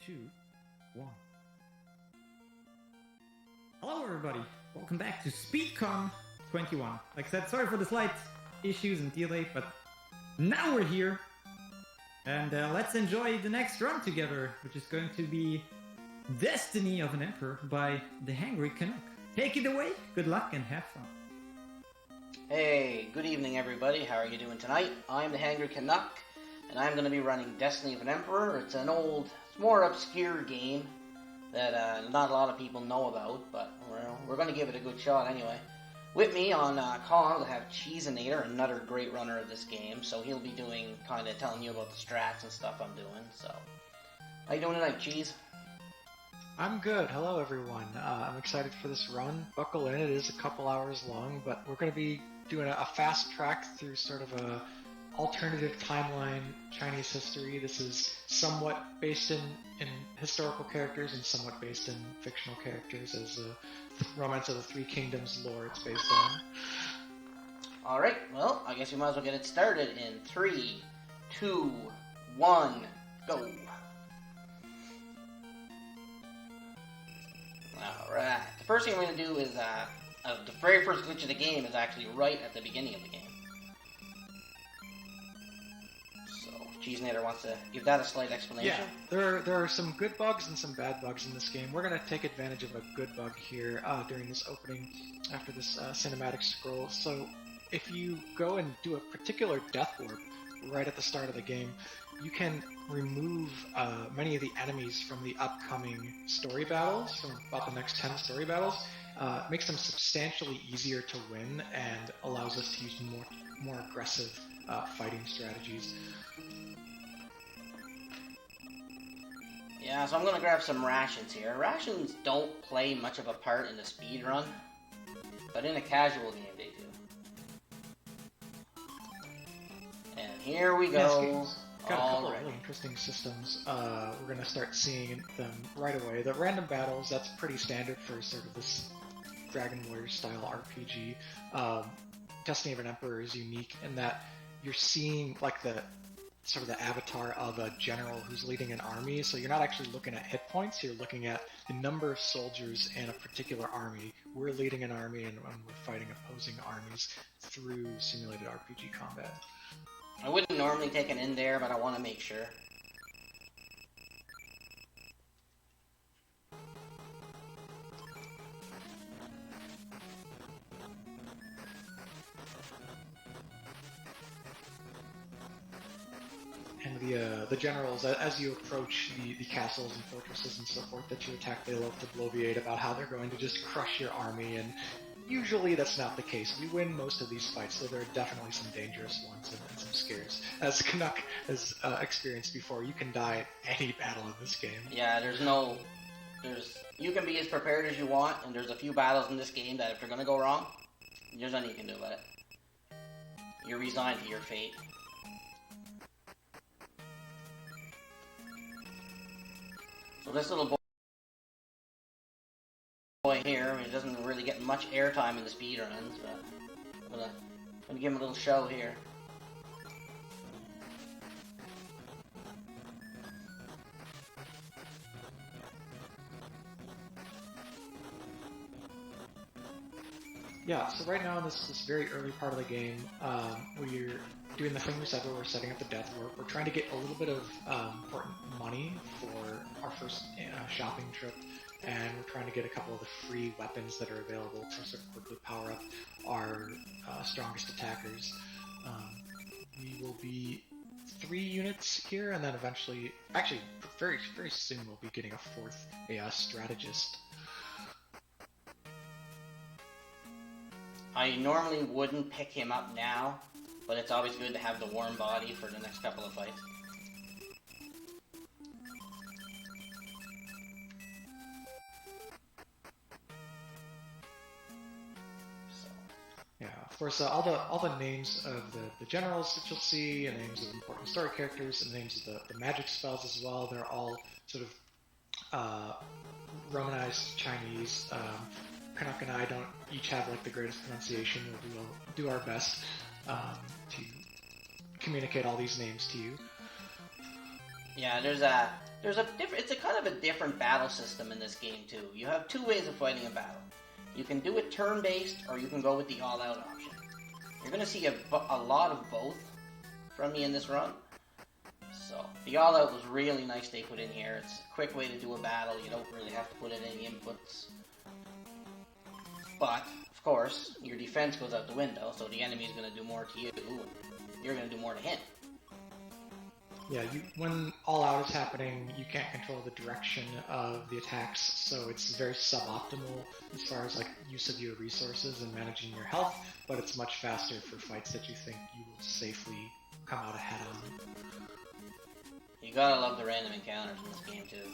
2, 1. Hello everybody, welcome back to SpeedCon 21. Like I said, sorry for the slight issues and delay, but now we're here. And let's enjoy the next run together, which is going to be Destiny of an Emperor by The Hangry Canuck. Take it away, good luck and have fun. Hey, good evening everybody, how are you doing tonight? I'm The Hangry Canuck, and I'm going to be running Destiny of an Emperor. It's an old, it's more obscure game that not a lot of people know about, but we're going to give it a good shot anyway. With me on Con, I have Cheesinator, another great runner of this game, so he'll be doing, kind of telling you about the strats and stuff I'm doing, so. How you doing tonight, Cheese? I'm good. Hello, everyone. I'm excited for this run. Buckle in. It is a couple hours long, but we're going to be doing a fast track through sort of a alternative timeline Chinese history. This is somewhat based in historical characters and somewhat based in fictional characters, as Romance of the Three Kingdoms lore it's based on. Alright, well, I guess we might as well get it started in 3, 2, 1, go! Alright, the first thing we're going to do is, the very first glitch of the game is actually right at the beginning of the game. So, Cheesinator wants to give that a slight explanation. Yeah, there are some good bugs and some bad bugs in this game. We're going to take advantage of a good bug here during this opening, after this cinematic scroll. So, if you go and do a particular death warp right at the start of the game, you can remove many of the enemies from the upcoming story battles, from about the next 10 story battles. Makes them substantially easier to win and allows us to use more aggressive fighting strategies. Yeah, so I'm going to grab some rations here. Rations don't play much of a part in the speed run, but in a casual game they do. And here we go. Got a couple of really interesting systems. We're going to start seeing them right away. The random battles, that's pretty standard for sort of this Dragon Warrior style RPG. Destiny of an Emperor is unique in that you're seeing like the sort of the avatar of a general who's leading an army, so you're not actually looking at hit points, you're looking at the number of soldiers in a particular army. We're leading an army and we're fighting opposing armies through simulated RPG combat. I wouldn't normally take it in there, but I want to make sure. And the generals, as you approach the castles and fortresses and so forth that you attack, they love to bloviate about how they're going to just crush your army, and usually that's not the case. We win most of these fights, so there are definitely some dangerous ones and some scares. As Canuck has experienced before, you can die at any battle in this game. Yeah, you can be as prepared as you want, and there's a few battles in this game that if they're going to go wrong, there's nothing you can do about it. You're resigned to your fate. So this little boy here, he doesn't really get much airtime in the speedruns, but I'm gonna give him a little show here. Yeah, so right now in this very early part of the game, we're doing the thing we said where we're setting up the death warp. We're trying to get a little bit of important money for our first shopping trip, and we're trying to get a couple of the free weapons that are available to sort of quickly power up our strongest attackers. We will be 3 units here, and then eventually, actually very, very soon we'll be getting a 4th strategist. I normally wouldn't pick him up now, but it's always good to have the warm body for the next couple of fights. Yeah, of course, all the names of the generals that you'll see, and names of important story characters, and names of the magic spells as well, they're all sort of Romanized Chinese. Canuck and I don't each have like the greatest pronunciation. We'll do our best to communicate all these names to you. Yeah, There's a it's a kind of a different battle system in this game too. You have two ways of fighting a battle. You can do it turn-based, or you can go with the all-out option. You're going to see a lot of both from me in this run. So, the all-out was really nice they put in here. It's a quick way to do a battle. You don't really have to put in any inputs. But, of course, your defense goes out the window, so the enemy's going to do more to you, and you're going to do more to him. Yeah, when all out is happening, you can't control the direction of the attacks, so it's very suboptimal as far as like use of your resources and managing your health, but it's much faster for fights that you think you will safely come out ahead on. You gotta love the random encounters in this game too.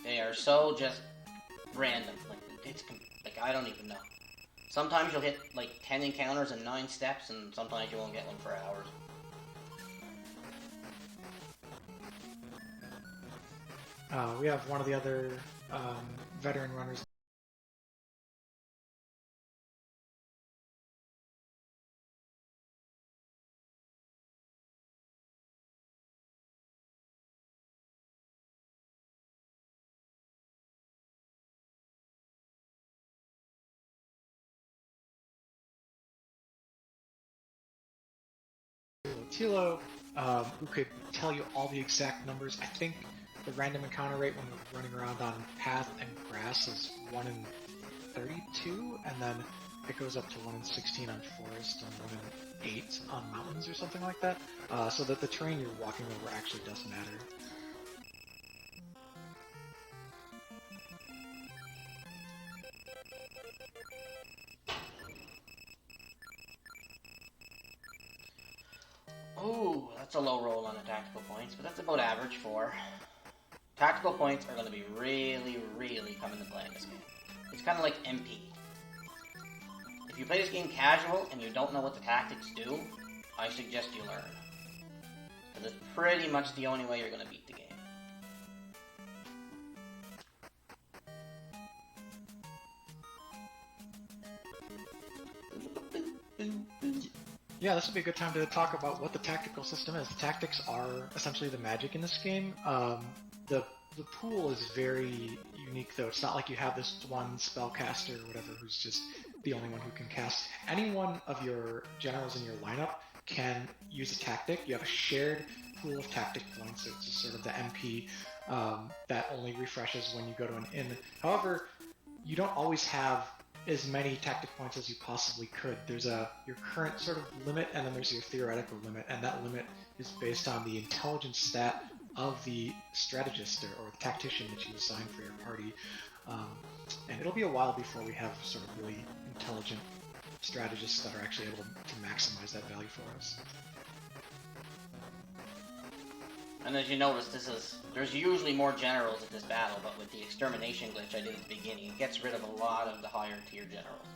They are so just random. Like I don't even know. Sometimes you'll hit like 10 encounters in 9 steps, and sometimes you won't get one for hours. We have one of the other veteran runners. Tilo, who could tell you all the exact numbers. I think the random encounter rate when we're running around on path and grass is 1 in 32, and then it goes up to 1 in 16 on forest and 1 in 8 on mountains or something like that. So that the terrain you're walking over actually does matter. Ooh, that's a low roll on the tactical points, but that's about average for. Tactical points are going to be really, really come into play in this game. It's kind of like MP. If you play this game casual and you don't know what the tactics do, I suggest you learn. Because it's pretty much the only way you're going to beat the game. Yeah, this would be a good time to talk about what the tactical system is. The tactics are essentially the magic in this game. The pool is very unique, though. It's not like you have this one spellcaster or whatever who's just the only one who can cast. Any one of your generals in your lineup can use a tactic. You have a shared pool of tactic points, so it's just sort of the MP that only refreshes when you go to an inn. However, you don't always have as many tactic points as you possibly could. There's your current sort of limit, and then there's your theoretical limit, and that limit is based on the intelligence stat of the strategist or the tactician that you assign for your party. And it'll be a while before we have sort of really intelligent strategists that are actually able to maximize that value for us. And as you notice, there's usually more generals at this battle, but with the extermination glitch I did at the beginning, it gets rid of a lot of the higher tier generals.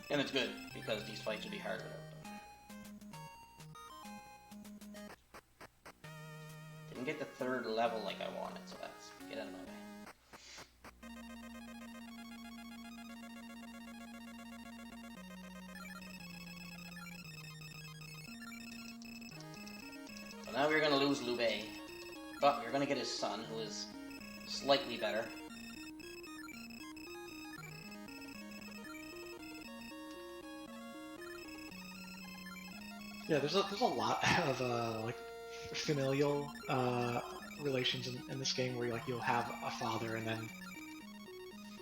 And it's good, because these fights would be hard without them. Didn't get the 3rd level like I wanted, so let's get out of my way. So now we're going to lose Liu Bei, but we're going to get his son, who is slightly better. Yeah, there's a lot of like familial relations in this game where you'll have a father and then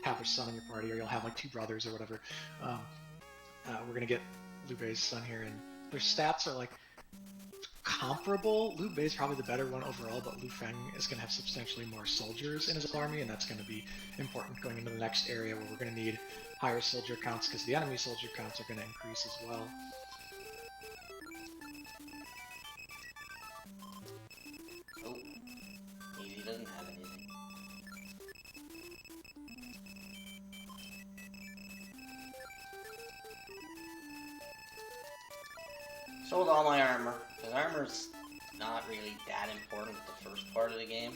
have a son in your party, or you'll have like 2 brothers or whatever. We're gonna get Liu Bei's son here, and their stats are like comparable. Liu Bei's probably the better one overall, but Liu Feng is gonna have substantially more soldiers in his army, and that's gonna be important going into the next area where we're gonna need higher soldier counts because the enemy soldier counts are gonna increase as well. Sold all my armor, because armor's not really that important with the first part of the game.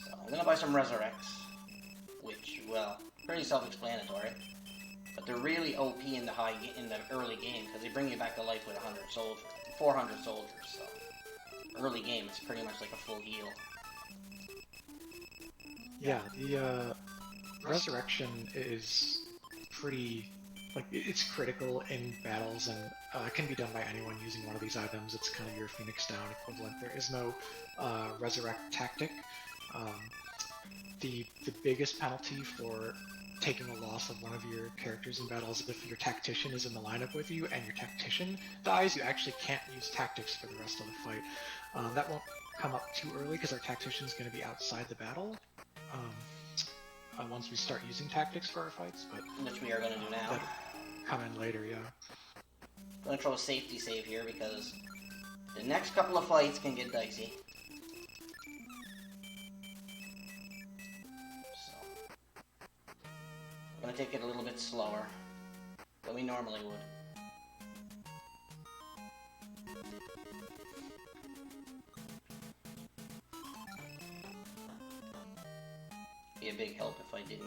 So I'm gonna buy some Resurrects, which, well, pretty self-explanatory. But they're really OP in the early game, because they bring you back to life with 400 soldiers, so early game, it's pretty much like a full heal. Yeah, the resurrection is pretty, like, it's critical in battles, and it can be done by anyone using one of these items. It's kind of your Phoenix Down equivalent. There is no resurrect tactic. The biggest penalty for taking a loss of one of your characters in battle is if your tactician is in the lineup with you and your tactician dies, you actually can't use tactics for the rest of the fight. That won't come up too early because our tactician is going to be outside the battle once we start using tactics for our fights, but which we are going to do now. that'll come in later, yeah. I'm going to throw a safety save here because the next couple of fights can get dicey. So, I'm going to take it a little bit slower than we normally would. Be a big help if I didn't.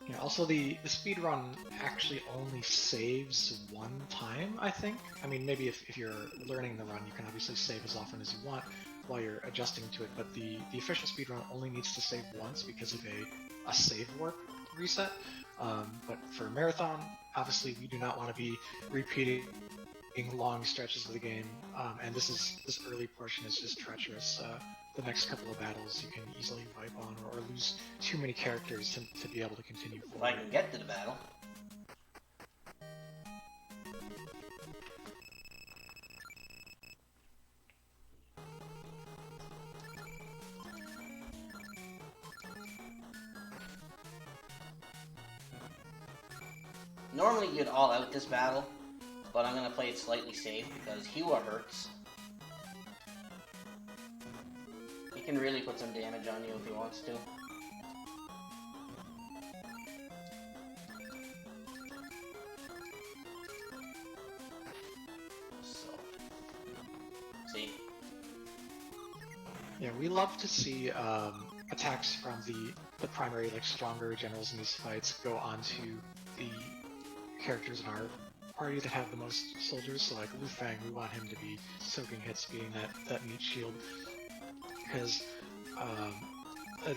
Yeah, also the speed run actually only saves one time, I think. I mean, maybe if you're learning the run, you can obviously save as often as you want while you're adjusting to it, but the official speed run only needs to save once because of a save warp reset. But for marathon, obviously we do not want to be repeating long stretches of the game, and this early portion is just treacherous. The next couple of battles you can easily wipe on or lose too many characters to be able to continue If forward. I can get to the battle. Normally you'd all out this battle, but I'm going to play it slightly safe because Hua hurts. He can really put some damage on you if he wants to. So, see? Yeah, we love to see attacks from the primary, like, stronger generals in these fights go onto the characters in our party that have the most soldiers. So like Lu Fang, we want him to be soaking hits, being that meat shield, because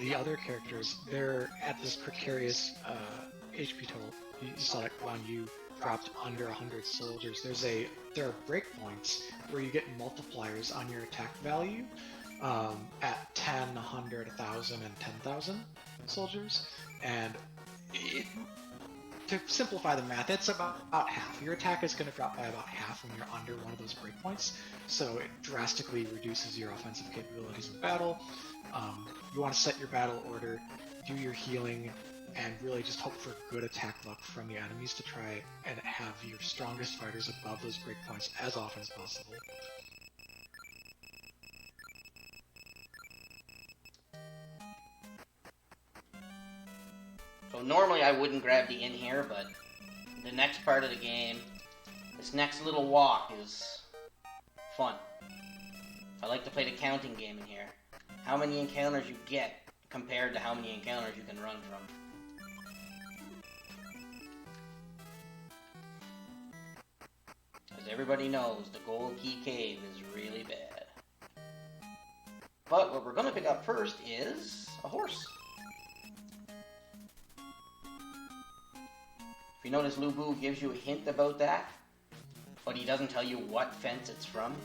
the other characters, they're at this precarious HP total. You saw that Guan Yu dropped under 100 soldiers. There are breakpoints where you get multipliers on your attack value at 10, 100, 1,000, and 10,000 soldiers, and to simplify the math, it's about half. Your attack is going to drop by about half when you're under one of those breakpoints, so it drastically reduces your offensive capabilities in battle. You want to set your battle order, do your healing, and really just hope for good attack luck from the enemies to try and have your strongest fighters above those breakpoints as often as possible. So normally I wouldn't grab the inn here, but the next part of the game, this next little walk is fun. I like to play the counting game in here. How many encounters you get compared to how many encounters you can run from. As everybody knows, the Gold Key Cave is really bad. But what we're going to pick up first is a horse. If you notice, Lu Bu gives you a hint about that, but he doesn't tell you what fence it's from.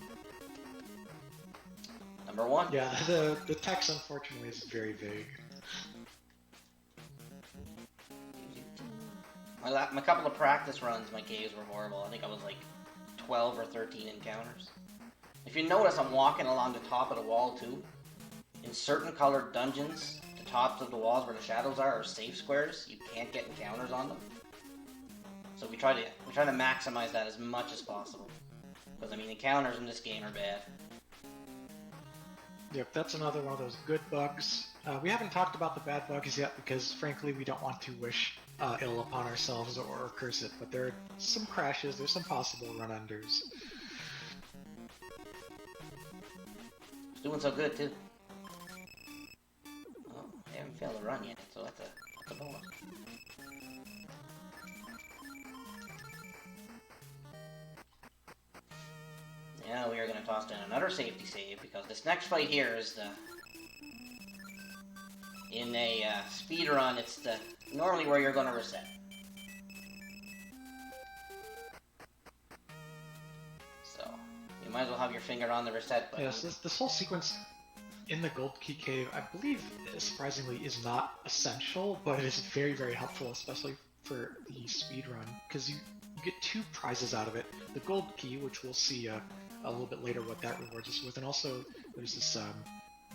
Number one. Yeah, the text unfortunately is very vague. My couple of practice runs, my caves were horrible. I think I was like 12 or 13 encounters. If you notice, I'm walking along the top of the wall too. In certain colored dungeons, the tops of the walls where the shadows are safe squares. You can't get encounters on them. So we try to maximize that as much as possible. Because I mean, encounters in this game are bad. Yep, that's another one of those good bugs. We haven't talked about the bad bugs yet because, frankly, we don't want to wish ill upon ourselves or curse it, but there are some crashes, there's some possible run-unders. It's doing so good, too. Oh, I haven't failed a run yet, so that's a bonus. toss down another safety save, because this next fight here is in a speed run, it's normally where you're going to reset. So, you might as well have your finger on the reset button. Yes, this whole sequence in the Gold Key Cave, I believe, surprisingly, is not essential, but it is very, very helpful, especially for the speed run, because you get 2 prizes out of it. The Gold Key, which we'll see a little bit later what that rewards us with, and also there's this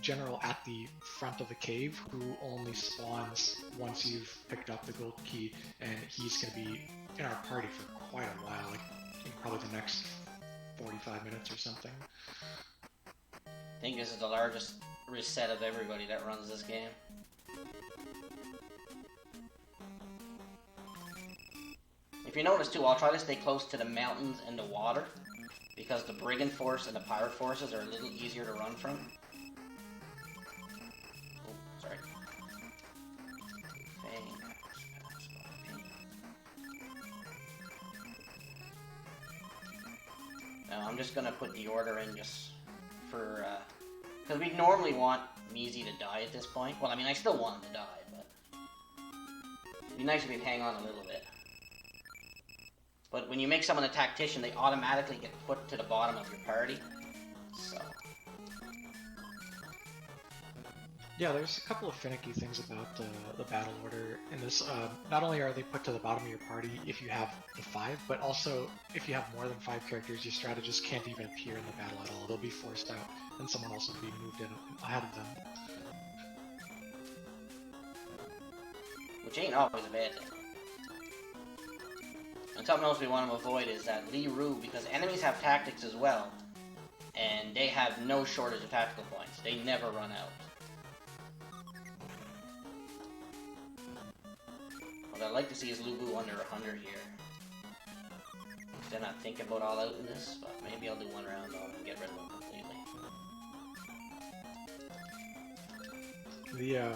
general at the front of the cave who only spawns once you've picked up the Gold Key, and he's going to be in our party for quite a while, like in probably the next 45 minutes or something. I think this is the largest reset of everybody that runs this game. If you notice too, I'll try to stay close to the mountains and the water, because the Brigand Force and the Pirate Forces are a little easier to run from. Oh, sorry. Now I'm just gonna put the order in just for, because we normally want Measy to die at this point. Well, I mean, I still want him to die, but it'd be nice if he'd hang on a little bit. But when you make someone a tactician, they automatically get put to the bottom of your party. So. Yeah, there's a couple of finicky things about the battle order in this. Not only are they put to the bottom of your party if you have the 5, but also if you have more than 5 characters, your strategist can't even appear in the battle at all. They'll be forced out, and someone else will be moved in ahead of them. Which ain't always a bad thing. And something else we want to avoid is that Li Ru, because enemies have tactics as well, and they have no shortage of tactical points. They never run out. What I'd like to see is Lu Bu under 100 here. They're not thinking about all out in this, but maybe I'll do one round on and get rid of them completely.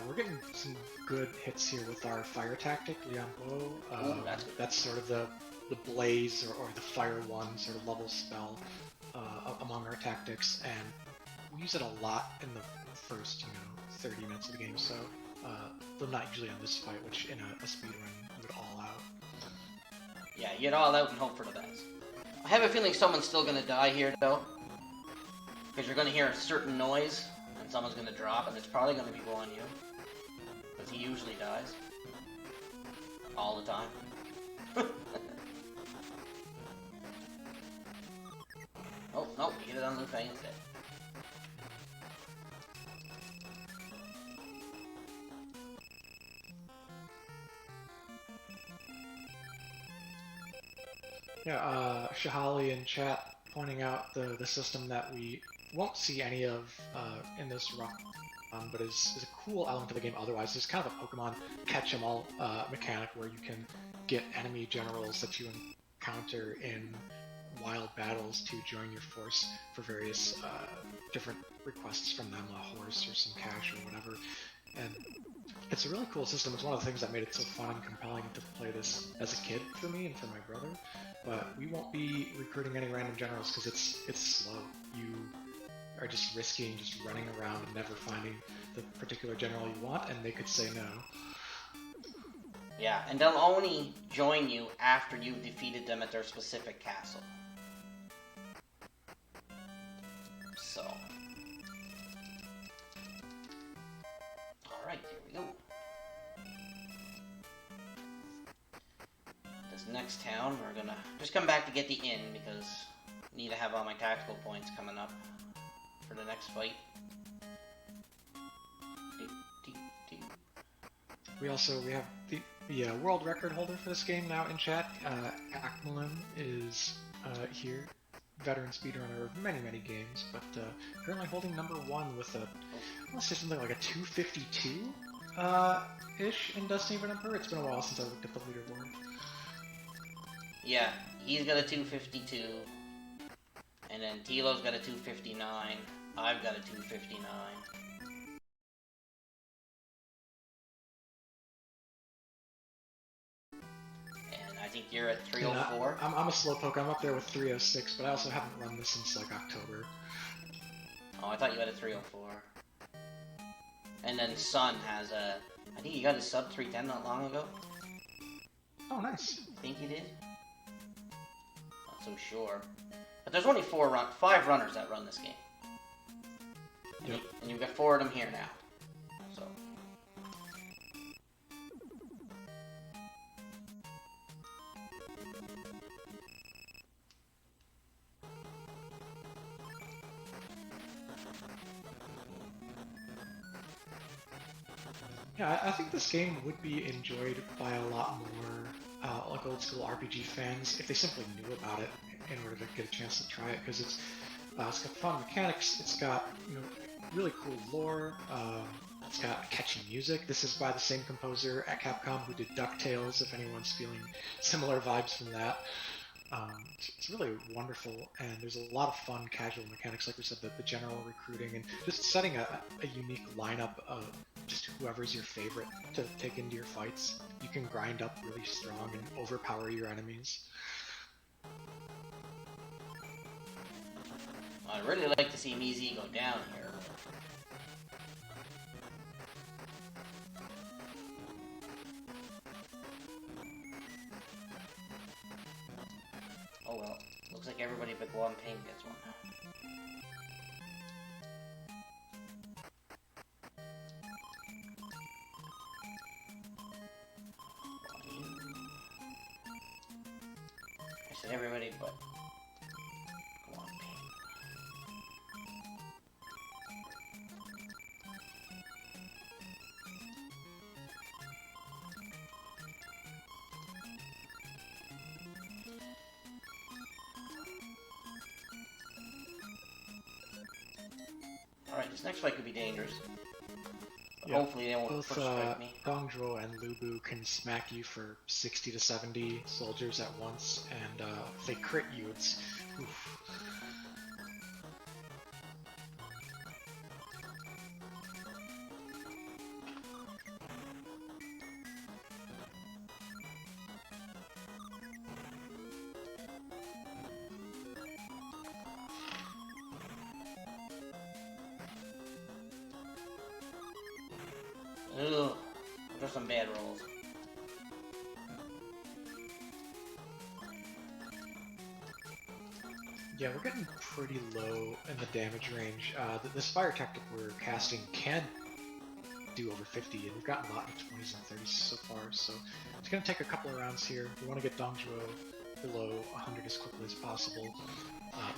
We're getting some good hits here with our fire tactic, Liang Bo. That's sort of the blaze or the fire one sort of level spell among our tactics, and we use it a lot in the first 30 minutes of the game. So though not usually on this fight, which in a speedrun would all out. Yeah, you get all out and hope for the best. I have a feeling someone's still gonna die here though, because you're gonna hear a certain noise. And someone's gonna drop, and it's probably gonna be Guan Yu, because he usually dies all the time. Oh no, you get it on Lu Fei instead. Yeah, Shahali in chat pointing out the system that we won't see any of in this run, but is a cool element of the game otherwise. It's kind of a Pokemon catch-em-all mechanic where you can get enemy generals that you encounter in wild battles to join your force for various different requests from them, a horse or some cash or whatever. And it's a really cool system. It's one of the things that made it so fun and compelling to play this as a kid for me and for my brother. But we won't be recruiting any random generals because it's slow. You are just risking just running around and never finding the particular general you want, and they could say no. Yeah, and they'll only join you after you've defeated them at their specific castle. So. Alright, here we go. This next town, we're gonna just come back to get the inn because I need to have all my tactical points coming up for the next fight. We have the world record holder for this game now in chat. Akmalin is here, veteran speedrunner of many games, but currently holding #1 with I want to say something like a 252 ish in Destiny of an Emperor. It's been a while since I looked at the leaderboard. Yeah, he's got a 252, and then Tilo's got a 259. I've got a 259. And I think you're at 304. I'm a slowpoke. I'm up there with 306, but I also haven't run this since like October. Oh, I thought you had a 304. And then Sun has a... I think you got a sub 310 not long ago. Oh, nice. I think you did. Not so sure. But there's only 5 runners that run this game. Yep. And you've got 4 of them here now. So... Yeah, I think this game would be enjoyed by a lot more like old school RPG fans if they simply knew about it in order to get a chance to try it, because it's got fun mechanics, it's got really cool lore, it's got catchy music. This is by the same composer at Capcom who did DuckTales, if anyone's feeling similar vibes from that. It's really wonderful, and there's a lot of fun casual mechanics, like we said, the general recruiting, and just setting a unique lineup of just whoever's your favorite to take into your fights. You can grind up really strong and overpower your enemies. I'd really like to see Mizi go down here. Oh well, looks like everybody but Guam Ping gets one. I said everybody but Guam Ping. Alright, this next fight could be dangerous. But Yeah, hopefully they won't both first strike me. Dongzhuo and Lubu can smack you for 60 to 70 soldiers at once, and if they crit you, it's oof. Ugh, those are some bad rolls. Yeah, we're getting pretty low in the damage range. This fire tactic we're casting can do over 50, and we've gotten a lot in the 20s and 30s so far, so it's going to take a couple of rounds here. We want to get Dongzhuo below 100 as quickly as possible.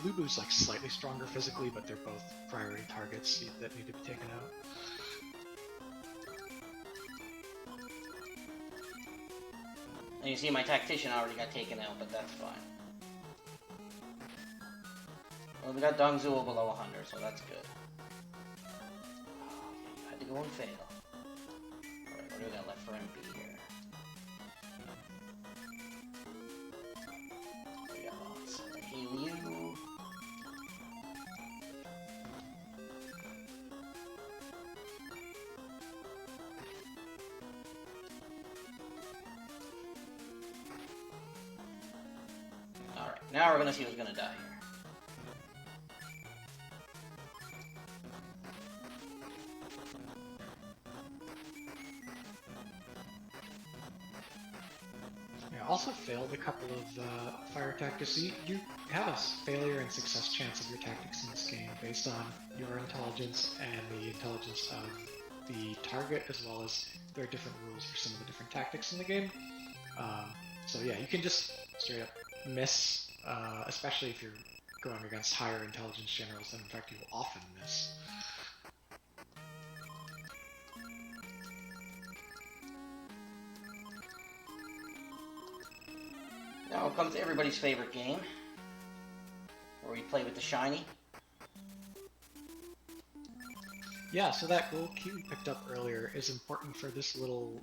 Lubu's like slightly stronger physically, but they're both priority targets that need to be taken out. And you see my tactician already got taken out, but that's fine. Well, we got Dongzhuo below 100, so that's good. Oh, you had to go and fail. Alright, what do we got left for MP here? We got lots. Heal you. Alright, now we're gonna see who's gonna die here. Also failed a couple of fire tactics. You have a failure and success chance of your tactics in this game based on your intelligence and the intelligence of the target, as well as there are different rules for some of the different tactics in the game. So yeah, you can just straight up miss, especially if you're going against higher intelligence generals, and in fact you will often miss. Now comes everybody's favorite game, where we play with the shiny. Yeah, so that gold key we picked up earlier is important for this little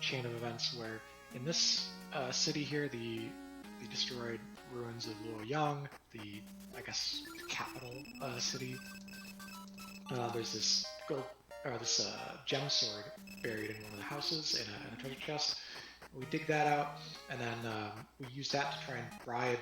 chain of events where in this city here, the destroyed ruins of Luoyang, I guess, capital city, there's this gem sword buried in one of the houses in a treasure chest. We dig that out, and then we use that to try and bribe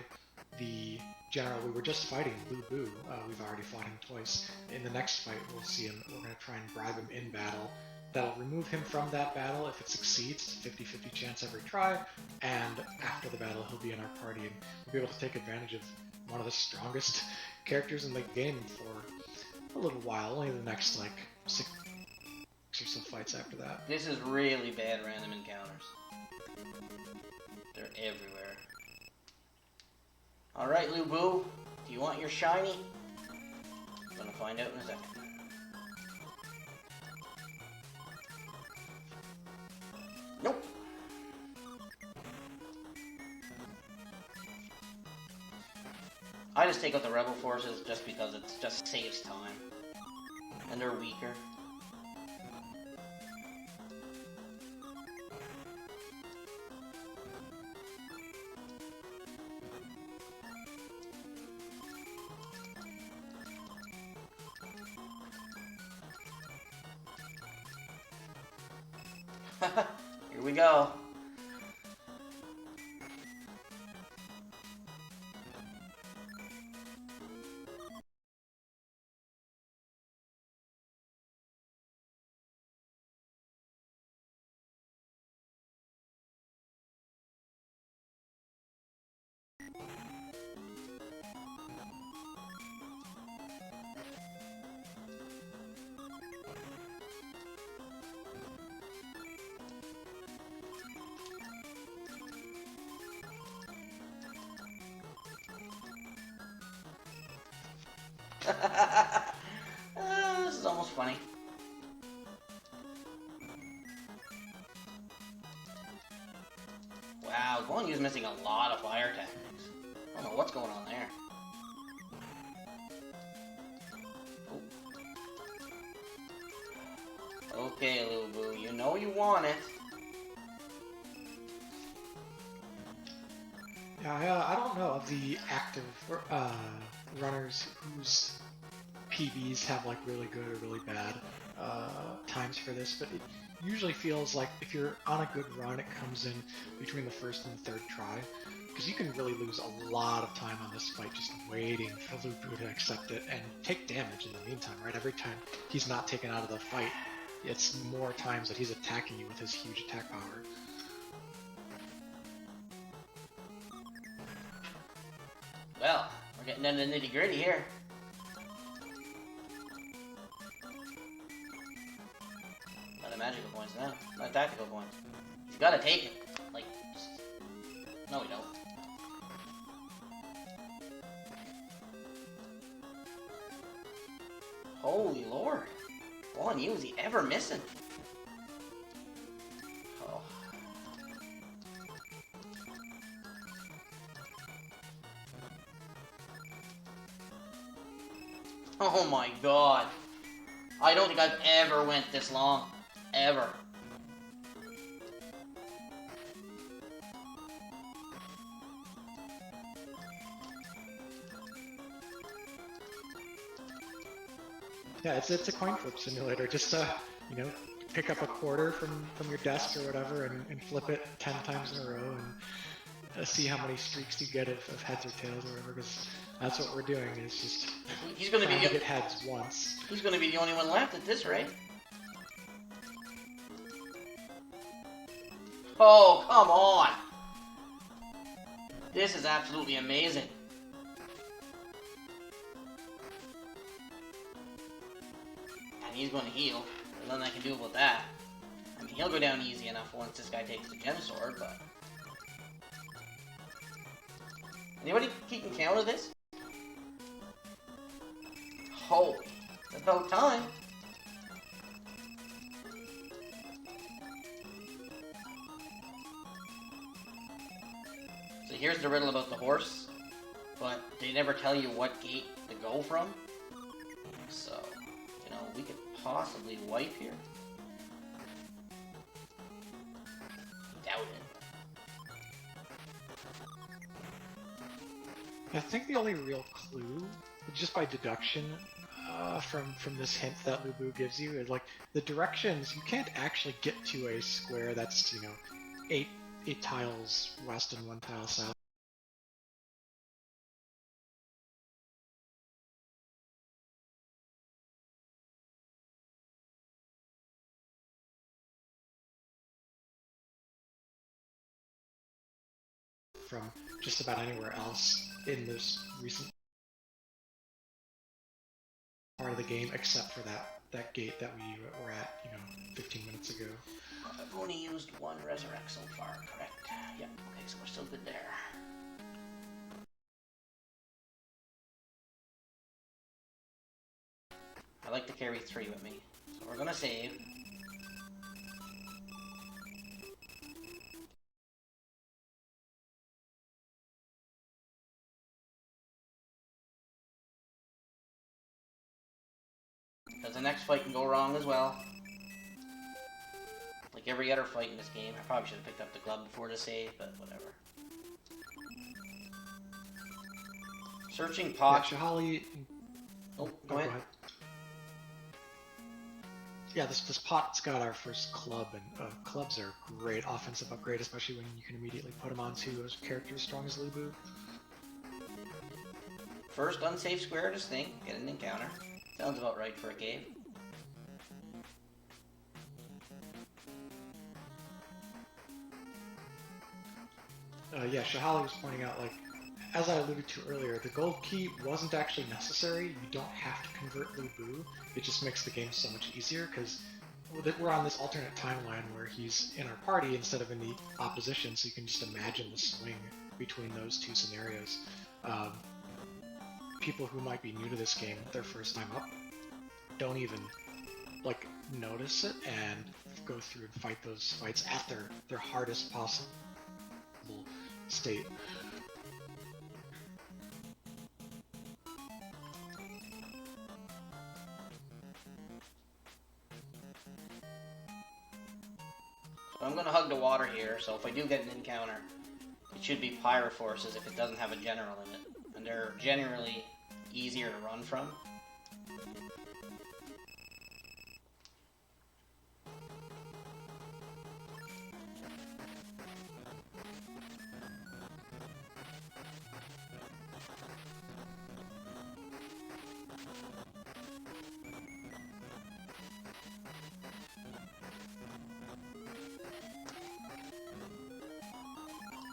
the generally, we're just fighting Lu Bu. We've already fought him twice. In the next fight, we'll see him. We're going to try and bribe him in battle. That'll remove him from that battle. If it succeeds, 50-50 chance every try. And after the battle, he'll be in our party, and we'll be able to take advantage of one of the strongest characters in the game for a little while. Only the next, like, 6 or so fights after that. This is really bad random encounters. They're everywhere. Alright, Lu Bu, do you want your shiny? I'm gonna find out in a second. Nope. I just take out the rebel forces just because it just saves time. And they're weaker. Here we go. This is almost funny. Wow, Guan Yu's missing a lot of fire tactics. I don't know what's going on there. Oh. Okay, Lu Bu, you know you want it. Yeah, I don't know of the active runners whose PBs have like really good or really bad times for this, but it usually feels like if you're on a good run, it comes in between the first and third try, because you can really lose a lot of time on this fight just waiting for Lu Bu to accept it and take damage in the meantime, right? Every time he's not taken out of the fight, it's more times that he's attacking you with his huge attack power. Well, we're getting into the nitty-gritty here. Not a magical points now. Not tactical points. You gotta take it. Like, just... No, we don't. Holy Lord. Guan Yu, is he ever missing? Oh. Oh my god. I don't think I've ever went this long. Ever. Yeah, it's a coin flip simulator. Just you know, pick up a quarter from your desk or whatever and flip it 10 times in a row and see how many streaks you get of heads or tails or whatever. Because that's what we're doing. Is just He's gonna be trying to get heads once. He's gonna be the only one left at this rate. Oh, come on! This is absolutely amazing. And he's going to heal. There's nothing I can do about that. I mean, he'll go down easy enough once this guy takes the gem sword, but... Anybody keeping count of this? Holy, it's about time. So here's the riddle about the horse, but they never tell you what gate to go from. So, you know, we could possibly wipe here. Doubt it. I think the only real clue, just by deduction, from this hint that Lu Bu gives you, is like the directions. You can't actually get to a square that's, you know, eight tiles west and 1 tile south. from just about anywhere else in this recent part of the game, except for that gate that we were at, 15 minutes ago. I've only used one resurrect so far, correct? Yep, okay, so we're still good there. I like to carry 3 with me, so we're gonna save. Because the next fight can go wrong as well. Like every other fight in this game. I probably should have picked up the glove before the save, but whatever. Searching pot. Yeah, Shahali... Oh, go ahead. Yeah, this pot's got our first club, and clubs are a great offensive upgrade, especially when you can immediately put them onto a character as strong as Lubu. First unsafe square of this thing, get an encounter. Sounds about right for a cave. Yeah, Shahali was pointing out, like, as I alluded to earlier, the gold key wasn't actually necessary. You don't have to convert Lubu. It just makes the game so much easier, because we're on this alternate timeline where he's in our party instead of in the opposition, so you can just imagine the swing between those two scenarios. People who might be new to this game, their first time up, don't even, like, notice it and go through and fight those fights at their hardest possible state. So I'm gonna hug the water here, so if I do get an encounter, it should be Pyro Forces if it doesn't have a general in it. And they're generally easier to run from.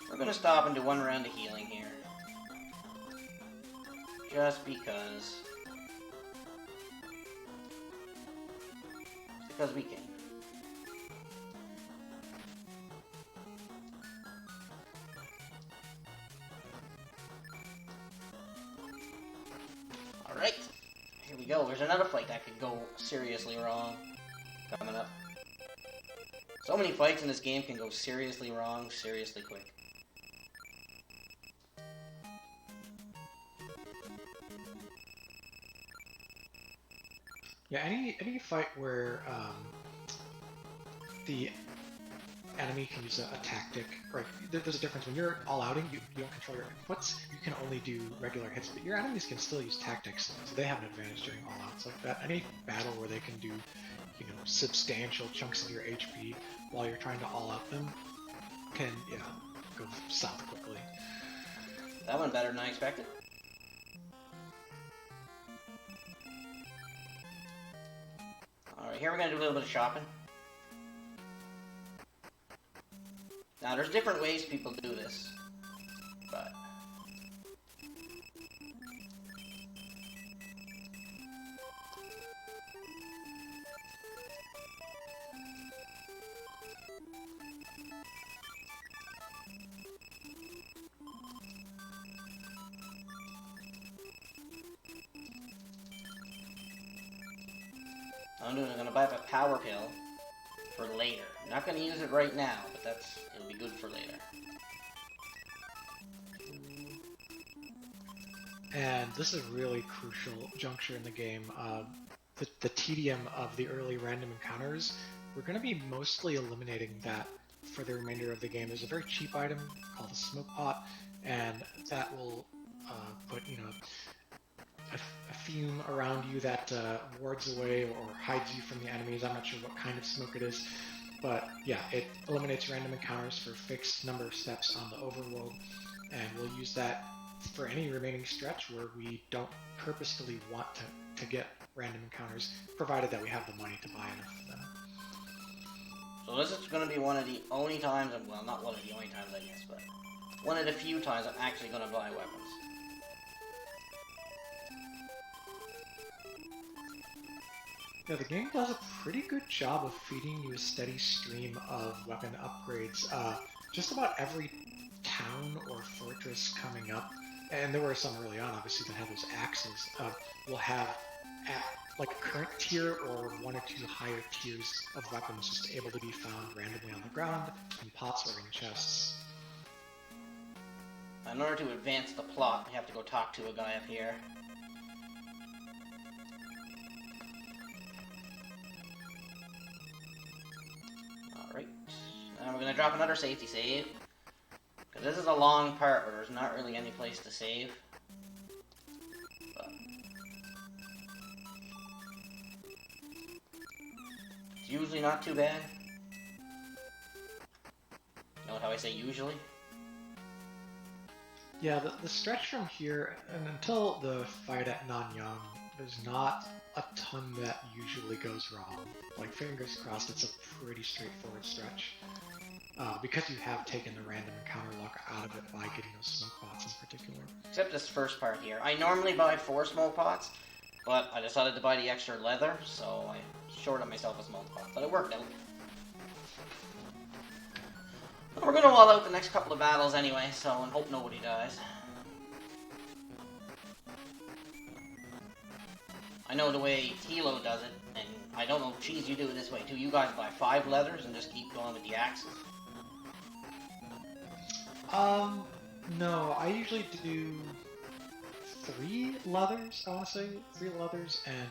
We're gonna stop and do one round of healing here. Just because. Because we can. Alright. Here we go. There's another fight that could go seriously wrong coming up. So many fights in this game can go seriously wrong, seriously quick. Yeah, any fight where the enemy can use a tactic, right? There's a difference. When you're all outing, you don't control your inputs, you can only do regular hits, but your enemies can still use tactics, so they have an advantage during all outs like that. Any battle where they can do, substantial chunks of your HP while you're trying to all out them can, go south quickly. That went better than I expected. Alright, here we're going to do a little bit of shopping. Now, there's different ways people do this, but... I'm going to buy up a power pill for later. I'm not going to use it right now, but it'll be good for later. And this is a really crucial juncture in the game. The tedium of the early random encounters, we're going to be mostly eliminating that for the remainder of the game. There's a very cheap item called a smoke pot, and that will put, a fume around you that wards away or hides you from the enemies. I'm not sure what kind of smoke it is, but yeah, it eliminates random encounters for a fixed number of steps on the overworld, and we'll use that for any remaining stretch where we don't purposefully want to get random encounters, provided that we have the money to buy enough of them. So this is going to be one of the only times, well, not one of the only times I guess, but one of the few times I'm actually going to buy weapons. Yeah, the game does a pretty good job of feeding you a steady stream of weapon upgrades. Just about every town or fortress coming up, and there were some early on, obviously, that had those axes, will have like a current tier or one or two higher tiers of weapons just able to be found randomly on the ground, in pots or in chests. In order to advance the plot, we have to go talk to a guy up here. Alright. Now we're going to drop another safety save. Because this is a long part where there's not really any place to save. But it's usually not too bad. Note how I say usually? Yeah, the stretch from here, and until the fight at Nanyang, there's not a ton that usually goes wrong. Like, fingers crossed, it's a pretty straightforward stretch. Because you have taken the random encounter luck out of it by getting those smoke pots in particular. Except this first part here. I normally buy 4 smoke pots, but I decided to buy the extra leather, so I shorted myself a smoke pot. But it worked out. We're going to wall out the next couple of battles anyway, so and hope nobody dies. I know the way Tilo does it, and I don't know, Cheese, you do it this way too. You guys buy 5 leathers and just keep going with the axes. No, I usually do 3 leathers, I want to say. 3 leathers and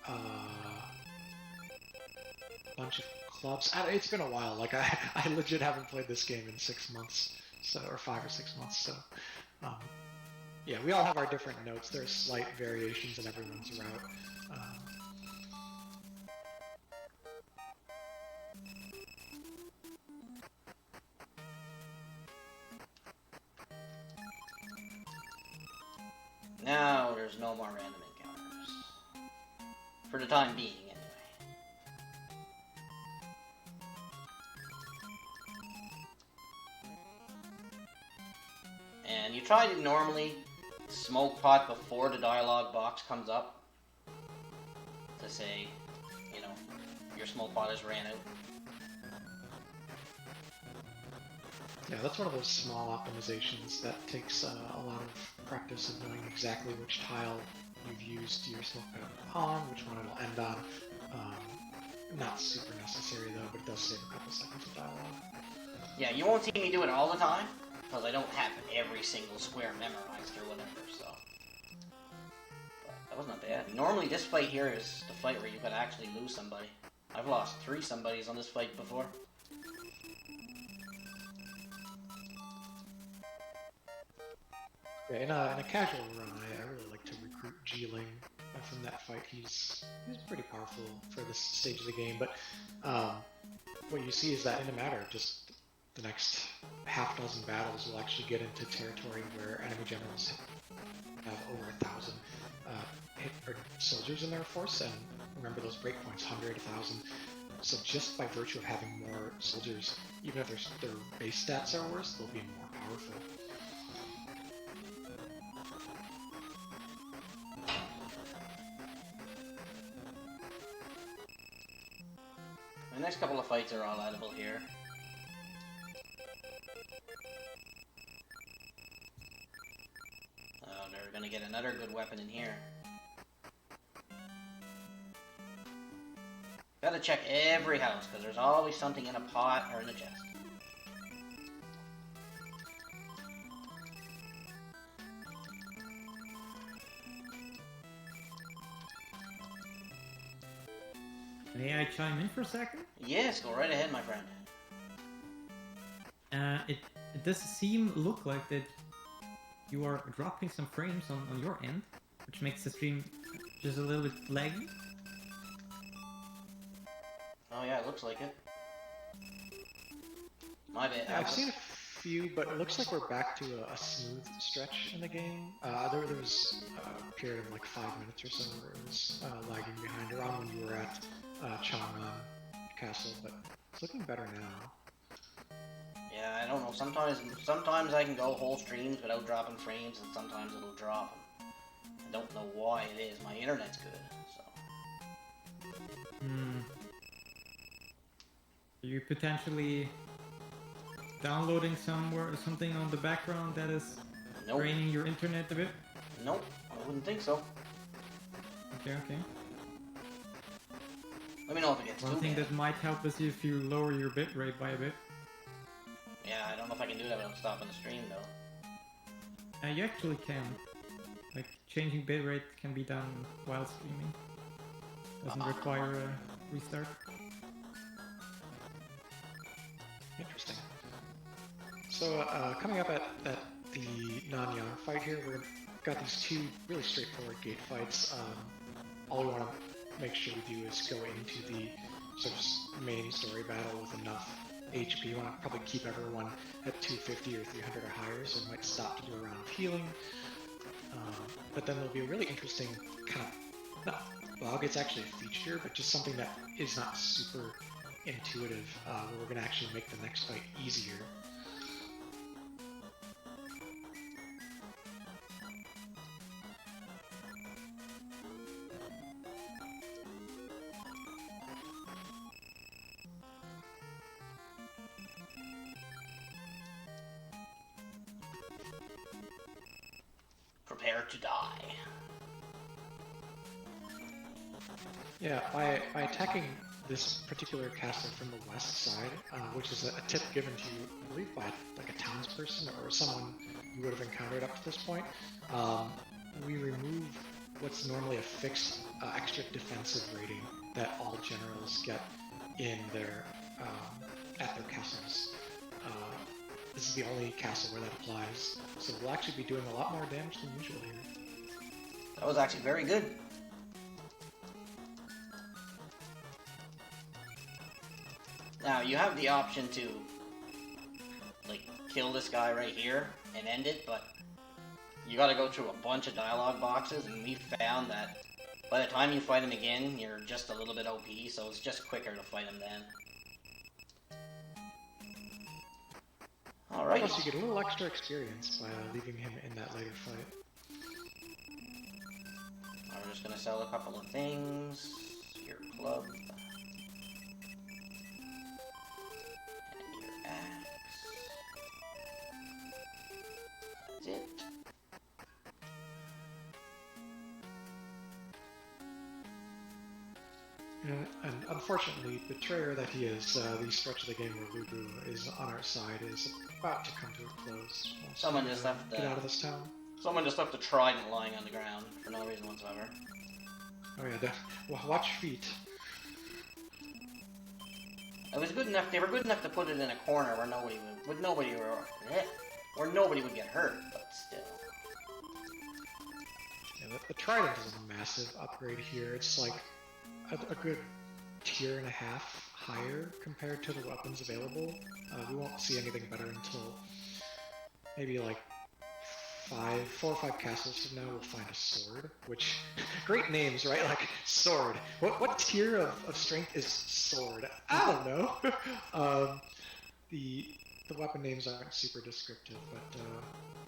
a bunch of clubs. It's been a while. Like, I legit haven't played this game in 6 months, so, or 5 or 6 months, so yeah, we all have our different notes. There's slight variations in everyone's route. Now there's no more random encounters. For the time being, anyway. And you try to normally smoke pot before the dialogue box comes up to say, you know, your smoke pot has ran out. Yeah, that's one of those small optimizations that takes a lot of practice of knowing exactly which tile you've used your smoke pot on, which one it'll end on. Not super necessary though, but it does save a couple seconds of dialogue. Yeah, you won't see me do it all the time, because I don't have every single square memorized or whatever, so. But that was not bad. Normally this fight here is the fight where you could actually lose somebody. I've lost 3 somebodies on this fight before. Yeah, in a casual run, I really like to recruit G-Ling from that fight. He's pretty powerful for this stage of the game, but what you see is that in a matter of just the next half dozen battles, we'll actually get into territory where enemy generals have over 1,000 soldiers in their force, and remember those breakpoints, 100, 1,000. So just by virtue of having more soldiers, even if their base stats are worse, they'll be more powerful. The next couple of fights are all edible here. Oh, they're gonna get another good weapon in here. Gotta check every house, because there's always something in a pot or in a chest. May I chime in for a second? Yes, go right ahead, my friend. It does look like that you are dropping some frames on your end, which makes the stream just a little bit laggy. Oh yeah, it looks like it. My bad. Yeah, I've seen a few, but it looks like we're back to a smooth stretch in the game. There was a period of like 5 minutes or so where it was lagging behind around when you were at Chang'an Castle, but it's looking better now. Yeah, Yeah, I don't know. Sometimes I can go whole streams without dropping frames, and sometimes it'll drop them. I don't know why it is. My internet's good, so. Hmm. Are you potentially downloading something on the background that is Nope. draining your internet a bit? Nope. I wouldn't think so. Okay, okay. Let me know if it gets One too thing bad. that might help is if you lower your bitrate by a bit. Yeah, I don't know if I can do that without stopping the stream, though. You actually can. Like, changing bitrate can be done while streaming. Doesn't require a restart. Interesting. So, coming up at the Nanyang fight here, we've got these two really straightforward gate fights. All we want to make sure we do is go into the sort of main story battle with enough HP. We want to probably keep everyone at 250 or 300 or higher, so we might stop to do a round of healing. But then there'll be a really interesting kind of, not bug, it's actually a feature, but just something that is not super intuitive, where we're going to actually make the next fight easier. Prepare to die. Yeah, by attacking this particular castle from the west side, which is a tip given to you, I believe, by like a townsperson or someone you would have encountered up to this point, we remove what's normally a fixed extra defensive rating that all generals get in their at their castles. This is the only castle where that applies, so we'll actually be doing a lot more damage than usual here. That was actually very good. Now, you have the option to, like, kill this guy right here and end it, but you gotta go through a bunch of dialogue boxes, and we found that by the time you fight him again, you're just a little bit OP, so it's just quicker to fight him then. Alright. Plus, you get a little extra experience by leaving him in that later fight. We're just gonna sell a couple of things. Your club. And your axe. That's it. And unfortunately, betrayer that he is, the stretch of the game where Lubu is on our side is about to come to a close. Someone just left get out of this town. Someone just left a trident lying on the ground for no reason whatsoever. Oh yeah, watch feet. It was good enough. They were good enough to put it in a corner where nobody would get hurt, but still. Yeah, the trident is a massive upgrade here. It's like a good tier and a half higher compared to the weapons available. We won't see anything better until maybe like 4 or 5 castles from now we'll find a sword, which, great names, right? Like, sword. What tier of strength is sword? I don't know. The weapon names aren't super descriptive, but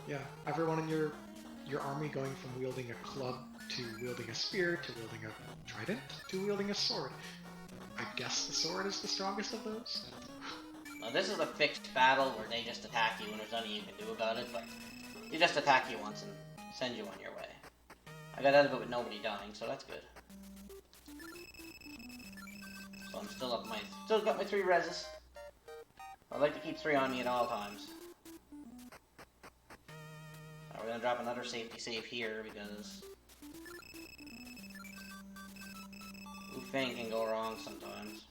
yeah, everyone in your army going from wielding a club to wielding a spear to wielding a trident to wielding a sword. I guess the sword is the strongest of those. Now, this is a fixed battle where they just attack you and there's nothing you can do about it, but they just attack you once and send you on your way. I got out of it with nobody dying, so that's good. So I'm still got my 3 reses. I like to keep 3 on me at all times. We're gonna drop another safety save here because Wu Feng can go wrong sometimes.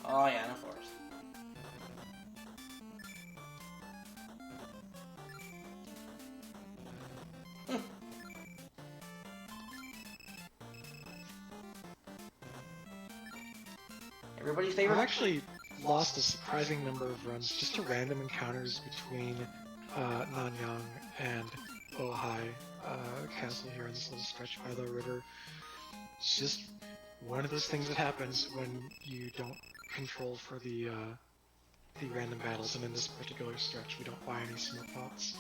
Oh yeah, of course. Everybody's favorite? I've actually lost a surprising number of runs just to random encounters between Nanyang and Ohai Castle here in this little stretch by the river. It's just one of those things that happens when you don't control for the random battles, and in this particular stretch we don't buy any smoke pots.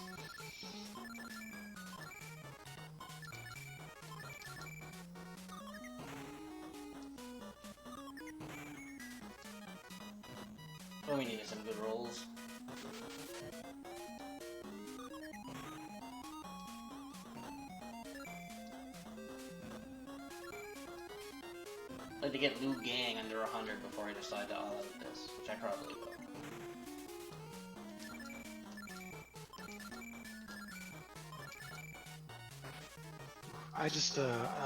Oh, we needed some good rolls. I'd like to get Liu Gang under 100 before I decide to all-out this, which I probably will. I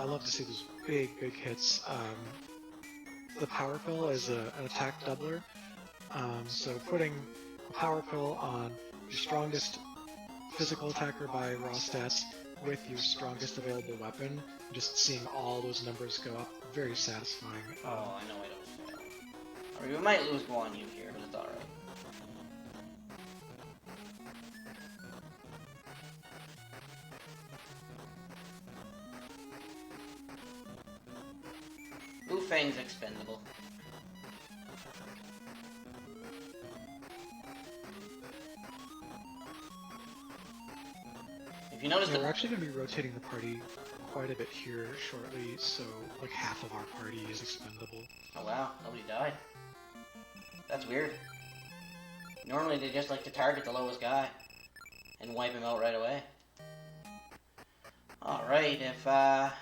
love to see those big hits. The power pill is an attack doubler. So putting a power pill on your strongest physical attacker by raw stats with your strongest available weapon, just seeing all those numbers go up, very satisfying. Oh, I know I don't fail. I mean, we might lose Guan Yu here, but it's alright. Lu Feng's expendable. If you notice, we're actually going to be rotating the party quite a bit here shortly, so like half of our party is expendable. Oh wow, nobody died. That's weird. Normally they just like to target the lowest guy and wipe him out right away. Alright, if our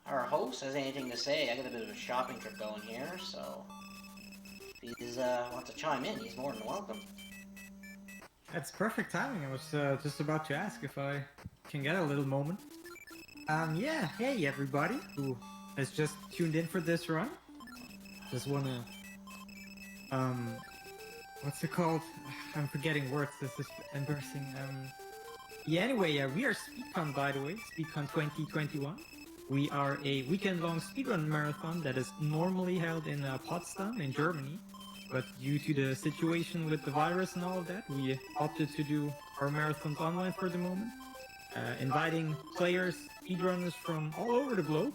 host has anything to say, I got a bit of a shopping trip going here, so if he wants to chime in, he's more than welcome. That's perfect timing. I was just about to ask if I can get a little moment. Yeah, hey everybody who has just tuned in for this run. Just wanna, what's it called? I'm forgetting words, this is embarrassing. Yeah, anyway, we are SpeedCon, by the way, SpeedCon 2021. We are a weekend-long speedrun marathon that is normally held in Potsdam in Germany. But due to the situation with the virus and all of that, we opted to do our marathons online for the moment. Inviting players, speedrunners from all over the globe,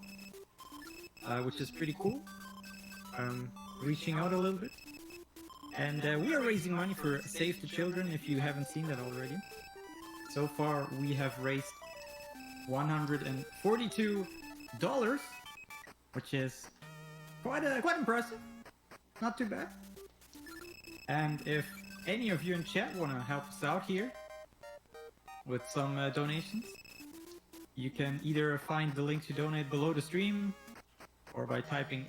which is pretty cool. Reaching out a little bit. And we are raising money for Save the Children, if you haven't seen that already. So far, we have raised $142, which is quite impressive. Not too bad. And if any of you in chat want to help us out here with some donations, you can either find the link to donate below the stream, or by typing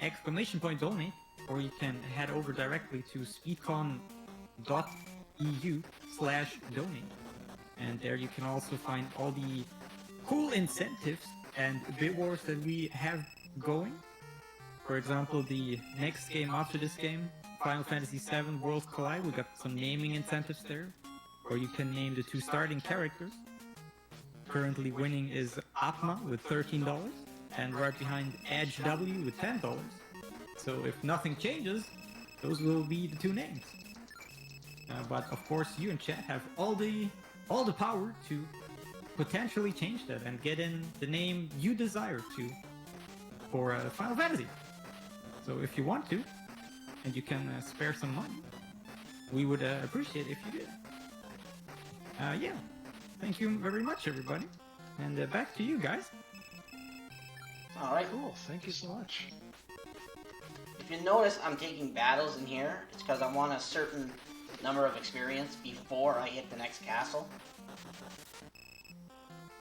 !donate, or you can head over directly to speedcon.eu/donate. And there you can also find all the cool incentives and bid wars that we have going. For example, the next game after this game, Final Fantasy VII Worlds Collide, we got some naming incentives there, or you can name the 2 starting characters. Currently winning is Atma with $13, and right behind Edge W with $10. So if nothing changes, those will be the 2 names. But of course, you in chat have all the power to potentially change that and get in the name you desire to for Final Fantasy. So if you want to, and you can spare some money, we would appreciate it if you did. Yeah, thank you very much, everybody. And back to you guys. Alright. Cool, thank you so much. If you notice, I'm taking battles in here. It's because I want a certain number of experience before I hit the next castle.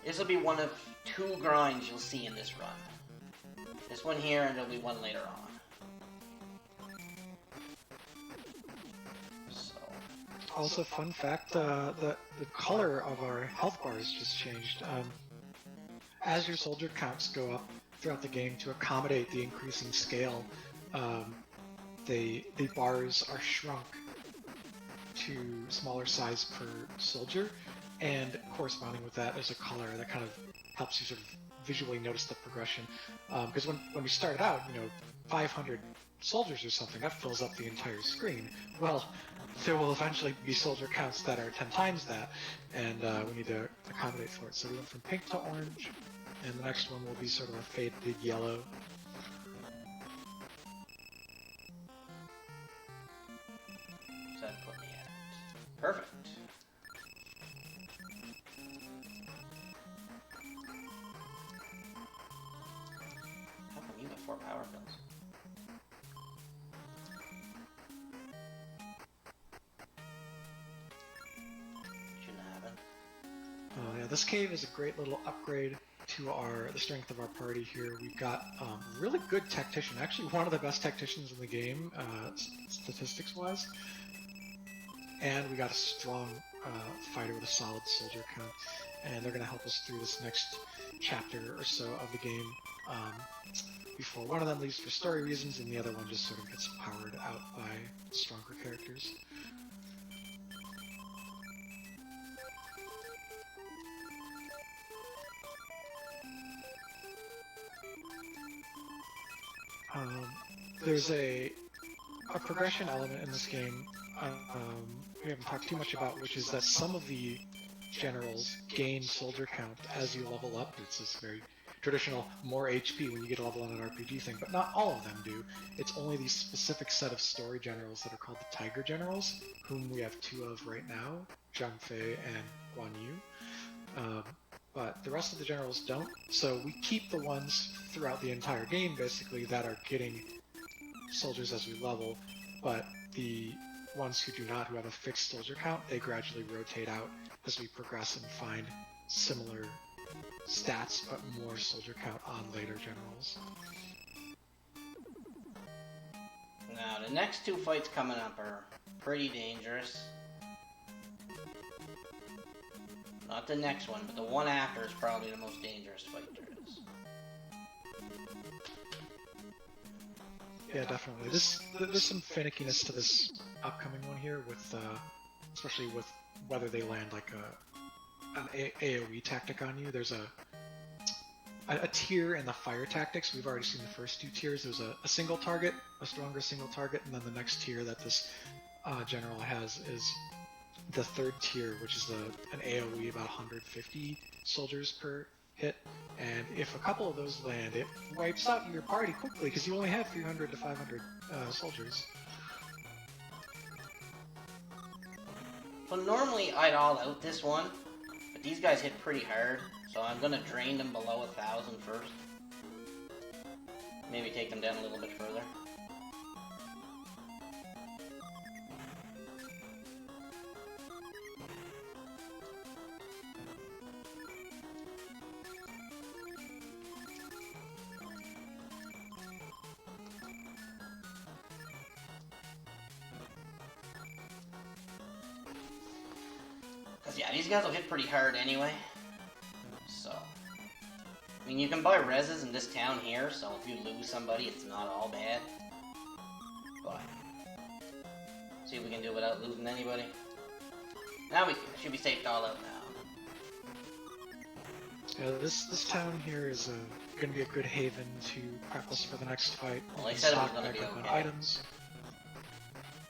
This will be one of 2 grinds you'll see in this run. This one here, and there'll be one later on. Also, fun fact, the color of our health bars just changed. As your soldier counts go up throughout the game to accommodate the increasing scale, the bars are shrunk to smaller size per soldier, And corresponding with that, there's a color that kind of helps you sort of visually notice the progression. Because when we started out, 500 soldiers or something, that fills up the entire screen. Well, there will eventually be soldier counts that are 10 times that, and we need to accommodate for it. So we went from pink to orange, and the next one will be sort of a faded yellow. So that put me at perfect. How come you have 4 power pills? Shouldn't happen. Oh yeah, this cave is a great little upgrade to the strength of our party here. We've got really good tactician, actually one of the best tacticians in the game, statistics-wise. And we got a strong fighter with a solid soldier count, and they're going to help us through this next chapter or so of the game before one of them leaves for story reasons and the other one just sort of gets powered out by stronger characters. There's a progression element in this game we haven't talked too much about, which is that some of the generals gain soldier count as you level up. It's this very traditional more HP when you get a level on an RPG thing, but not all of them do. It's only these specific set of story generals that are called the Tiger Generals, whom we have 2 of right now, Zhang Fei and Guan Yu. But the rest of the generals don't, so we keep the ones throughout the entire game, basically, that are getting soldiers as we level, but the ones who do not, who have a fixed soldier count, they gradually rotate out as we progress and find similar stats, but more soldier count on later generals. Now, the next 2 fights coming up are pretty dangerous. Not the next one, but the one after is probably the most dangerous fight there is. Yeah, definitely. There's some finickiness to this upcoming one here, with especially with whether they land like an AoE tactic on you. There's a tier in the fire tactics. We've already seen the first 2 tiers. There's a single target, a stronger single target, and then the next tier that this general has is the 3rd tier, which is an AoE about 150 soldiers per hit, and if a couple of those land, it wipes out your party quickly because you only have 300 to 500 soldiers. Well, normally I'd all out this one, but these guys hit pretty hard, so I'm gonna drain them below 1,000 first. Maybe take them down a little bit further. Yeah, these guys will hit pretty hard anyway. So, I mean, you can buy reses in this town here, so if you lose somebody, it's not all bad. But, see if we can do it without losing anybody. Now we should be safe all out now. Yeah, this town here is going to be a good haven to prep us for the next fight. Well, they said it was going to be okay. Items.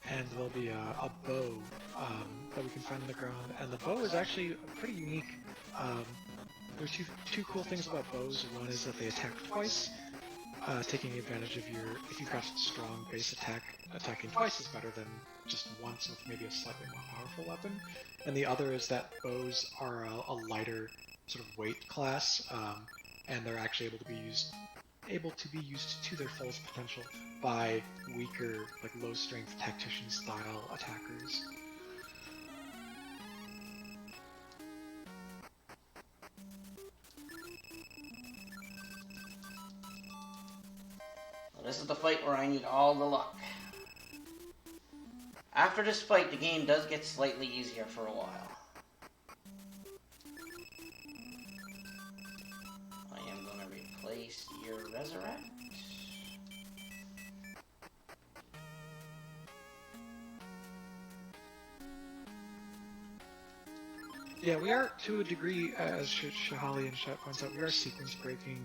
And there'll be a bow that we can find on the ground, and the bow is actually pretty unique. There's two cool things about bows. One is that they attack twice, taking advantage of if you've got strong base attack, attacking twice is better than just once with maybe a slightly more powerful weapon. And the other is that bows are a lighter sort of weight class, and they're actually able to be used to their fullest potential by weaker, like low-strength tactician-style attackers. Well, this is the fight where I need all the luck. After this fight, the game does get slightly easier for a while. I am going to replace your Resurrect. Yeah, we are, to a degree, as Shahali and Shet points out, we are sequence breaking.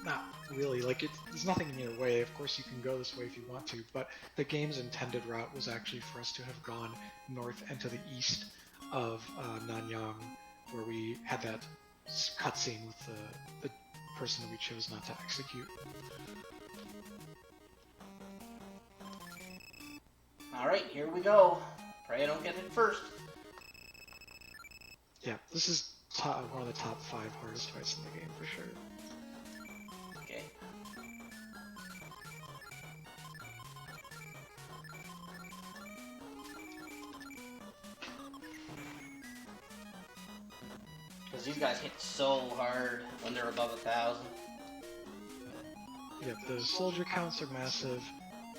Not really, like, there's nothing in your way. Of course, you can go this way if you want to, but the game's intended route was actually for us to have gone north and to the east of Nanyang, where we had that cutscene with the person that we chose not to execute. Alright, here we go. Pray I don't get it first. Yeah, this is one of the top 5 hardest fights in the game for sure. Okay. Because these guys hit so hard when they're above 1,000. Yeah, the soldier counts are massive.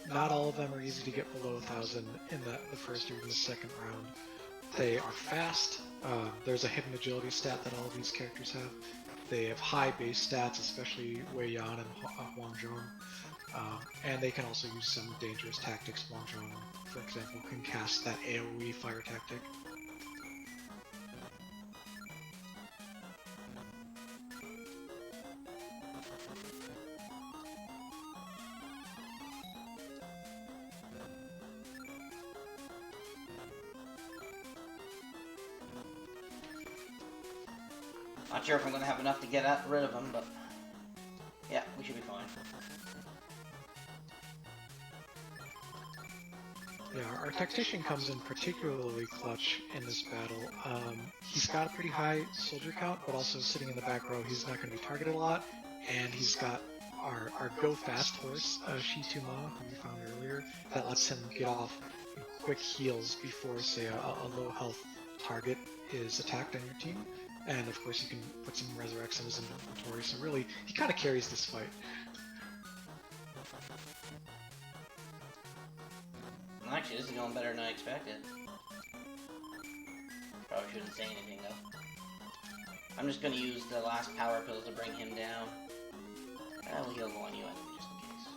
Not all of them are easy to get below 1,000 in the first or even the second round. They are fast. There's a hidden agility stat that all of these characters have. They have high base stats, especially Wei Yan and Huang Zhong. And they can also use some dangerous tactics. Huang Zhong, for example, can cast that AoE fire tactic. Not sure if I'm going to have enough to get rid of them, but yeah, we should be fine. Yeah, our tactician comes in particularly clutch in this battle. He's got a pretty high soldier count, but also sitting in the back row, he's not going to be targeted a lot. And he's got our go fast horse, Shi Tuma, who we found earlier, that lets him get off quick heals before, say, a low health target is attacked on your team. And of course you can put some resurrects in his inventory, so really, he kind of carries this fight. Actually, this is going better than I expected. Probably shouldn't say anything, though. I'm just going to use the last power pill to bring him down. We'll heal on you anyway, just in case.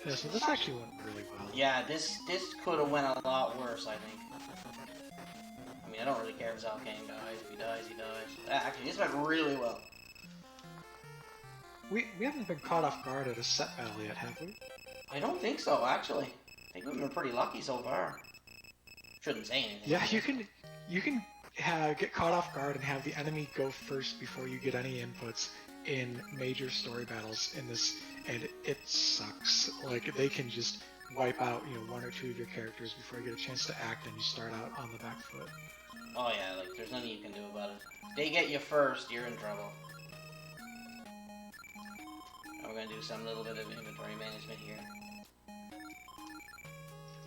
Yeah, so this actually went really well. Yeah, this could have went a lot worse, I think. I mean, I don't really care if Zhao Kang dies. If he dies, he dies. Actually, this went really well. We haven't been caught off guard at a set battle yet, have we? I don't think so, actually. I think we've been pretty lucky so far. Shouldn't say anything. Yeah, you can get caught off guard and have the enemy go first before you get any inputs in major story battles in this, and it sucks. Like, they can just wipe out, one or two of your characters before you get a chance to act, and you start out on the back foot. Oh yeah, like, there's nothing you can do about it. If they get you first, you're in trouble. Now we're gonna do some little bit of inventory management here.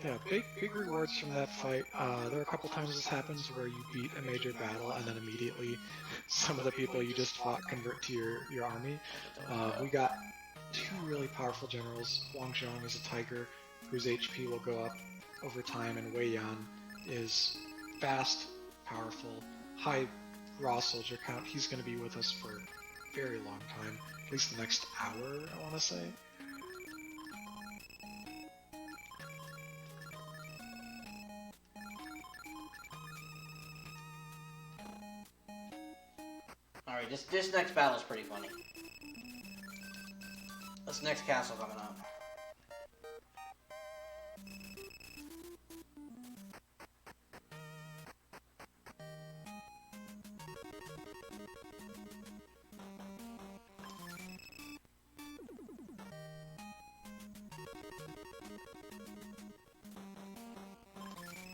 Yeah, big rewards from that fight. There are a couple times this happens where you beat a major battle and then immediately some of the people you just fought convert to your army. We got two really powerful generals. Huang Zhong is a tiger whose HP will go up over time, and Wei Yan is fast, powerful, high raw soldier count. He's going to be with us for a very long time, at least the next hour, I want to say. Alright, this next battle is pretty funny. This next castle coming up.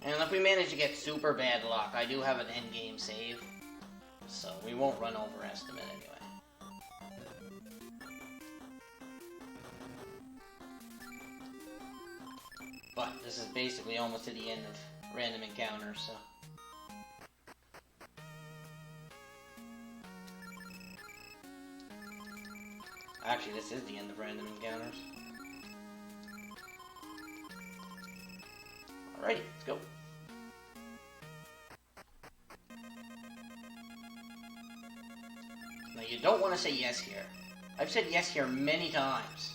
And if we manage to get super bad luck, I do have an endgame save. So we won't run overestimate anyway. But this is basically almost to the end of random encounters, so. actually, this is the end of random encounters. Alrighty, let's go. Now, you don't want to say yes here. I've said yes here many times.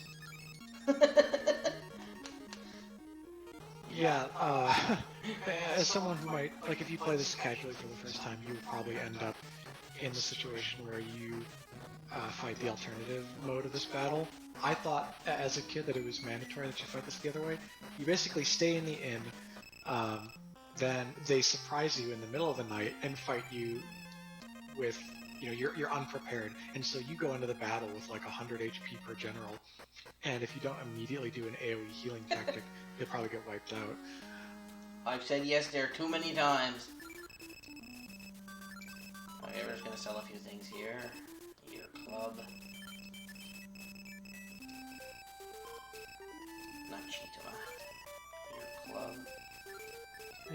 Yeah, as someone who might, like, if you play this casually for the first time, you would probably end up in the situation where you fight the alternative mode of this battle. I thought, as a kid, that it was mandatory that you fight this the other way. You basically stay in the inn, then they surprise you in the middle of the night and fight you with, you know, you're unprepared, and so you go into the battle with like 100 HP per general, and if you don't immediately do an AoE healing tactic, you'll probably get wiped out. I've said yes there too many times. Okay, we're just gonna sell a few things here. Your club. Not Cheetah. Your club.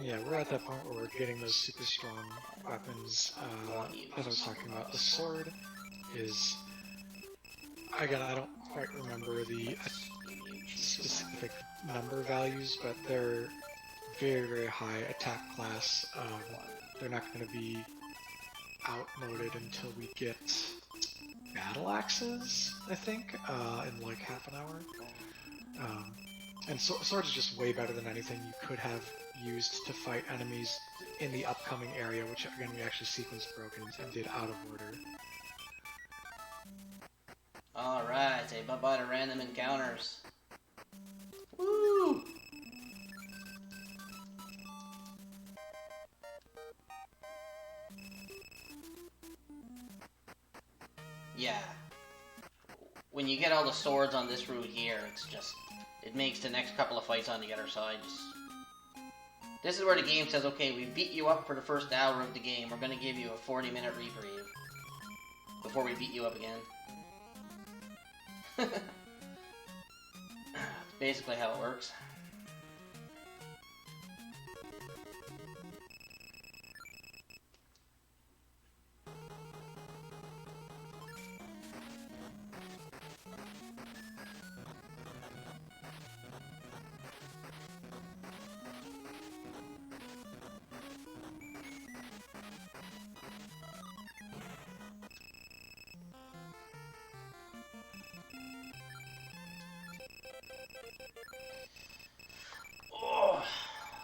Yeah, we're at that point where we're getting those super strong weapons. As I was talking about, the sword is... Again, I don't quite remember the specific number values, but they're very, very high attack class. They're not going to be outmoded until we get battle axes, I think, in like half an hour. And sword is just way better than anything you could have used to fight enemies in the upcoming area, which again we actually sequence broke and did out of order. Alright, say bye-bye to random encounters. Woo! Yeah. When you get all the swords on this route here, it's just... It makes the next couple of fights on the other side just... This is where the game says, okay, we beat you up for the first hour of the game. We're going to give you a 40-minute reprieve before we beat you up again. That's basically how it works.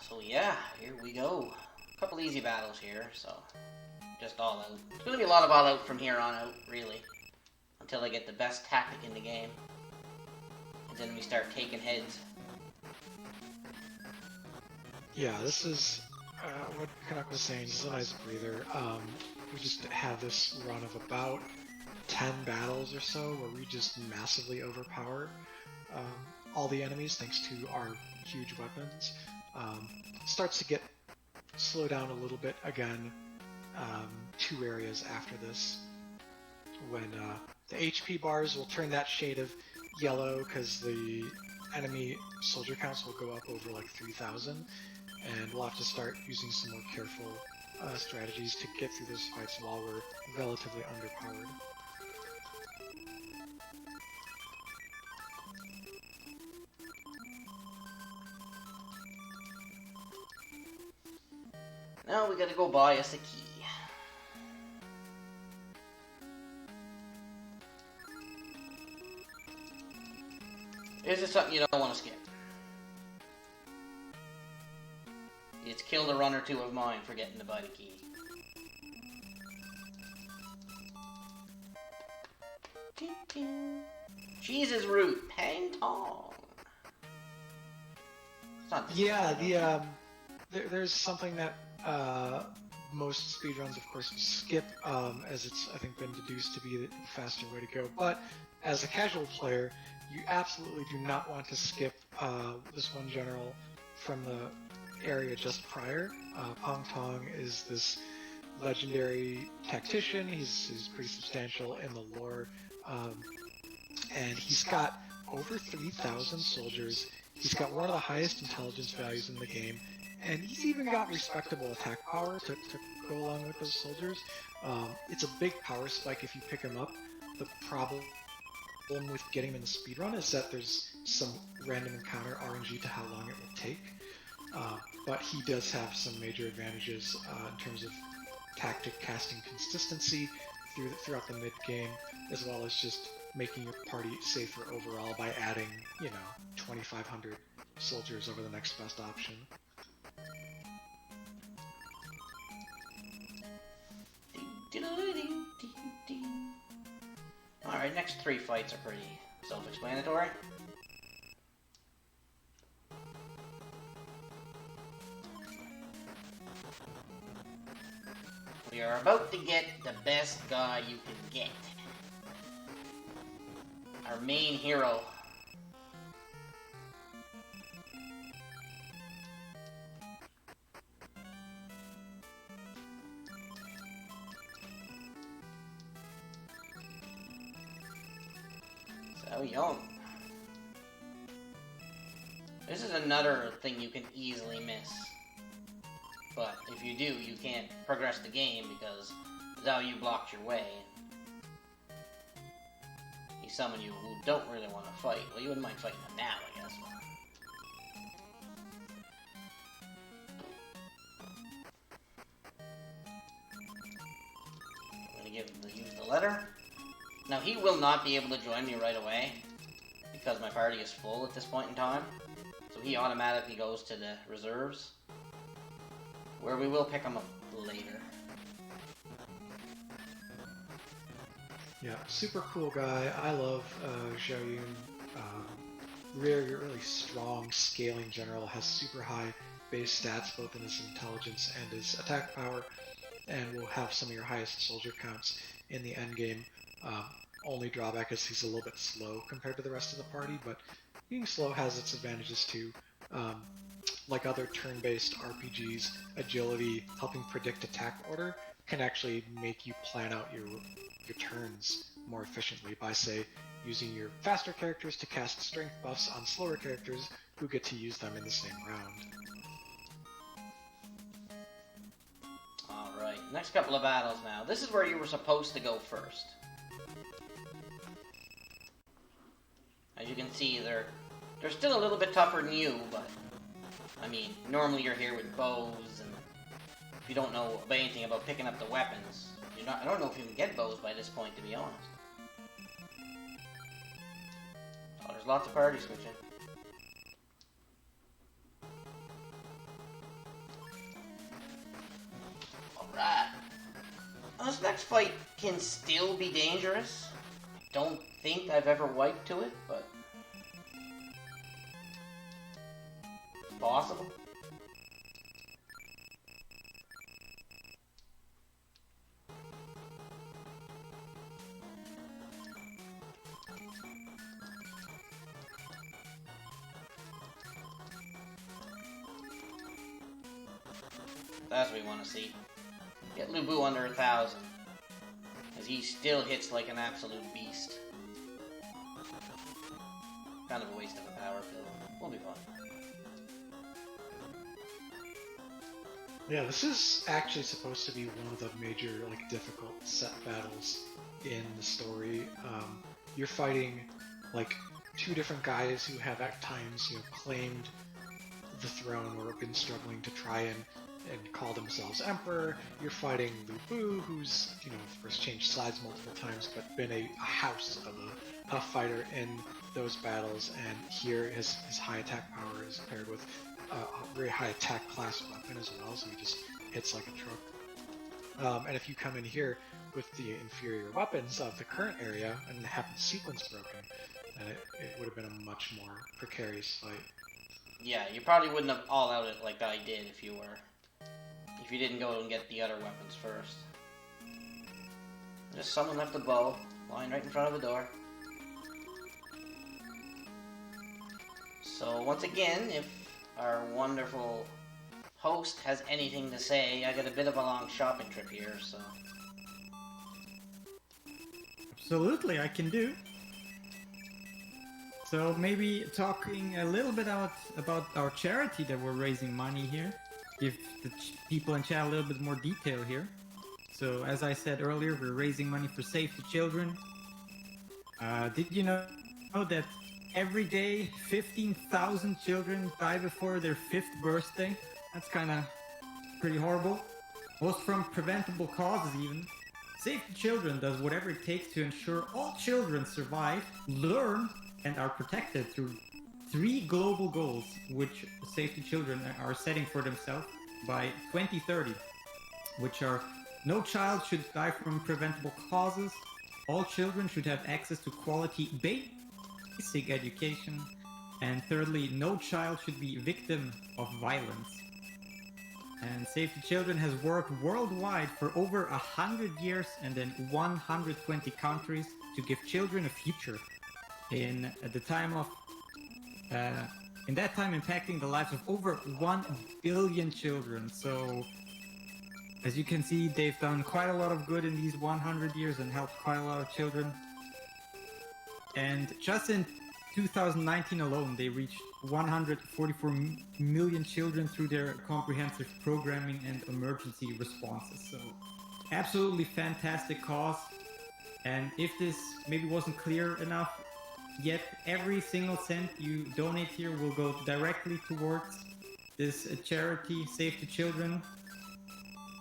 So yeah, here we go. A couple easy battles here, so just all out. It's going to be a lot of all out from here on out, really. Until I get the best tactic in the game. And then we start taking heads. Yeah, this is what Canuck was saying. This is a nice breather. We just have this run of about 10 battles or so where we just massively overpower all the enemies thanks to our huge weapons. Starts to get slow down a little bit again 2 areas after this, when the HP bars will turn that shade of yellow because the enemy soldier counts will go up over like 3,000, and we'll have to start using some more careful strategies to get through those fights while we're relatively underpowered. Now we gotta go buy us a key. Is this something you don't want to skip? It's killed a run or 2 of mine forgetting to buy the key. Cheese's root, Pang Tong. Yeah, there's something that most speedruns, of course, skip, as it's, I think, been deduced to be the faster way to go. But as a casual player, you absolutely do not want to skip this one general from the area just prior. Pang Tong is this legendary tactician. He's pretty substantial in the lore, and he's got over 3,000 soldiers. He's got one of the highest intelligence values in the game, and he's even got respectable attack power to go along with those soldiers. It's a big power spike if you pick him up. The problem problem with getting him in the speedrun is that there's some random encounter RNG to how long it will take. But he does have some major advantages in terms of tactic casting consistency throughout the mid game, as well as just making your party safer overall by adding, 2,500 soldiers over the next best option. Alright, next 3 fights are pretty self-explanatory. We are about to get the best guy you can get. Our main hero. So young. This is another thing you can easily miss. But if you do, you can't progress the game because Zhao Yu blocked your way. He's someone you who don't really want to fight. Well, you wouldn't mind fighting him now, I guess. I'm gonna use the letter. Now he will not be able to join me right away because my party is full at this point in time. So he automatically goes to the reserves, where we will pick him up later. Yeah, super cool guy. I love Zhao Yun. Really strong scaling general, has super high base stats both in his intelligence and his attack power, and will have some of your highest soldier counts in the end game. Only drawback is he's a little bit slow compared to the rest of the party, but being slow has its advantages too. Like other turn-based RPGs, agility, helping predict attack order, can actually make you plan out your turns more efficiently by, say, using your faster characters to cast strength buffs on slower characters who get to use them in the same round. Alright, next couple of battles now. This is where you were supposed to go first. As you can see, they're still a little bit tougher than you, but I mean, normally you're here with bows, and if you don't know anything about picking up the weapons, I don't know if you can get bows by this point, to be honest. Oh, there's lots of party switching. Alright. Well, this next fight can still be dangerous. I don't think I've ever wiped to it, but it's possible. That's what we want to see. Get Lu Bu under 1,000. Because he still hits like an absolute beast. Kind of a waste of a power pill. We'll be fine. Yeah, this is actually supposed to be one of the major, difficult set battles in the story. You're fighting, 2 different guys who have at times, claimed the throne or have been struggling to try and call themselves emperor. You're fighting Lu Bu, who's, of course changed sides multiple times, but been a house of a tough fighter in those battles, and here his high attack power is paired with a very high attack class weapon as well, so he just hits like a truck. And if you come in here with the inferior weapons of the current area and have the sequence broken, then it would have been a much more precarious fight. Yeah, you probably wouldn't have all out it like I did if you didn't go and get the other weapons first. Just someone left a bow lying right in front of a door. So once again, if our wonderful host has anything to say, I got a bit of a long shopping trip here, so... Absolutely, I can do. So maybe talking a little bit about our charity that we're raising money here. Give the people in chat a little bit more detail here. So as I said earlier, we're raising money for Save the Children. Did you know that every day 15,000 children die before their 5th birthday? That's kind of pretty horrible. Most from preventable causes even. Save the Children does whatever it takes to ensure all children survive, learn, and are protected through 3 global goals, which Save the Children are setting for themselves by 2030, which are: no child should die from preventable causes, all children should have access to quality basic education, and thirdly, no child should be victim of violence. And Save the Children has worked worldwide for over 100 years and in 120 countries to give children a future. In the time of, in that time, impacting the lives of over 1 billion children. So, as you can see, they've done quite a lot of good in these 100 years and helped quite a lot of children. And just in 2019 alone, they reached 144 million children through their comprehensive programming and emergency responses. So, absolutely fantastic cause. And if this maybe wasn't clear enough yet, every single cent you donate here will go directly towards this charity, Save the Children.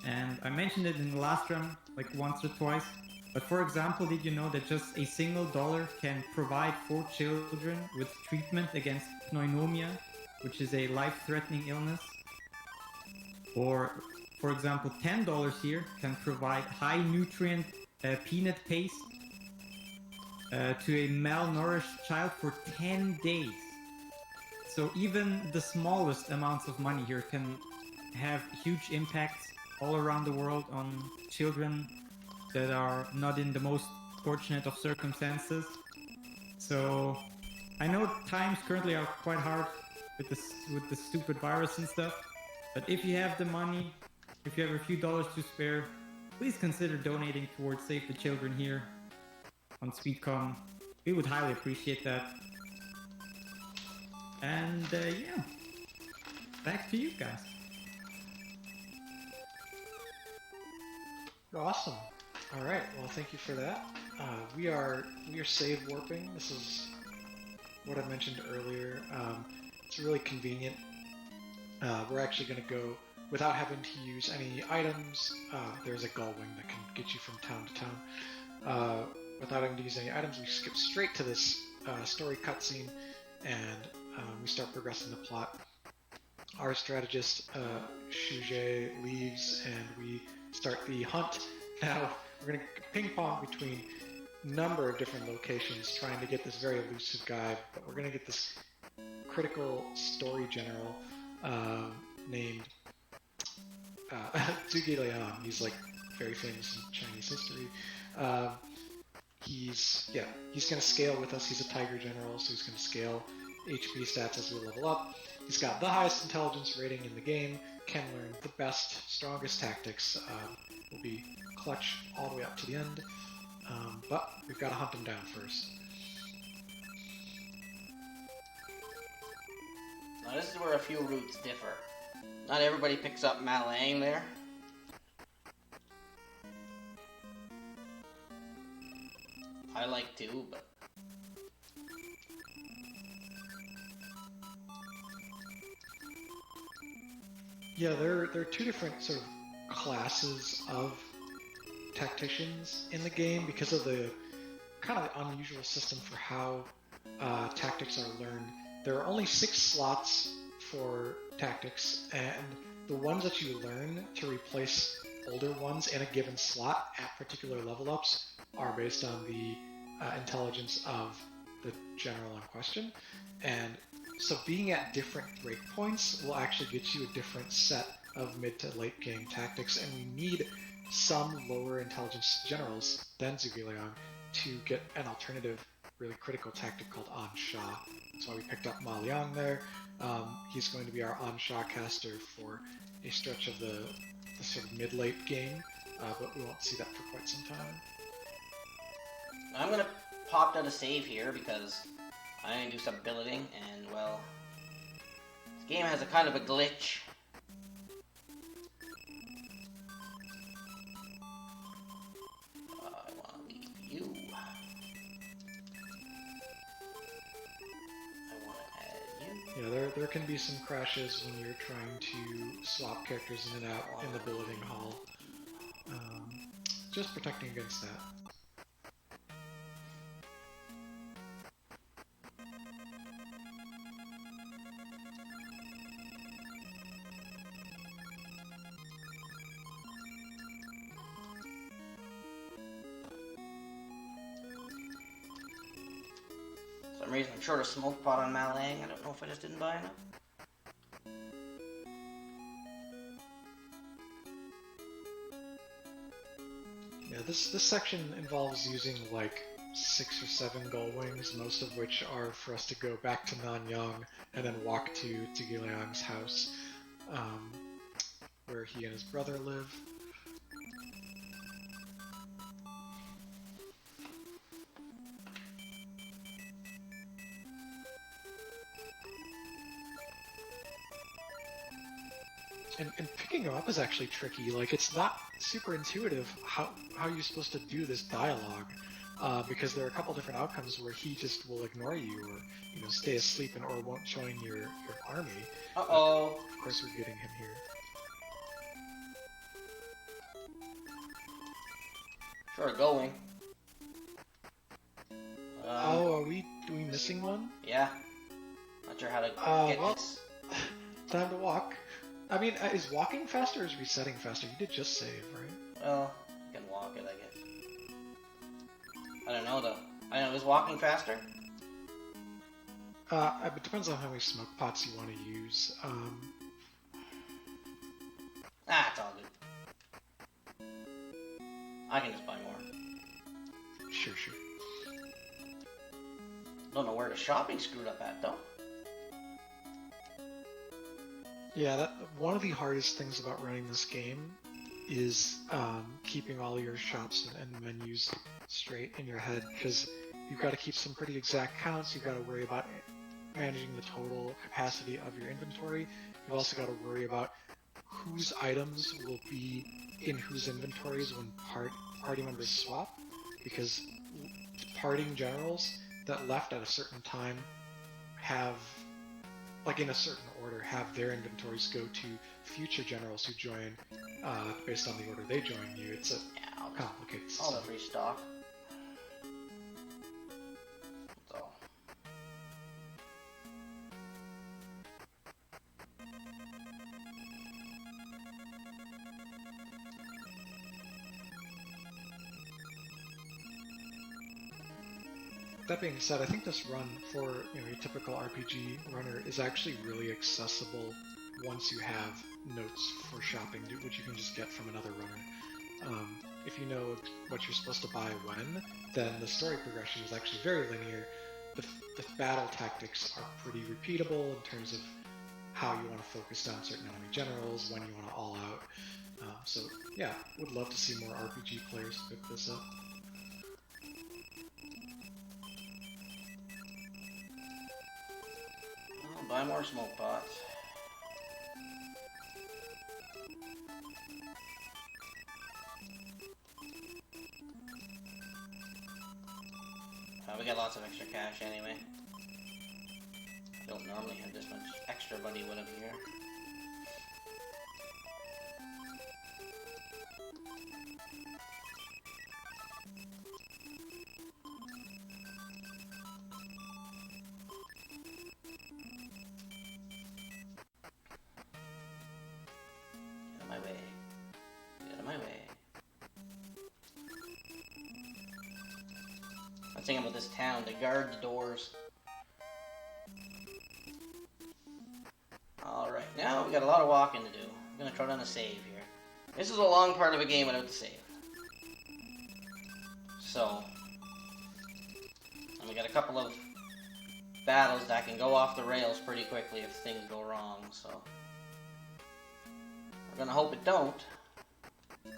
And I mentioned it in the last run, like once or twice. But for example, did you know that just a single dollar can provide 4 children with treatment against pneumonia, which is a life-threatening illness? Or, for example, $10 here can provide high-nutrient peanut paste to a malnourished child for 10 days. So even the smallest amounts of money here can have huge impacts all around the world on children that are not in the most fortunate of circumstances. So I know times currently are quite hard with the stupid virus and stuff, but if you have the money, if you have a few dollars to spare, please consider donating towards Save the Children here on SpeedCon. We would highly appreciate that. And yeah, back to you guys. Awesome. All right. Well, thank you for that. We are save warping. This is what I mentioned earlier. It's really convenient. We're actually going to go without having to use any items. There's a gull wing that can get you from town to town. Without having to use any items, we skip straight to this story cutscene, and we start progressing the plot. Our strategist, Shuje, leaves, and we start the hunt. Now, we're going to ping pong between a number of different locations trying to get this very elusive guy, but we're going to get this critical story general named Zhuge Liang. He's like very famous in Chinese history. He's going to scale with us. He's a tiger general, so he's going to scale HP stats as we level up. He's got the highest intelligence rating in the game, can learn the best, strongest tactics, will be clutch all the way up to the end, but we've got to hunt him down first. Now this is where a few routes differ. Not everybody picks up Malang there. I like to, but... Yeah, there are 2 different sort of classes of tacticians in the game because of the kind of unusual system for how tactics are learned. There are only 6 slots for tactics, and the ones that you learn to replace older ones in a given slot at particular level ups are based on the intelligence of the general in question. And so being at different breakpoints will actually get you a different set of mid to late game tactics, and we need some lower intelligence generals than Zhuge Liang to get an alternative, really critical tactic called On Sha. That's why we picked up Ma Liang there. He's going to be our On Sha caster for a stretch of the sort of mid-late game, but we won't see that for quite some time. I'm gonna pop out a save here because I need to do some billeting, and well, this game has a kind of a glitch. I want to leave you. there can be some crashes when you're trying to swap characters in and out in the billeting hall. Just protecting against that. For some reason I'm short a smoke pot on Malang. I don't know if I just didn't buy enough. Yeah, this section involves using like 6 or 7 gull wings, most of which are for us to go back to Nanyang and then walk to Gileang's house, where he and his brother live. And picking them up is actually tricky. Like, it's not super intuitive how you're supposed to do this dialogue, because there are a couple different outcomes where he just will ignore you, or stay asleep or won't join your army. Uh-oh. Of course, we're getting him here. Sure, going. Are we missing one? Yeah. Not sure how to get well, this. Time to walk. I mean, is walking faster or is resetting faster? You did just save, right? Well, I can walk it, I guess. I don't know, though. I know, is walking faster? It depends on how many smoke pots you want to use. It's all good. I can just buy more. Sure. Don't know where the shopping screwed up at, though. Yeah, one of the hardest things about running this game is keeping all your shops and menus straight in your head, because you've got to keep some pretty exact counts. You've got to worry about managing the total capacity of your inventory. You've also got to worry about whose items will be in whose inventories when party members swap, because partying generals that left at a certain time have, like in a certain order, have their inventories go to future generals who join based on the order they join you. It's a complicated system. All the free stock. That's all. That being said, I think this run for your typical RPG runner is actually really accessible once you have notes for shopping, which you can just get from another runner. If you know what you're supposed to buy when, then the story progression is actually very linear. The battle tactics are pretty repeatable in terms of how you want to focus down certain enemy generals, when you want to all out. So yeah, would love to see more RPG players pick this up. Buy more smoke pots. We got lots of extra cash anyway. I don't normally have this much extra money when I'm here. I'm thinking about this town, they guard the doors. Alright, now we got a lot of walking to do. I'm gonna try down a save here. This is a long part of a game without the save. So, and we got a couple of battles that can go off the rails pretty quickly if things go wrong, so we're gonna hope it don't. Well,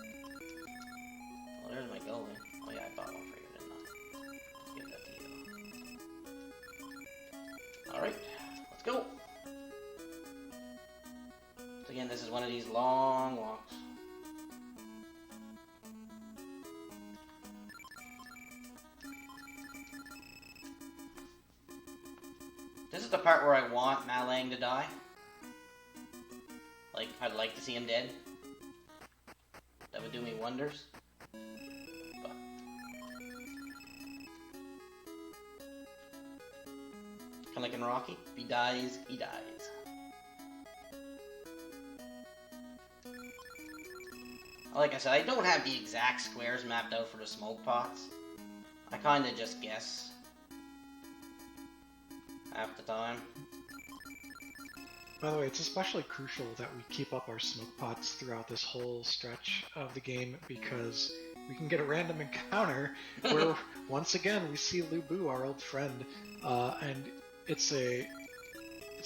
there's my going. Oh yeah, I bought one for you, didn't I? Let's give that to you. Alright, let's go. So again, this is one of these long walks. This is the part where I want Malang to die. Like, I'd like to see him dead. That would do me wonders. But kind of like in Rocky, if he dies, he dies. Like I said, I don't have the exact squares mapped out for the smoke pots. I kind of just guess half the time. By the way, it's especially crucial that we keep up our smoke pots throughout this whole stretch of the game, because we can get a random encounter where once again we see Lu Bu, our old friend, and it's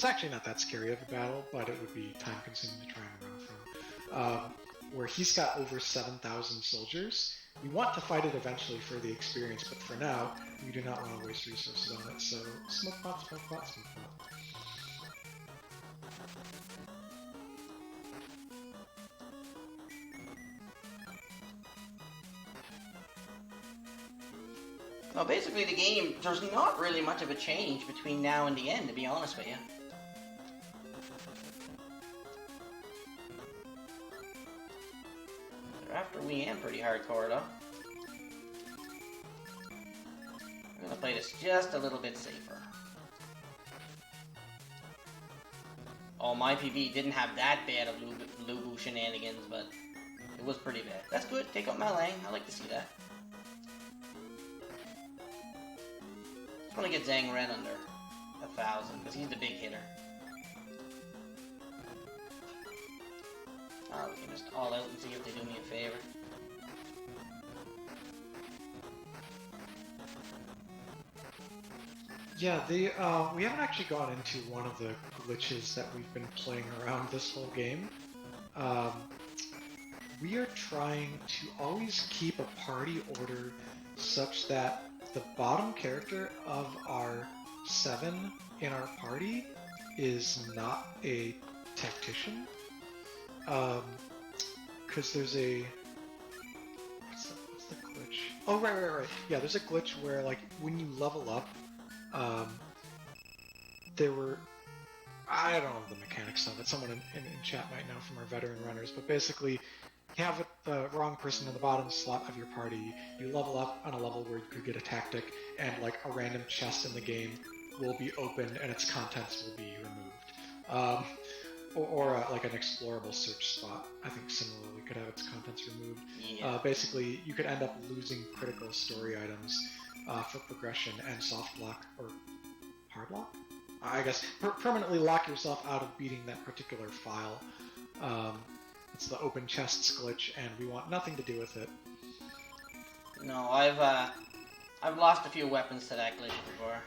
actually not that scary of a battle, but it would be time consuming to try and run from. Where he's got over 7,000 soldiers. We want to fight it eventually for the experience, but for now, we do not want to waste resources on it, so smoke pot, smoke pot, smoke pot. Well, basically the game, there's not really much of a change between now and the end, to be honest with you. After we am pretty hardcore though. I'm gonna play this just a little bit safer. Oh, my PV didn't have that bad of Lu Bu shenanigans, but it was pretty bad. That's good, take out Malang, I like to see that. Just wanna get Zhang Ren under 1,000, because he's the big hitter. We can just all out and see if they do me a favor. Yeah, we haven't actually gone into one of the glitches that we've been playing around this whole game. We are trying to always keep a party order such that the bottom character of our 7 in our party is not a tactician. Because there's a... What's the glitch? Oh, right. Yeah, there's a glitch where, like, when you level up, there were... I don't know the mechanics of it. Someone in chat might know from our veteran runners, but basically, you have the wrong person in the bottom slot of your party, you level up on a level where you could get a tactic, and, like, a random chest in the game will be opened and its contents will be removed. Or like an explorable search spot, I think similarly could have its contents removed. Yeah. Basically, you could end up losing critical story items for progression and soft lock, or hard lock? I guess permanently lock yourself out of beating that particular file. It's the open chests glitch, and we want nothing to do with it. No, I've lost a few weapons to that glitch before.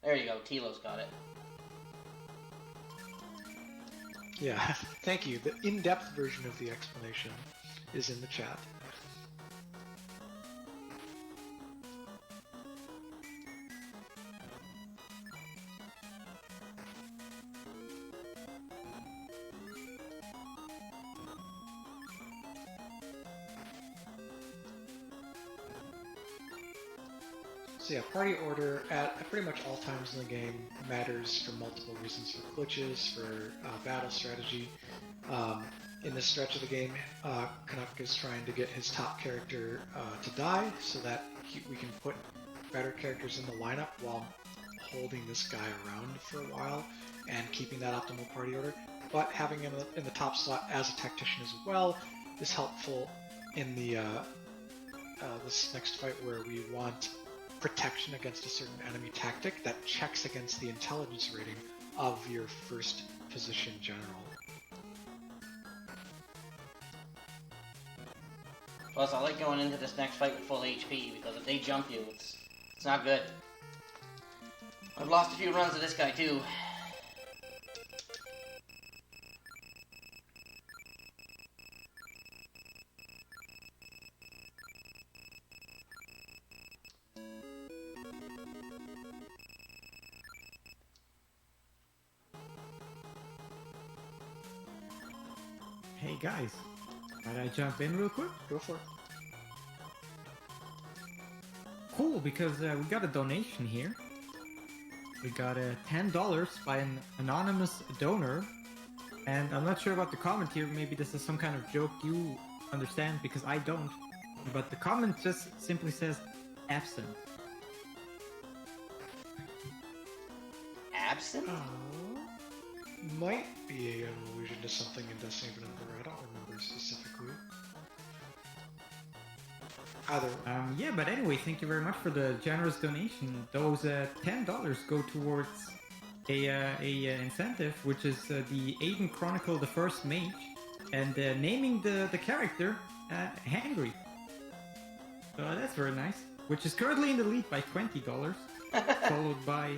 There you go, Tilo's got it. Yeah, thank you. The in-depth version of the explanation is in the chat. So yeah, party order at pretty much all times in the game matters for multiple reasons, for glitches, for battle strategy. In this stretch of the game, Canuck is trying to get his top character to die so that we can put better characters in the lineup while holding this guy around for a while and keeping that optimal party order. But having him in the top slot as a tactician as well is helpful in the this next fight where we want protection against a certain enemy tactic that checks against the intelligence rating of your first position general. Plus, I like going into this next fight with full HP, because if they jump you, it's not good. I've lost a few runs to this guy, too. Hey guys, might I jump in real quick? Go for it. cool, because we got a donation here. We got $10 by an anonymous donor. And I'm not sure about the comment here. Maybe this is some kind of joke you understand, because I don't. But the comment just simply says, absent. Absent? Might be an allusion to something in Destiny of an Emperor. I don't remember specifically. Either. Yeah, but anyway, thank you very much for the generous donation. Those $10 go towards a incentive, which is the Aiden Chronicle, the First Mage, and naming the character Hangry. So that's very nice. Which is currently in the lead by $20, followed by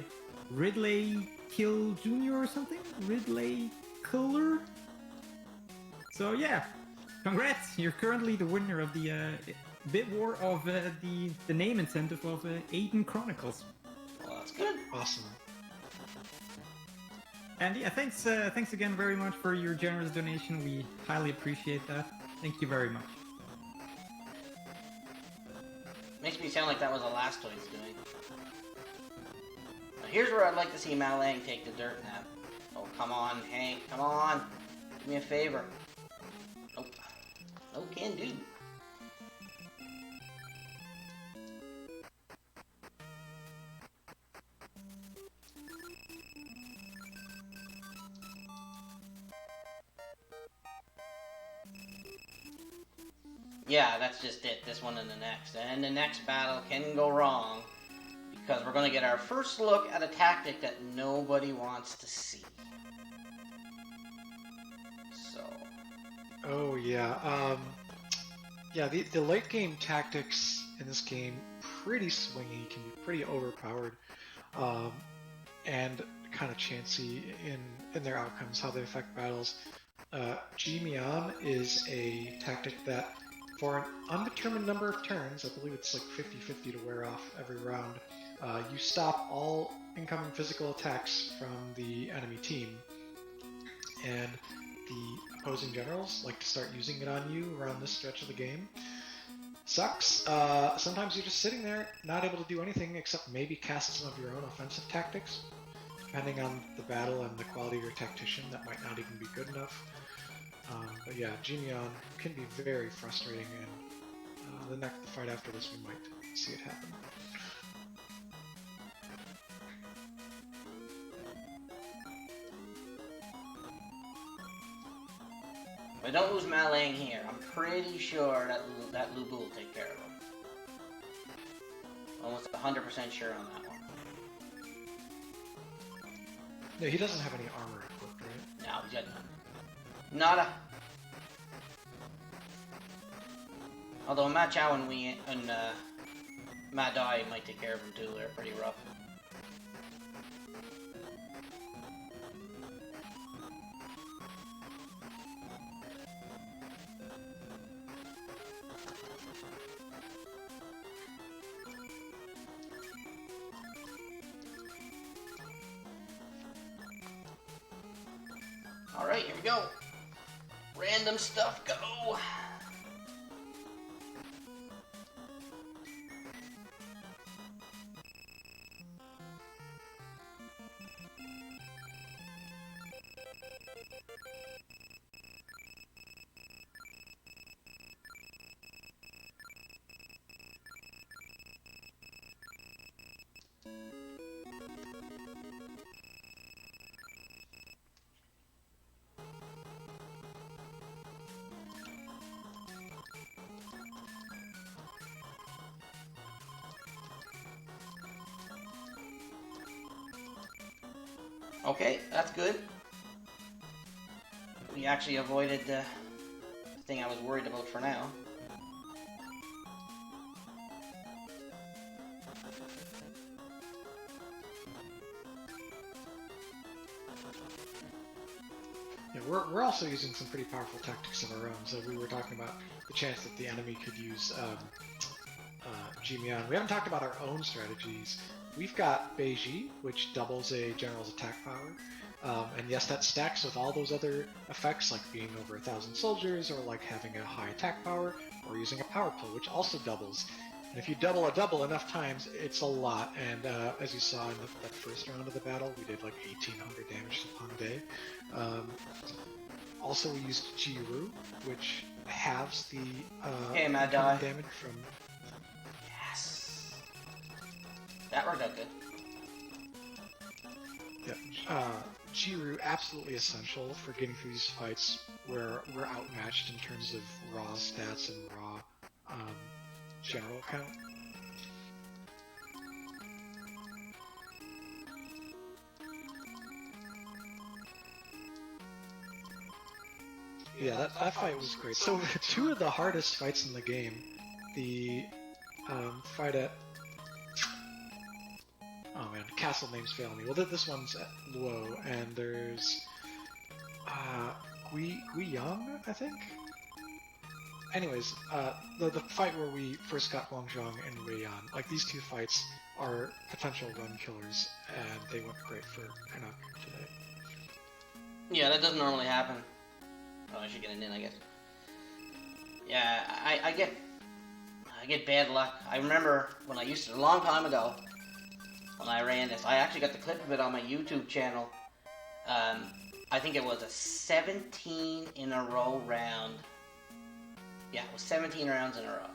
Ridley Kill Jr. or something? Ridley Killer? So yeah, congrats! You're currently the winner of the bid war of the name incentive of Aiden Chronicles. Well, that's good. Awesome. And yeah, thanks again very much for your generous donation. We highly appreciate that. Thank you very much. Makes me sound like that was a Lastoid's doing. Now here's where I'd like to see Malang take the dirt nap. Oh, come on, Hank, come on. Do me a favor. Nope. No can do. Yeah, that's just it. This one and the next. And the next battle can go wrong, because we're going to get our first look at a tactic that nobody wants to see. So. Oh, yeah. Yeah, the late game tactics in this game, pretty swingy, can be pretty overpowered, and kind of chancy in their outcomes, how they affect battles. G-Mian is a tactic that, for an undetermined number of turns, I believe it's like 50-50 to wear off every round, you stop all incoming physical attacks from the enemy team. And the opposing generals like to start using it on you around this stretch of the game. Sucks. Sometimes you're just sitting there, not able to do anything except maybe cast some of your own offensive tactics. Depending on the battle and the quality of your tactician, that might not even be good enough. But yeah, G-Mian can be very frustrating, and the next fight after this we might see it happen. If I don't lose Malang here, I'm pretty sure that Lubu will take care of him. Almost 100% sure on that one. No, he doesn't have any armor equipped, right? No, he's got none. Nada. Although Ma Chao and Ma Dai might take care of him too. They're pretty rough. Alright, here we go. Random stuff, go! Okay, that's good. We actually avoided the thing I was worried about for now. Yeah, we're also using some pretty powerful tactics of our own. So we were talking about the chance that the enemy could use G-Mian. We haven't talked about our own strategies. We've got Beiji, which doubles a general's attack power. And yes, that stacks with all those other effects, like being over 1,000 soldiers, or like having a high attack power, or using a power pull, which also doubles. And if you double a double enough times, it's a lot. And as you saw in that first round of the battle, we did like 1,800 damage to Pangde. Also, we used Jiru, which halves the Mad incoming Die. damage from... Yes. That worked out good. Yeah, Jiru absolutely essential for getting through these fights where we're outmatched in terms of raw stats and raw general count. Yeah, that fight was great. So two of the hardest fights in the game, the fight at... Oh man, castle names fail me. Well, this one's at Luo, and there's Guiyang, I think? Anyways, the fight where we first got Guangzhong and Weiyan, like these two fights are potential run killers, and they went great for Canuck today. Yeah, that doesn't normally happen. Oh, I should get it in, I guess. Yeah, I get bad luck. I remember when I used to, a long time ago, when I ran this, I actually got the clip of it on my YouTube channel. I think it was a 17 in a row round. Yeah, it was 17 rounds in a row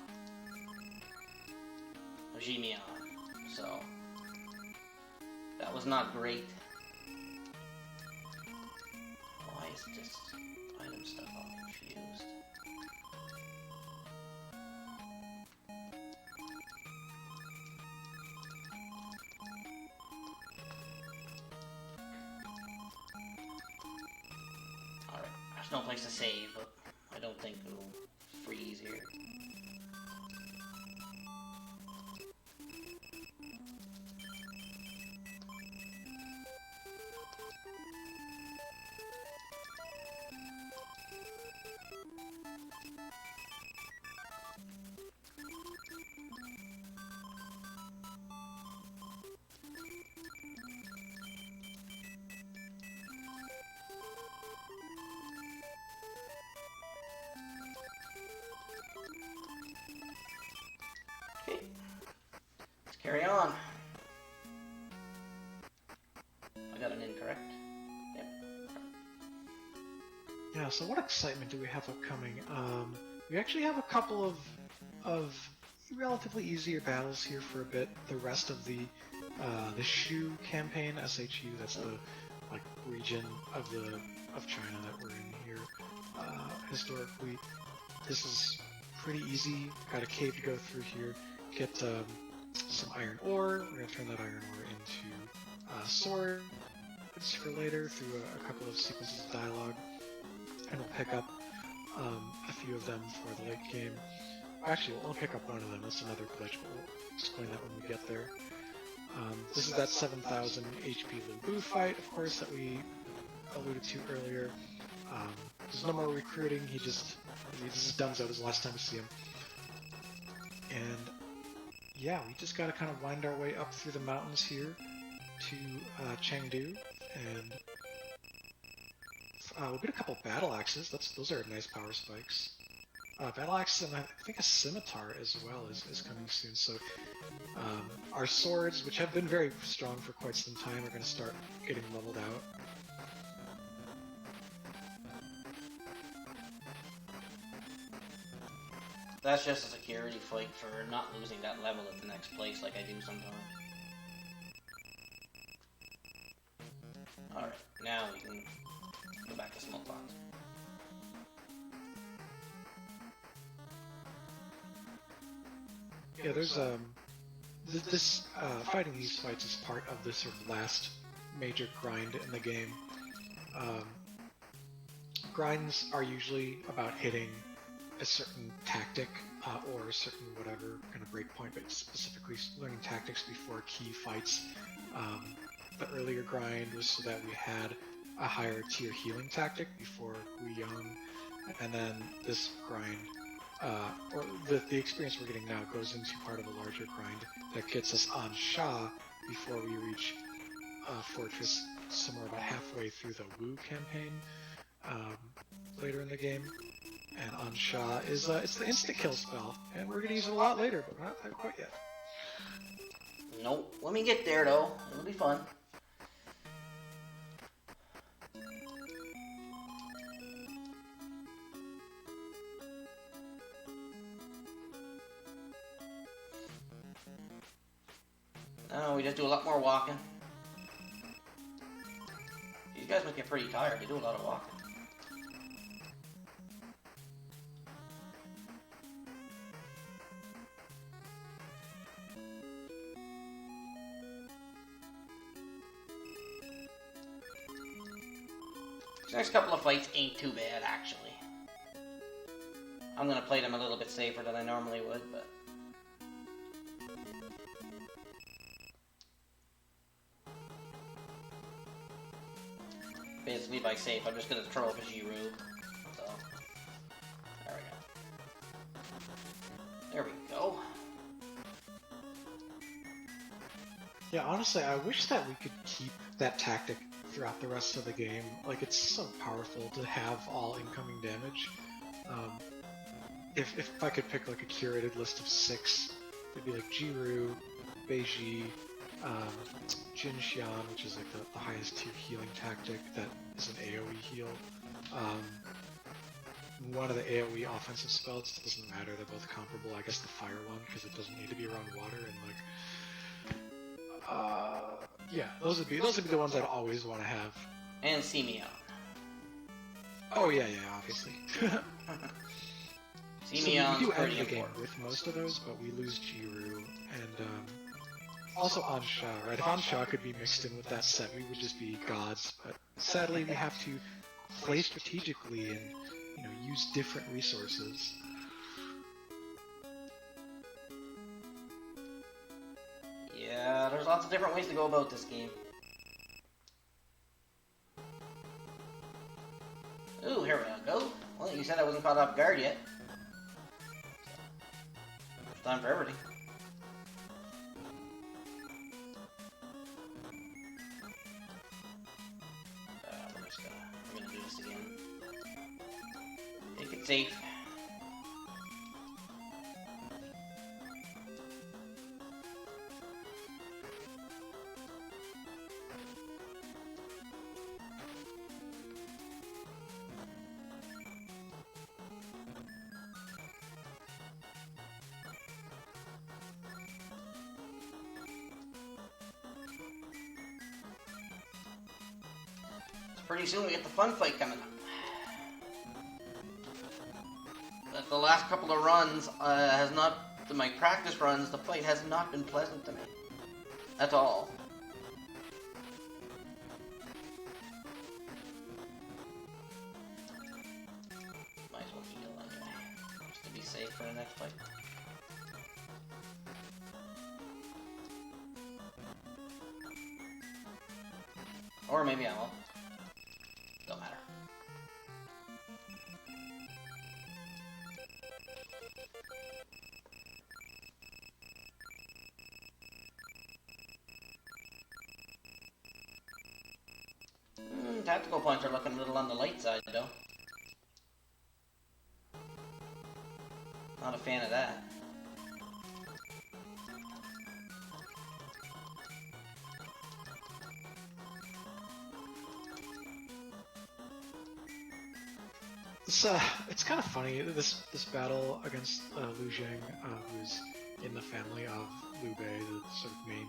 of Jimian. So, that was not great. Why is this item stuff all confused? Alright, there's no place to save, but I don't think it'll freeze here. Okay, let's carry on. I got an incorrect. Yep. Yeah, so what excitement do we have upcoming? We actually have a couple of relatively easier battles here for a bit. The rest of the Shu campaign, SHU, that's the like region of China that we're in here. Historically, this is pretty easy. Got a cave to go through here. Get some iron ore. We're gonna turn that iron ore into swords for later through a couple of sequences of dialogue, and we'll pick up a few of them for the late game. Actually, we'll pick up one of them. That's another glitch, but we'll explain that when we get there. This is that 7,000 HP Lumbu fight, of course, that we alluded to earlier. There's no more recruiting. This is Dunzo. This is the last time we see him. And yeah, we just gotta kind of wind our way up through the mountains here to Chengdu, and we'll get a couple battle axes. Those are nice power spikes. Battle axe and I think a scimitar as well is coming soon. So our swords, which have been very strong for quite some time, are going to start getting leveled out. That's just a security fight for not losing that level at the next place like I do sometimes. Alright, now we can go back to small pots. Yeah, there's this fighting these fights is part of this sort of last major grind in the game. Grinds are usually about hitting a certain tactic or a certain whatever kind of breakpoint, but specifically learning tactics before key fights. The earlier grind was so that we had a higher tier healing tactic before Guiyang, and then this grind, or the experience we're getting now goes into part of a larger grind that gets us on Sha before we reach Fortress somewhere about halfway through the Wu campaign later in the game. And Ansha is it's the instant kill spell, and we're gonna use it a lot later, but we're not quite yet. Nope. Let me get there though. It'll be fun. No, we just do a lot more walking. These guys must get pretty tired. They do a lot of walking. These next couple of fights ain't too bad, actually. I'm gonna play them a little bit safer than I normally would, but... basically, by safe, I'm just gonna throw up a Giroux. So, there we go. There we go. Yeah, honestly, I wish that we could keep that tactic throughout the rest of the game. Like, it's so powerful to have all incoming damage. If I could pick like a curated list of 6, it'd be like Giroux, Beiji, Jin Xian, which is like the highest tier healing tactic that is an AoE heal. One of the AoE offensive spells, it doesn't matter, they're both comparable. I guess the fire one, because it doesn't need to be around water, and like... yeah, those would be the ones I'd always want to have. And Simeon. Oh yeah, obviously. Simeon's so we do end pretty the game important. with most of those, but we lose Giroux, and also Ansha, right? If Ansha could be mixed in with that set, we would just be gods, but sadly we have to play strategically and, you know, use different resources. Yeah, there's lots of different ways to go about this game. Ooh, here we go. Well, you said I wasn't caught off guard yet. First time for everything. We're gonna do this again. Take it safe. Pretty soon we get the fun fight coming up. The last couple of runs has not, my practice runs, the fight has not been pleasant to me. At all. Might as well heal anyway, just to be safe for the next fight. Or maybe I won't. Don't matter. Tactical points are looking a little on the light side, though. Not a fan of that. It's kind of funny, this battle against Liu Zhang, who's in the family of Liu Bei, the sort of main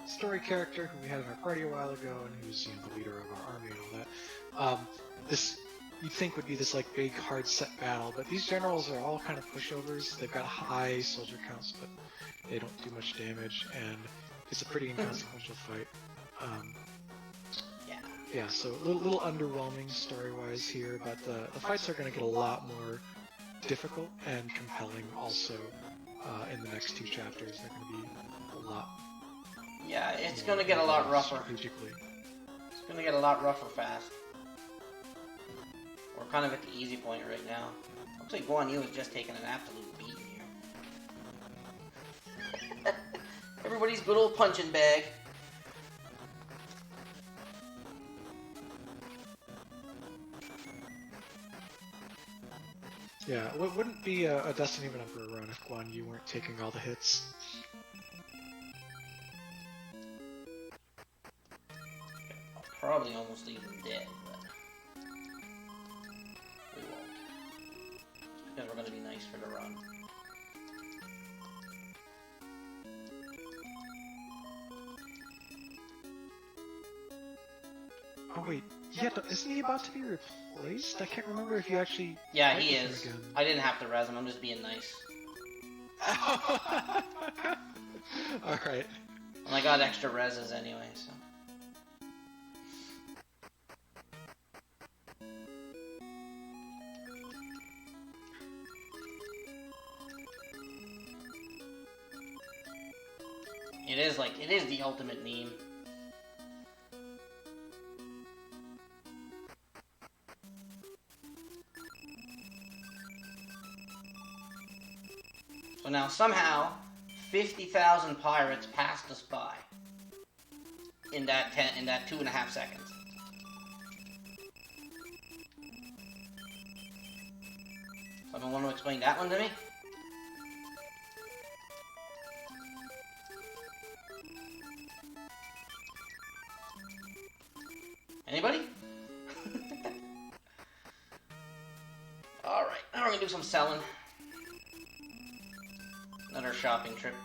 story character who we had in our party a while ago, and who's, you know, the leader of our army and all that. This you'd think would be this like big hard set battle, but these generals are all kind of pushovers. They've got high soldier counts, but they don't do much damage, and it's a pretty inconsequential fight. Yeah, so a little underwhelming story-wise here, but the fights are going to get a lot more difficult and compelling also in the next 2 chapters. They're going to be a lot... Yeah, it's going to get a lot rougher. Strategically. It's going to get a lot rougher fast. We're kind of at the easy point right now. Looks like Guan Yu is just taking an absolute beating here. Everybody's good old punching bag. Yeah, it wouldn't be a Destiny of an Emperor run if Guan Yu weren't taking all the hits. I'll probably almost leave them dead, but we won't. Because we're going to be nice for the run. Oh wait, yeah, isn't he about to be replaced? I can't remember if you actually... Yeah, fight he with him is. again. I didn't have to res him, I'm just being nice. Alright. And I got extra reses anyway, so... It is the ultimate meme. So now somehow 50,000 pirates passed us by in that 2.5 seconds. Someone want to explain that one to me? Anybody? Alright, now we're gonna do some selling. Another shopping trip.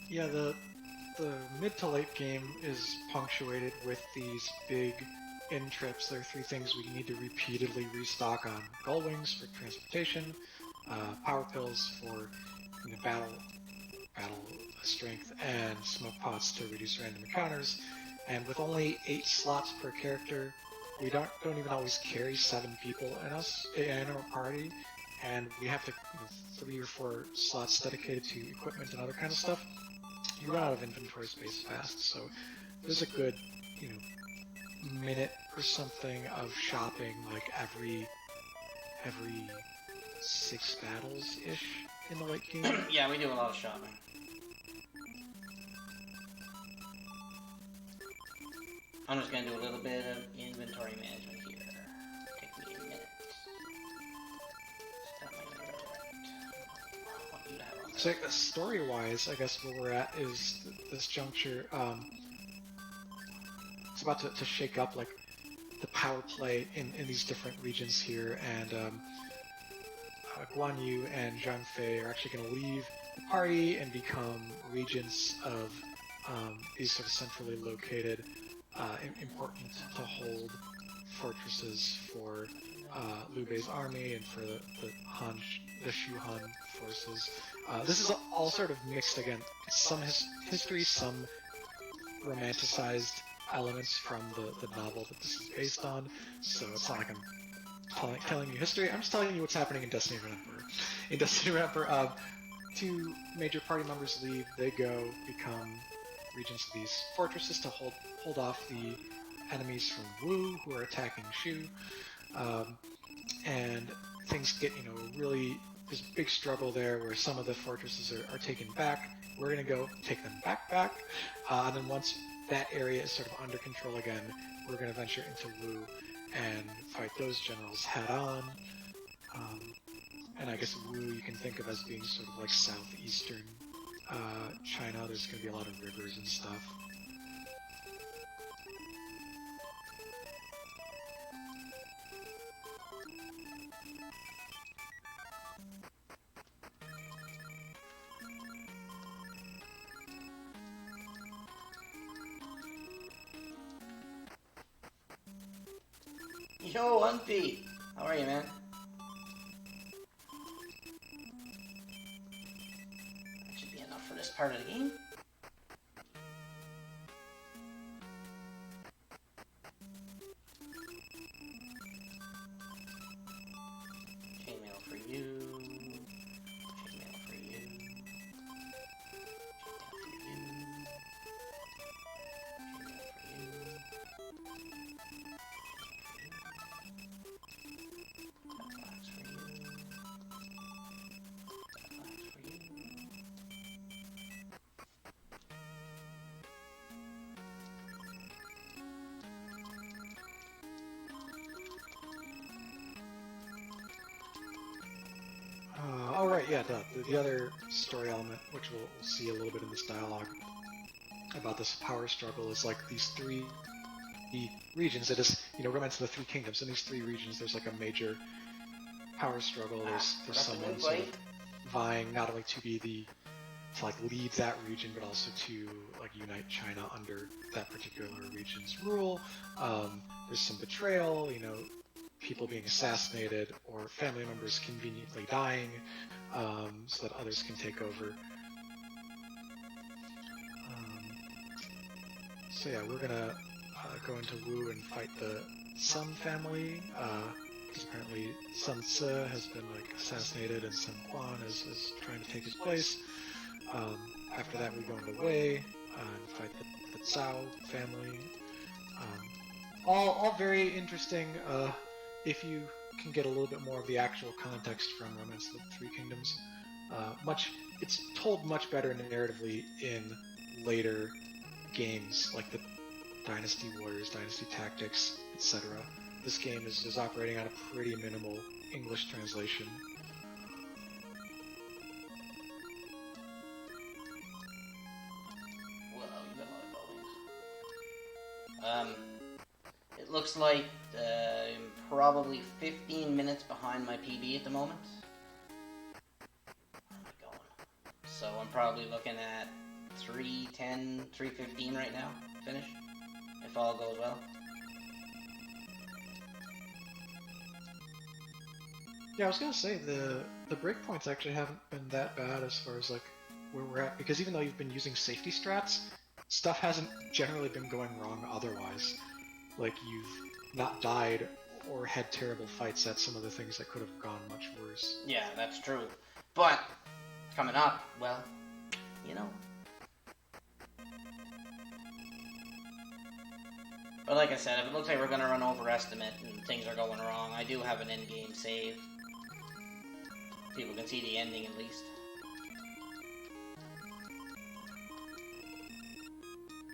Yeah, the mid to late game is punctuated with these big in trips. There are 3 things we need to repeatedly restock on: gull wings for transportation, power pills for battle strength, and smoke pots to reduce random encounters. And with only 8 slots per character, we don't even always carry 7 people in our party, and we have to 3 or 4 slots dedicated to equipment and other kind of stuff. You run out of inventory space fast, so there's a good minute or something of shopping like every 6 battles ish in the late game. Yeah, we do a lot of shopping. I'm just gonna do a little bit of inventory management here. Take me a minute. Stop my inventory. What do you have on So there? story-wise, I guess where we're at is this juncture. It's about to shake up like the power play in these different regions here, and Guan Yu and Zhang Fei are actually going to leave the party and become regents of these sort of centrally located, important to hold fortresses for Liu Bei's army and for the Shu Han forces. This is all sort of mixed again. Some history, some romanticized elements from the novel that this is based on. So it's not like I'm telling you history. I'm just telling you what's happening in Destiny of an Emperor. In Destiny of an Emperor, 2 major party members leave. They go become regents of these fortresses to hold off the enemies from Wu who are attacking Shu. And things get, really, there's a big struggle there where some of the fortresses are taken back. We're going to go take them back. And then once that area is sort of under control again, we're going to venture into Wu and fight those generals head on. And I guess Wu you can think of as being sort of like southeastern China. There's going to be a lot of rivers and stuff. Yo, Unpy! How are you, man? That should be enough for this part of the game. Chainmail for you. Chainmail for you. Chainmail for you. yeah, the other story element, which we'll see a little bit in this dialogue about this power struggle, is like these three regions. It is, romance of the three kingdoms. In these three regions, there's like a major power struggle. There's someone sort of vying not only to lead that region, but also to like unite China under that particular region's rule. There's some betrayal, people being assassinated or family members conveniently dying, so that others can take over. So yeah, we're gonna go into Wu and fight the Sun family. Because apparently Sun Ce has been assassinated, and Sun Quan is trying to take his place. After that, we go into Wei and fight the Cao family. All very interesting. If you can get a little bit more of the actual context from Romance of the Three Kingdoms, it's told much better narratively in later games like the Dynasty Warriors, Dynasty Tactics, etc. This game is operating on a pretty minimal English translation. Wow, you got a lot of buildings. It looks like I'm probably 15 minutes behind my PB at the moment. Where am I going? So I'm probably looking at 3:10, 3:15 right now, finish, if all goes well. Yeah, I was gonna say the breakpoints actually haven't been that bad as far as where we're at, because even though you've been using safety strats, stuff hasn't generally been going wrong otherwise. You've not died or had terrible fights at some of the things that could have gone much worse. Yeah, that's true. But coming up, well, But like I said, if it looks like we're going to run over estimate and things are going wrong, I do have an end-game save. People can see the ending at least.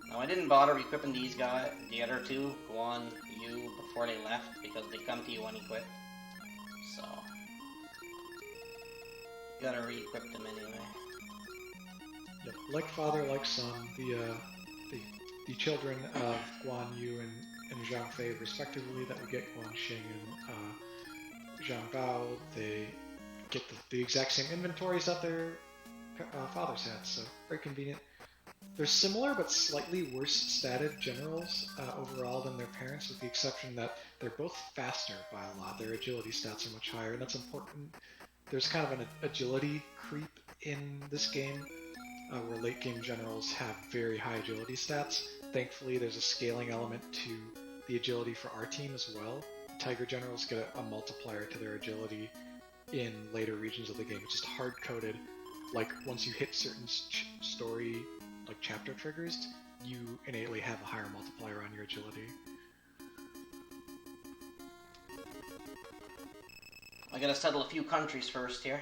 Now, I didn't bother equipping these guys, the other two, Guan, Yu, before they left, because they come to you unequipped. So, you gotta re-equip them anyway. Yep. Like father, like son, the children of Guan Yu and Zhang Fei, respectively, that we get Guan Xing and Zhang Bao, they get the exact same inventories that their fathers had, so very convenient. They're similar but slightly worse statted generals overall than their parents, with the exception that they're both faster by a lot. Their agility stats are much higher, and that's important. There's kind of an agility creep in this game, where late game generals have very high agility stats. Thankfully, there's a scaling element to the agility for our team as well. Tiger generals get a multiplier to their agility in later regions of the game. It's just hard-coded. Once you hit certain story chapter triggers, you innately have a higher multiplier on your agility. I gotta settle a few countries first here.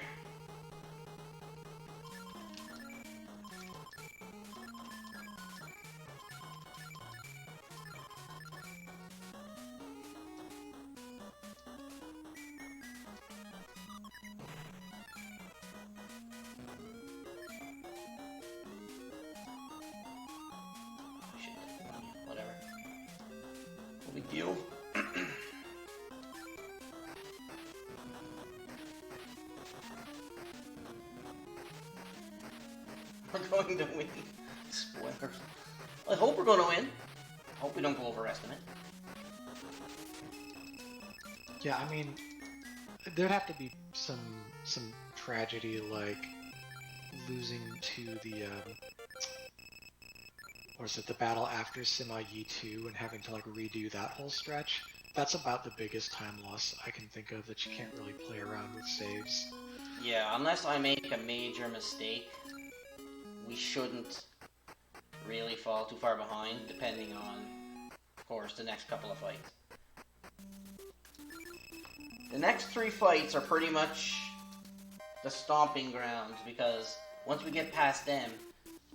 Big deal. We're going to win. Spoilers. I hope we're going to win. Hope we don't go over estimate. Yeah, I mean, there'd have to be some tragedy, like losing to the or is it the battle after Sima Yi 2 and having to redo that whole stretch? That's about the biggest time loss I can think of that you can't really play around with saves. Yeah, unless I make a major mistake, we shouldn't really fall too far behind, depending on, of course, the next couple of fights. The next 3 fights are pretty much the stomping grounds, because once we get past them,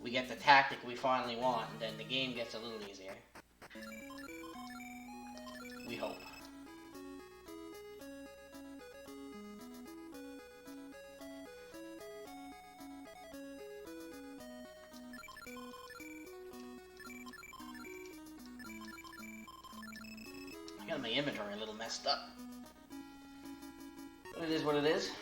we get the tactic we finally want, and then the game gets a little easier. We hope. Got my inventory a little messed up. But it is what it is.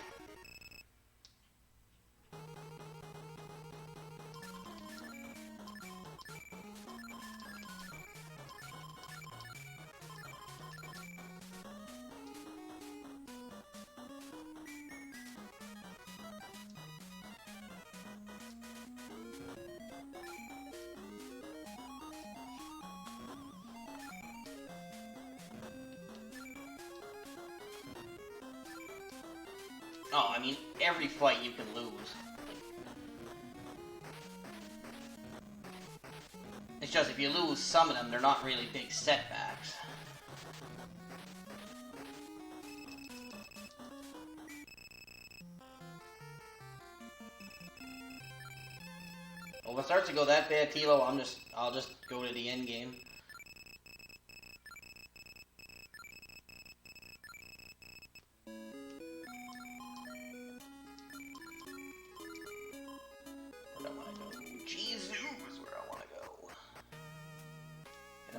Oh, I mean, every fight you can lose. It's just if you lose some of them, they're not really big setbacks. Well, if it starts to go that bad, Tilo, I'll just go to the end game.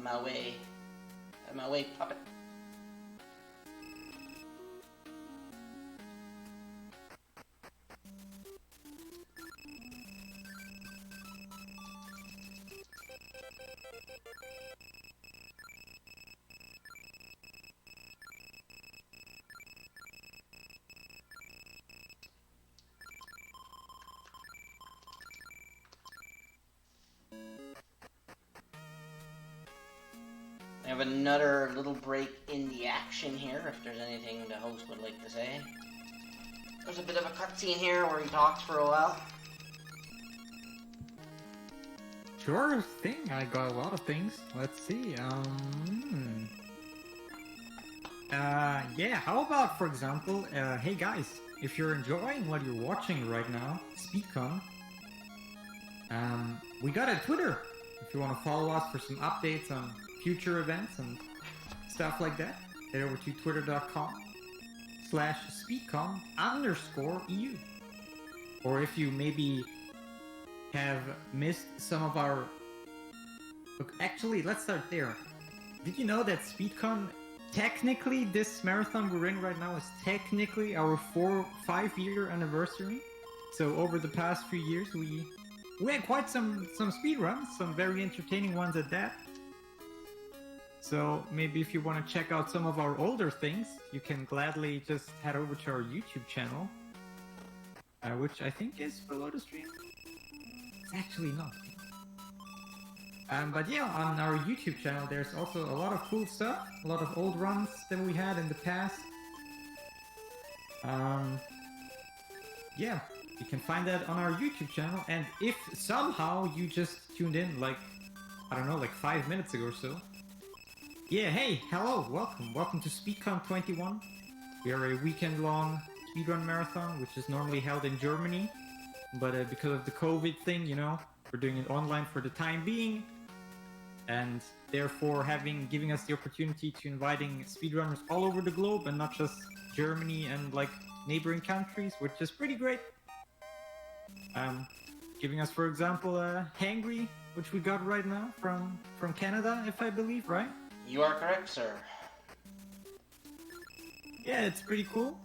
Out of my way, puppet. I have another little break in the action here, if there's anything the host would like to say. There's a bit of a cutscene here where he talks for a while. Sure thing, I got a lot of things. Let's see, yeah, how about, for example, hey guys, if you're enjoying what you're watching right now, SpeedCon, we got a Twitter, if you want to follow us for some updates on future events and stuff like that. Head over to twitter.com/speedcon_EU. Or if you maybe have missed some of our... Look, actually, let's start there. Did you know that SpeedCon, technically this marathon we're in right now is technically our 5-year anniversary? So over the past few years we had quite some speed runs, some very entertaining ones at that. So maybe if you want to check out some of our older things, you can gladly just head over to our YouTube channel, which I think is below the stream. It's actually not. But yeah, on our YouTube channel there's also a lot of cool stuff, a lot of old runs that we had in the past. Yeah, you can find that on our YouTube channel, and if somehow you just tuned in like, I don't know, like 5 minutes ago or so, yeah, hey, hello, welcome to SpeedCon 21. We are a weekend-long speedrun marathon, which is normally held in Germany, but because of the COVID thing, you know, we're doing it online for the time being, and therefore giving us the opportunity to inviting speedrunners all over the globe, and not just Germany and like neighboring countries, which is pretty great. Giving us, for example, Hangry, which we got right now from Canada, if I believe, right? You are correct, sir. Yeah, it's pretty cool.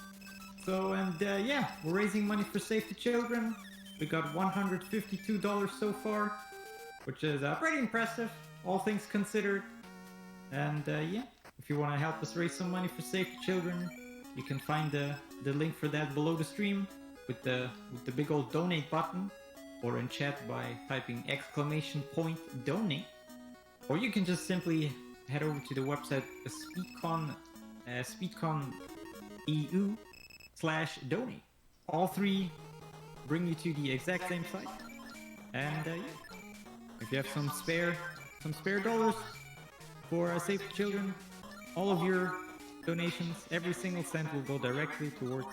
So, and yeah, we're raising money for Save the Children. We got $152 so far, which is pretty impressive, all things considered. And yeah, if you want to help us raise some money for Save the Children, you can find the link for that below the stream with the big old donate button, or in chat by typing !donate. Or you can just simply head over to the website speedcon.eu/donate. All three bring you to the exact same site. And yeah, if you have some spare dollars for Save the Children, all of your donations, every single cent will go directly towards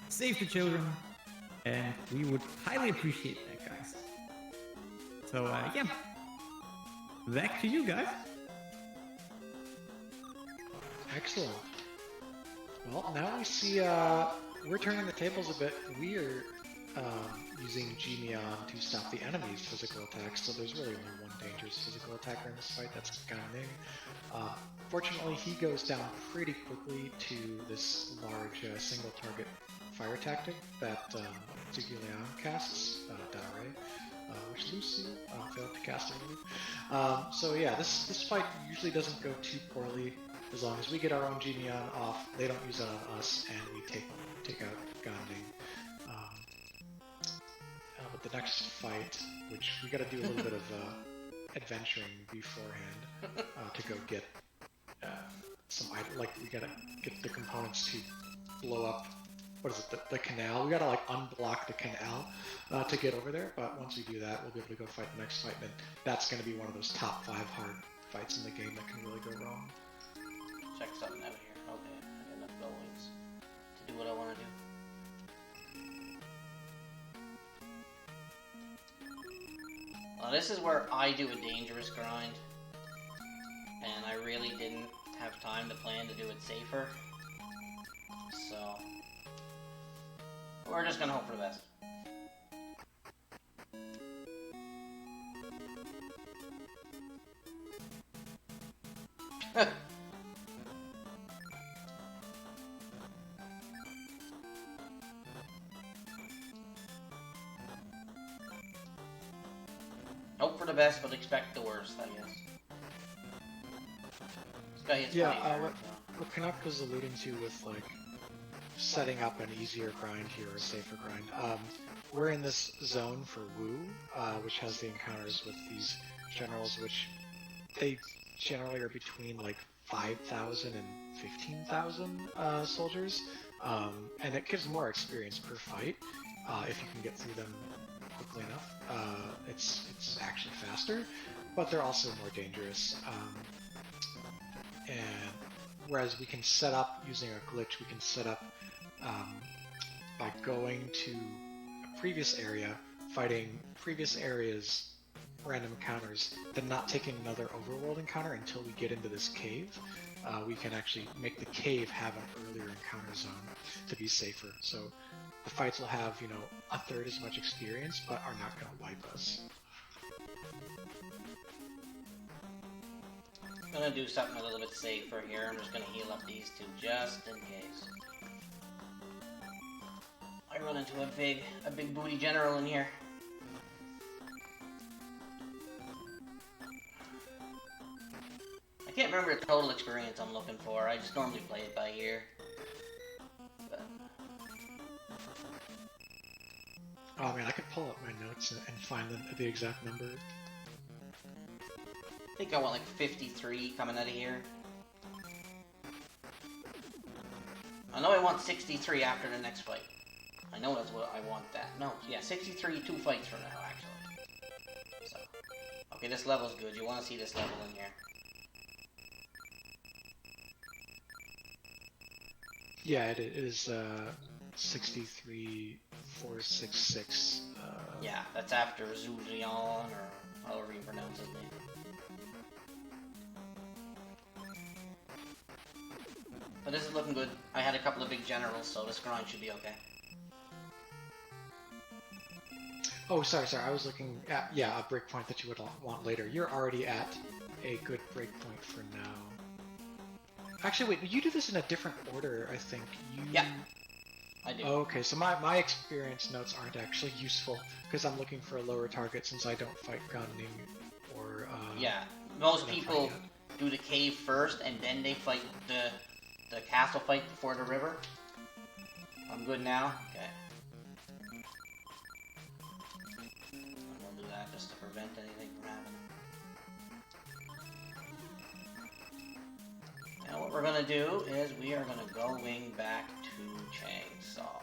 Save the Children, and we would highly appreciate that, guys. So yeah, back to you guys. Excellent. Well, now we see we're turning the tables a bit. We are using Gemion to stop the enemy's physical attacks, so there's really only one dangerous physical attacker in this fight, that's Ganning. Fortunately, he goes down pretty quickly to this large single target fire tactic that Zigulian casts, Dare, which Lucy failed to cast earlier. So yeah, this fight usually doesn't go too poorly as long as we get our own Gemion off, they don't use it on us, and we take out Ganning. But the next fight, which we got to do a little bit of adventuring beforehand to go get some, like we got to get the components to blow up. What is it? The canal. We got to like unblock the canal to get over there. But once we do that, we'll be able to go fight the next fight, and that's going to be one of those top 5 hard fights in the game that can really go wrong. Check something out here. Okay, I got enough goings to do what I want to do. Well, this is where I do a dangerous grind, and I really didn't have time to plan to do it safer, so we're just gonna hope for the best. Hope for the best, but expect the worst, I guess. This guy hits pretty hard, what Canuck was alluding to with like setting up an easier grind here, or a safer grind. We're in this zone for Wu, which has the encounters with these generals, which they generally are between like 5,000 and 15,000 soldiers, and it gives more experience per fight if you can get through them quickly enough. It's actually faster, but they're also more dangerous. And whereas we can set up using a glitch, we can set up by going to a previous area, fighting previous areas random encounters, then not taking another overworld encounter until we get into this cave. We can actually make the cave have an earlier encounter zone to be safer. So the fights will have, you know, a third as much experience, but are not going to wipe us. I'm gonna do something a little bit safer here. I'm just gonna heal up these two just in case. I run into a big booty general in here. I can't remember the total experience I'm looking for. I just normally play it by ear. But... oh man, I could pull up my notes and find the exact number. I think I want like 53 coming out of here. I know I want 63 after the next fight. I know that's what I want that. No, yeah, 63 2 fights from now, actually. So, okay, this level's good. You want to see this level in here. Yeah, it is 63 466. Yeah, that's after Zulian, or however you pronounce his name. But this is looking good. I had a couple of big generals, so this grind should be okay. Oh, sorry. I was looking at, yeah, a breakpoint that you would want later. You're already at a good breakpoint for now. Actually, wait, you do this in a different order, I think. Yeah, I do. Oh, okay, so my experience notes aren't actually useful, because I'm looking for a lower target since I don't fight Gunning or... yeah, most people do the cave first, and then they fight the castle fight before the river. I'm good now? Okay. I'm gonna do that just to prevent anything from happening. Now what we're gonna do is we are gonna go wing back to Chainsaw.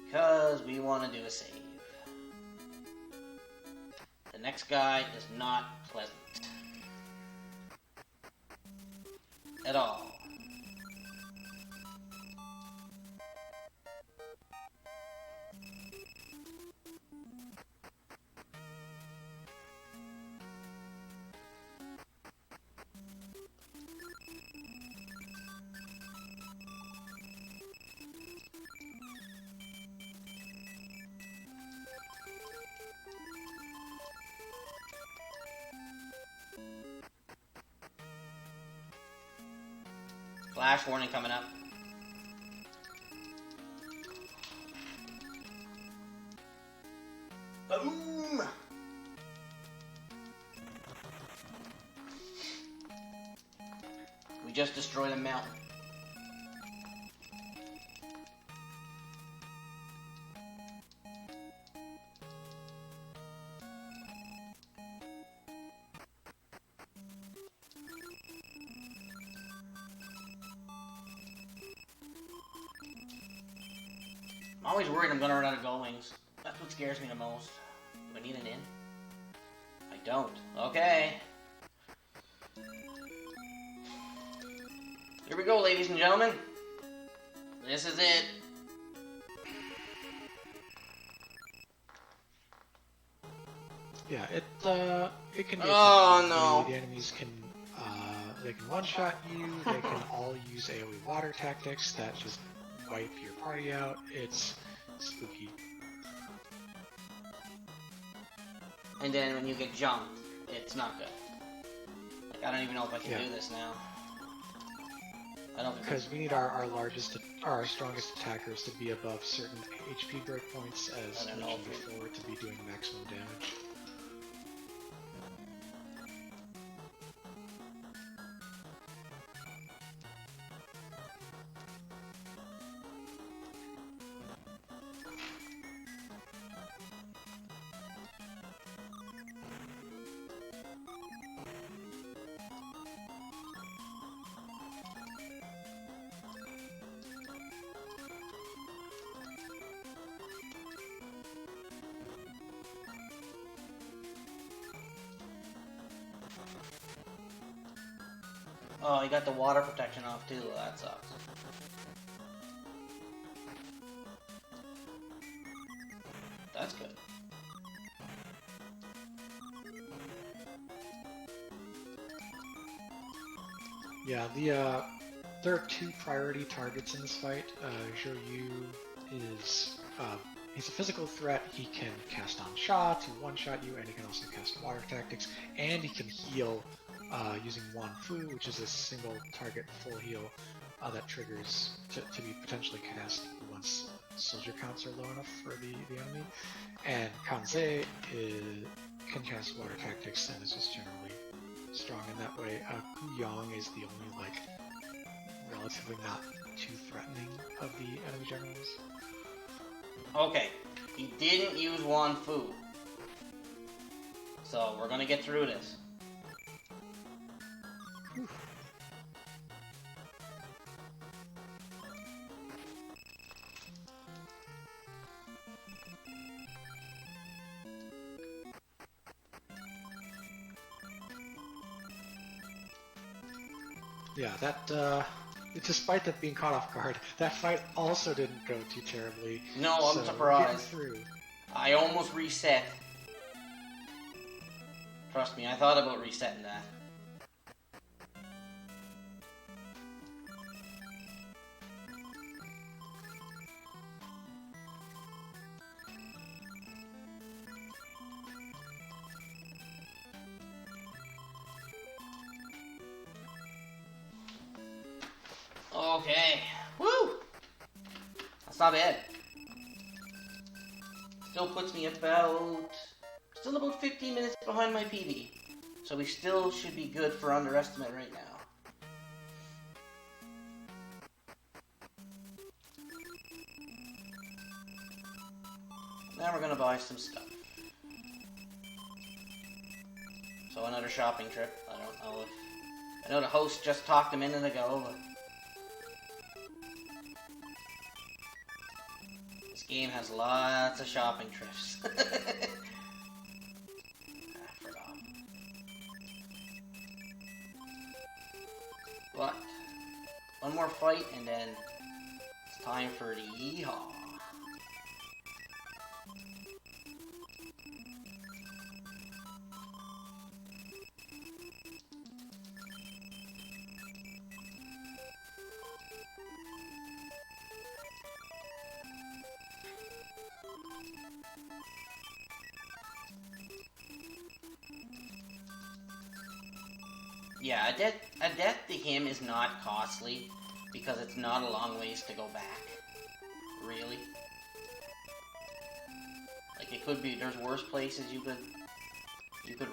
Because we want to do a save. The next guy is not pleasant. At all. Flash warning coming up. Boom! We just destroyed a mountain. I'm always worried I'm gonna run out of gold wings. That's what scares me the most. Do I need an in? I don't. Okay. Here we go, ladies and gentlemen. This is it. Yeah, it can be. Oh no! The enemies can they can one-shot you. They can all use AOE water tactics that just wipe your party out. It's spooky. And then when you get jumped, it's not good. Like, I don't even know if I can do this now. I don't think because we need our strongest attackers to be above certain HP breakpoints, as mentioned before, to be doing maximum damage. Oh, you got the water protection off too. That sucks. That's good. Yeah, there are two priority targets in this fight. Zhou is he's a physical threat. He can cast on shots, he one-shot you, and he can also cast water tactics, and he can heal using Wan Fu, which is a single target full heal that triggers to be potentially cast once soldier counts are low enough for the enemy. And Kanze can cast water tactics and is just generally strong in that way. Gu Yang is the only relatively not too threatening of the enemy generals. Okay, he didn't use Wan Fu. So we're gonna get through this. Whew. Yeah, that despite that being caught off guard, that fight also didn't go too terribly. No, I'm surprised. We're getting through. I almost reset. Trust me, I thought about resetting that. Okay. Woo! That's not bad. Still puts me still about 15 minutes behind my PB. So we still should be good for underestimate right now. Now we're gonna buy some stuff. So another shopping trip. I don't know if... I know the host just talked a minute ago, but... this game has lots of shopping trips. I forgot. But, one more fight and then it's time for the yeehaw. Yeah, a death to him is not costly. because it's not a long ways to go back. Really. Like, it could be, there's worse places you could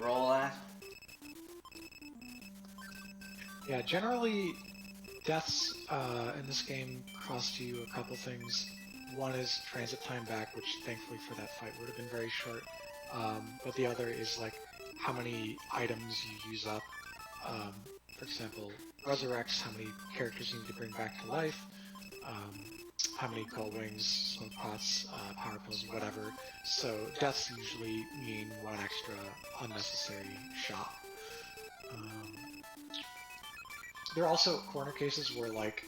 roll at. Yeah, generally, deaths in this game cost you a couple things. One is transit time back, which thankfully for that fight would have been very short. But the other is like how many items you use up. For example, resurrects, how many characters you need to bring back to life, how many gold wings, smoke pots, power pills, whatever. So deaths usually mean one extra unnecessary shot. There are also corner cases where, like,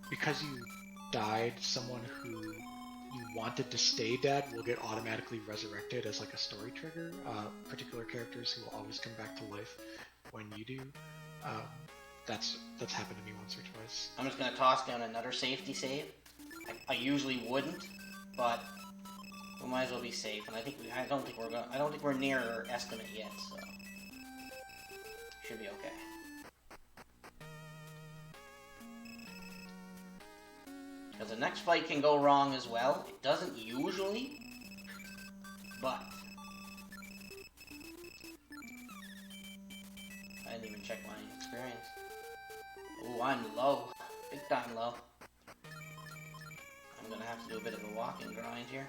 because you died, someone who you wanted to stay dead will get automatically resurrected as like a story trigger. Particular characters who will always come back to life when you do. That's happened to me once or twice. I'm just gonna toss down another safety save. I usually wouldn't, but we might as well be safe. And I don't think we're near our estimate yet, so should be okay. Because the next fight can go wrong as well. It doesn't usually, but I didn't even check my experience. Ooh, I'm low. Big time low. I'm gonna have to do a bit of a walking grind here.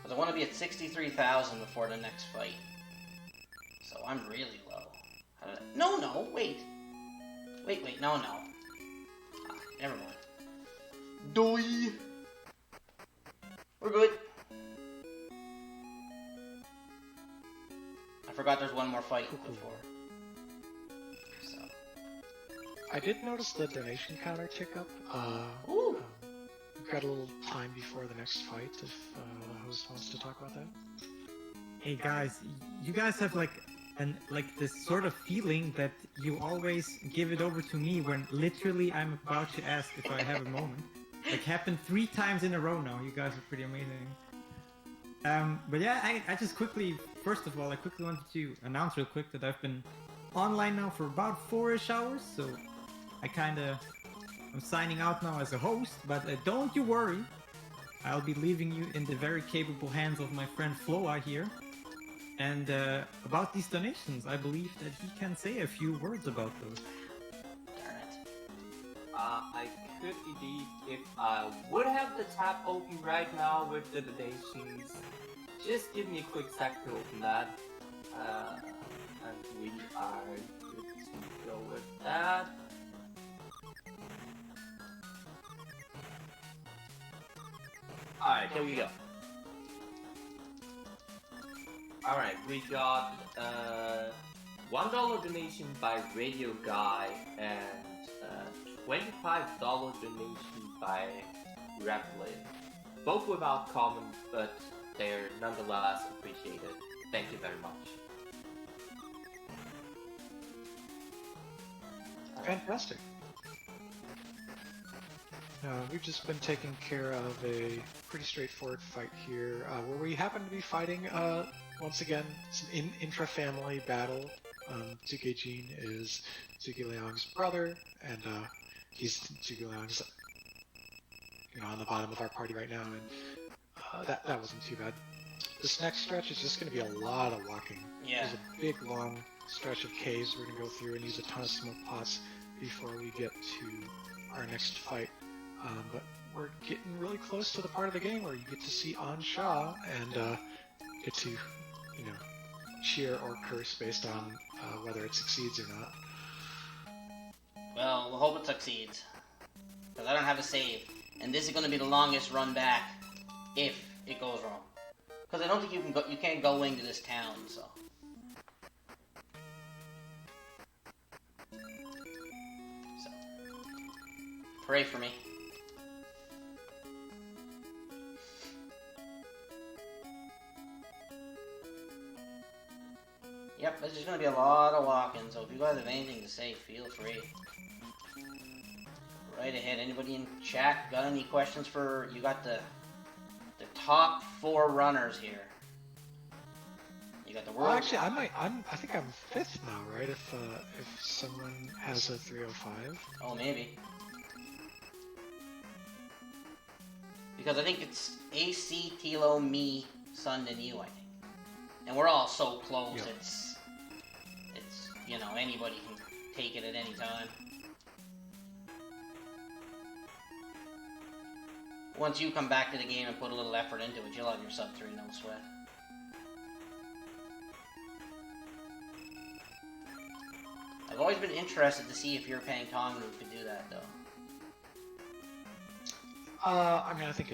Because I want to be at 63,000 before the next fight. So I'm really low. How did I... No, wait. Wait, no. Never mind. Doi! We're good. I forgot there's one more fight before. So. I did notice the donation counter tick up. Ooh! We've got a little time before the next fight if the host wants to talk about that. Hey guys, you guys have like this sort of feeling that you always give it over to me when literally I'm about to ask if I have a moment. Like, happened 3 times in a row now. You guys are pretty amazing. But yeah, I just first of all, I quickly wanted to announce real quick that I've been online now for about 4-ish hours, so I'm signing out now as a host, but don't you worry. I'll be leaving you in the very capable hands of my friend Floa here. And about these donations, I believe that he can say a few words about those. Darn it. I could indeed, if I would have the tab open right now with the donations. Just give me a quick sec to open that. And we are good to go with that. Alright, here we go. Alright, we got $1 donation by Radio Guy and $25 donation by Rapplin. Both without comment, but they're nonetheless appreciated. Thank you very much. Fantastic. We've just been taking care of a pretty straightforward fight here, where we happen to be fighting, once again, some intra-family battle. Zhuge is Zhuge Liang's brother, and he's Zhuge Liang's, on the bottom of our party right now, and that wasn't too bad. This next stretch is just going to be a lot of walking. Yeah. There's a big, long stretch of caves we're going to go through and use a ton of smoke pots before we get to our next fight. But we're getting really close to the part of the game where you get to see Ansha and get to, cheer or curse based on whether it succeeds or not. Well, we'll hope it succeeds. Because I don't have a save. And this is going to be the longest run back if it goes wrong. Because I don't think you can't go into this town, so. Pray for me. Yep, this is going to be a lot of walking, so if you guys have anything to say, feel free. right ahead. Anybody in chat got any questions for? You got the top 4 runners here. You got the world. Well, actually, I think I'm 5th now, right? If someone has a 305. Oh, maybe. Because I think it's AC, Tilo, me, Sun, and you, I think. And we're all so close, Yep. it's you know, anybody can take it at any time. Once you come back to the game and put a little effort into it, you'll have your sub 3, no sweat. I've always been interested to see if European Tom Group could do that, though. I mean, I think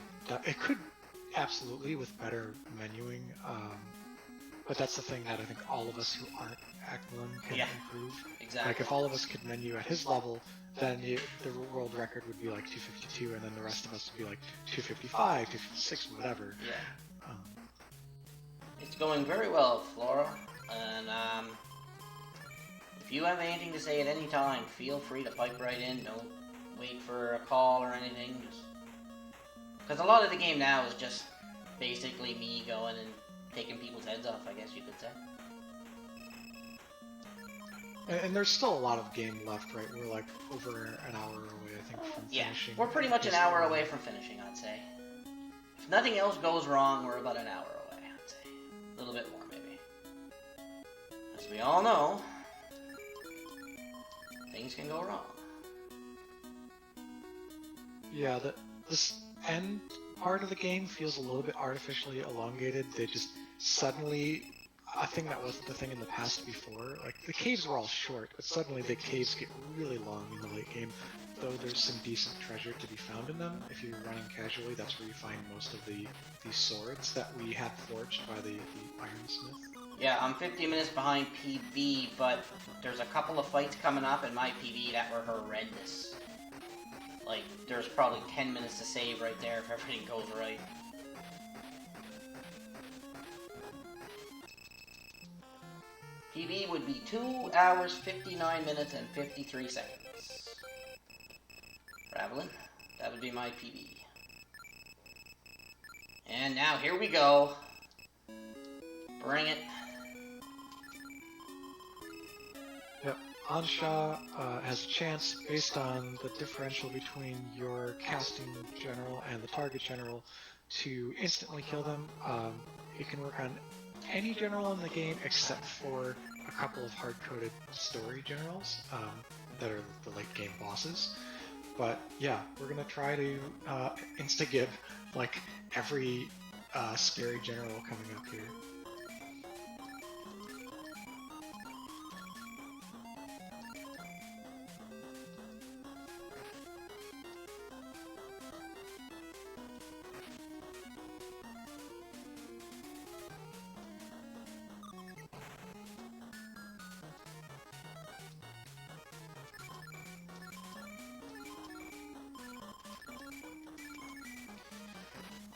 it could absolutely with better menuing, but that's the thing that I think all of us who aren't Aquilon can improve. Exactly. Like if all of us could menu at his level, then the world record would be like 252, and then the rest of us would be like 255, 256, whatever. Yeah. It's going very well, Flora, and if you have anything to say at any time, feel free to pipe right in. Don't wait for a call or anything. Because a lot of the game now is just basically me going and taking people's heads off, I guess you could say. And there's still a lot of game left, right? We're like over an hour away, I think, from finishing. We're pretty much an hour away from finishing, I'd say. If nothing else goes wrong, we're about an hour away, I'd say. A little bit more, maybe. As we all know, things can go wrong. Yeah, this end part of the game feels a little bit artificially elongated. They just suddenly, a thing that wasn't the thing in the past before, like the caves were all short, but suddenly the caves get really long in the late game, though there's some decent treasure to be found in them. If you're running casually, that's where you find most of these swords that we had forged by the ironsmith. Yeah, I'm 50 minutes behind PB, but there's a couple of fights coming up in my PB that were horrendous. Like, there's probably 10 minutes to save right there if everything goes right. PB would be 2 hours, 59 minutes, and 53 seconds. Ravelin, that would be my PB. And now, here we go. Bring it. Yep, Ansha has a chance, based on the differential between your casting general and the target general, to instantly kill them. You can work on any general in the game except for a couple of hard-coded story generals that are the late game bosses. But yeah, we're gonna try to insta-give like every scary general coming up here.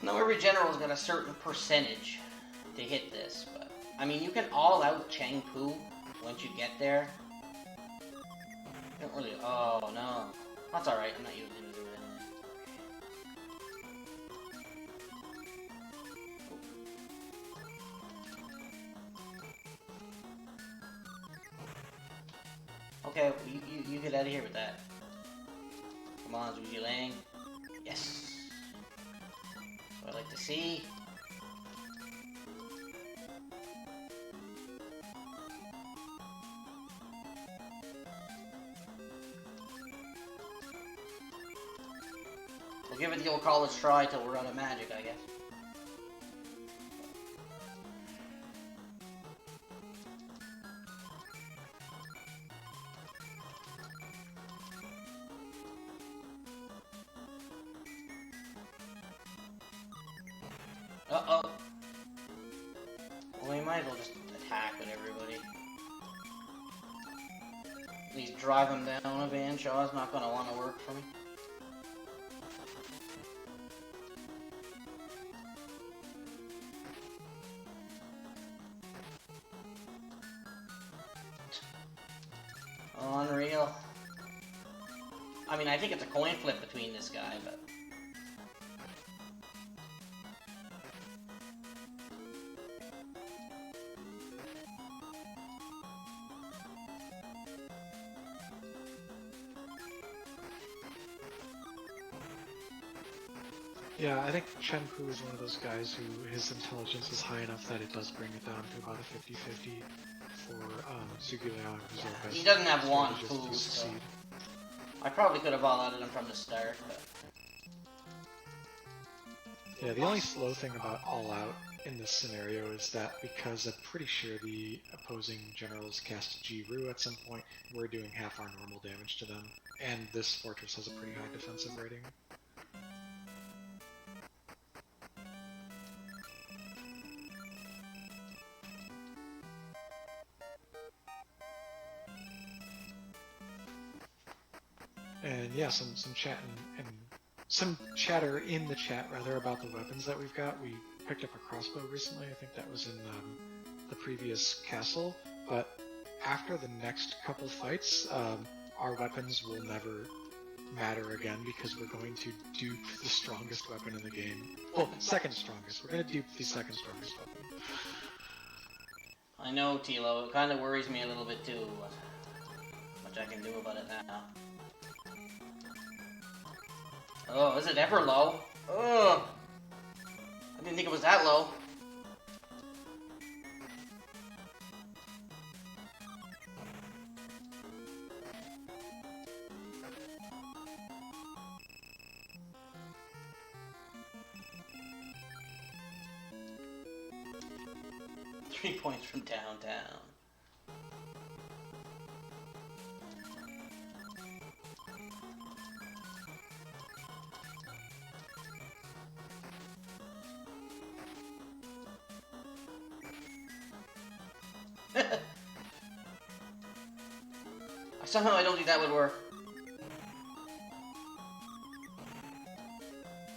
Now, every general's got a certain percentage to hit this, but I mean, you can all out Chang Pu once you get there. You don't really. Oh no, that's all right. I'm not using him to do it anyway. Okay, you get out of here with that. Come on, Zhuji Lang. Yes. I'd like to see. We'll give it the old college try till we're out of magic, I guess. Uh-oh. Well, we might as well just attack with everybody. At least drive them down. A Van Shaw's not going to want to work for me. Unreal. I mean, I think it's a coin flip between this guy, but... Yeah, I think Shenpu is one of those guys who his intelligence is high enough that it does bring it down to about a 50-50 for Sugileon, who's our best he doesn't have one strategist food, to so... succeed. I probably could have all-outed him from the start, but... Yeah, the only slow thing about All Out in this scenario is that because I'm pretty sure the opposing generals cast Ji-Ru at some point, we're doing half our normal damage to them, and this fortress has a pretty high defensive rating. And yeah, some chat and some chatter in the chat rather about the weapons that we've got. We picked up a crossbow recently. I think that was in the previous castle. But after the next couple fights, our weapons will never matter again because we're going to dupe the strongest weapon in the game. Well, second strongest. We're going to dupe the second strongest weapon. I know, Tilo. It kind of worries me a little bit too, but much I can do about it now. Oh, is it ever low? Ugh! I didn't think it was that low. Three points from downtown. Somehow I don't think that would work.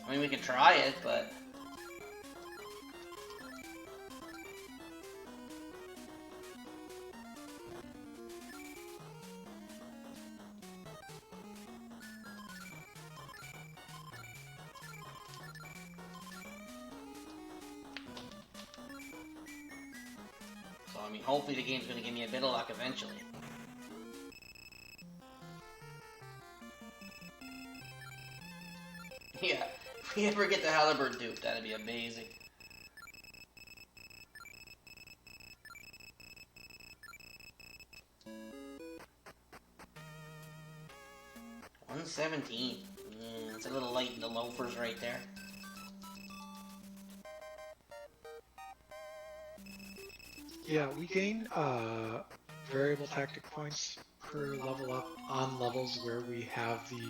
I mean, we could try it, but... So, I mean, hopefully the game's gonna give me a bit of luck eventually. Yeah, if we ever get the Halberd dupe, that'd be amazing. $117. It's a little light in the loafers right there. Yeah, we gain variable tactic points per level up on levels where we have the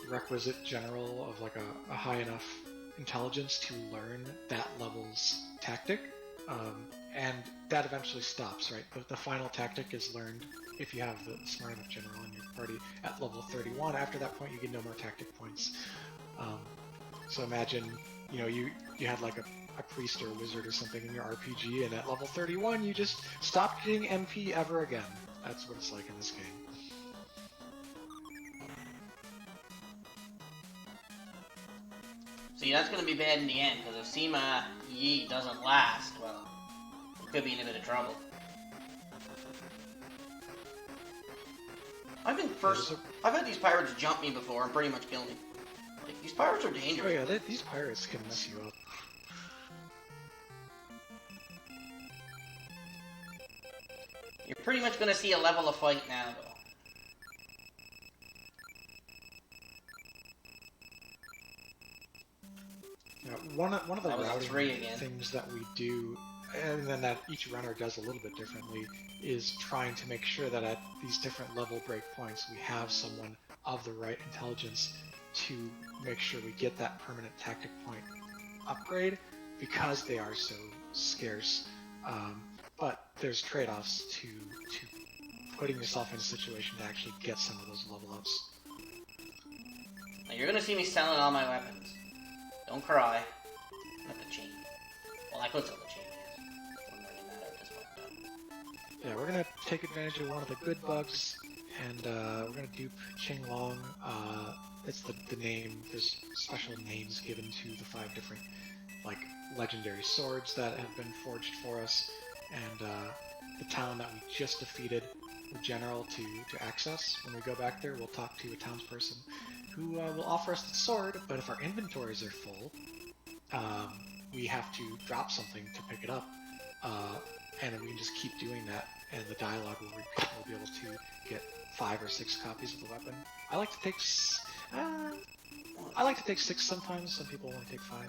requisite general of like a high enough intelligence to learn that level's tactic, and that eventually stops, right? The final tactic is learned if you have the smart enough general in your party at level 31. After that point, you get no more tactic points. So imagine, you know, you had like a priest or a wizard or something in your RPG, and at level 31, you just stopped getting MP ever again. That's what it's like in this game. See, that's going to be bad in the end, because if Sima Yi doesn't last, well, we could be in a bit of trouble. I've had these pirates jump me before and pretty much kill me. Like, these pirates are dangerous. Oh yeah, these pirates can mess you up. You're pretty much going to see a level of fight now, though. One of the routing again. things that we do, and then that each runner does a little bit differently, is trying to make sure that at these different level break points we have someone of the right intelligence to make sure we get that permanent tactic point upgrade, because they are so scarce. But there's trade-offs to putting yourself in a situation to actually get some of those level ups. Now you're gonna see me selling all my weapons. Don't cry. Not the chain. Well, I could sell the chain, yes. I'm bringing that at this point. Yeah, we're gonna take advantage of one of the good bugs and we're gonna dupe Qing Long. It's the name. There's special names given to the 5 different like legendary swords that have been forged for us, and the town that we just defeated the general to access. When we go back there, we'll talk to a townsperson who will offer us the sword. But if our inventories are full, we have to drop something to pick it up, and then we can just keep doing that, and the dialogue will repeat. We'll be able to get 5 or 6 copies of the weapon. I like to take 6 sometimes. Some people only take 5.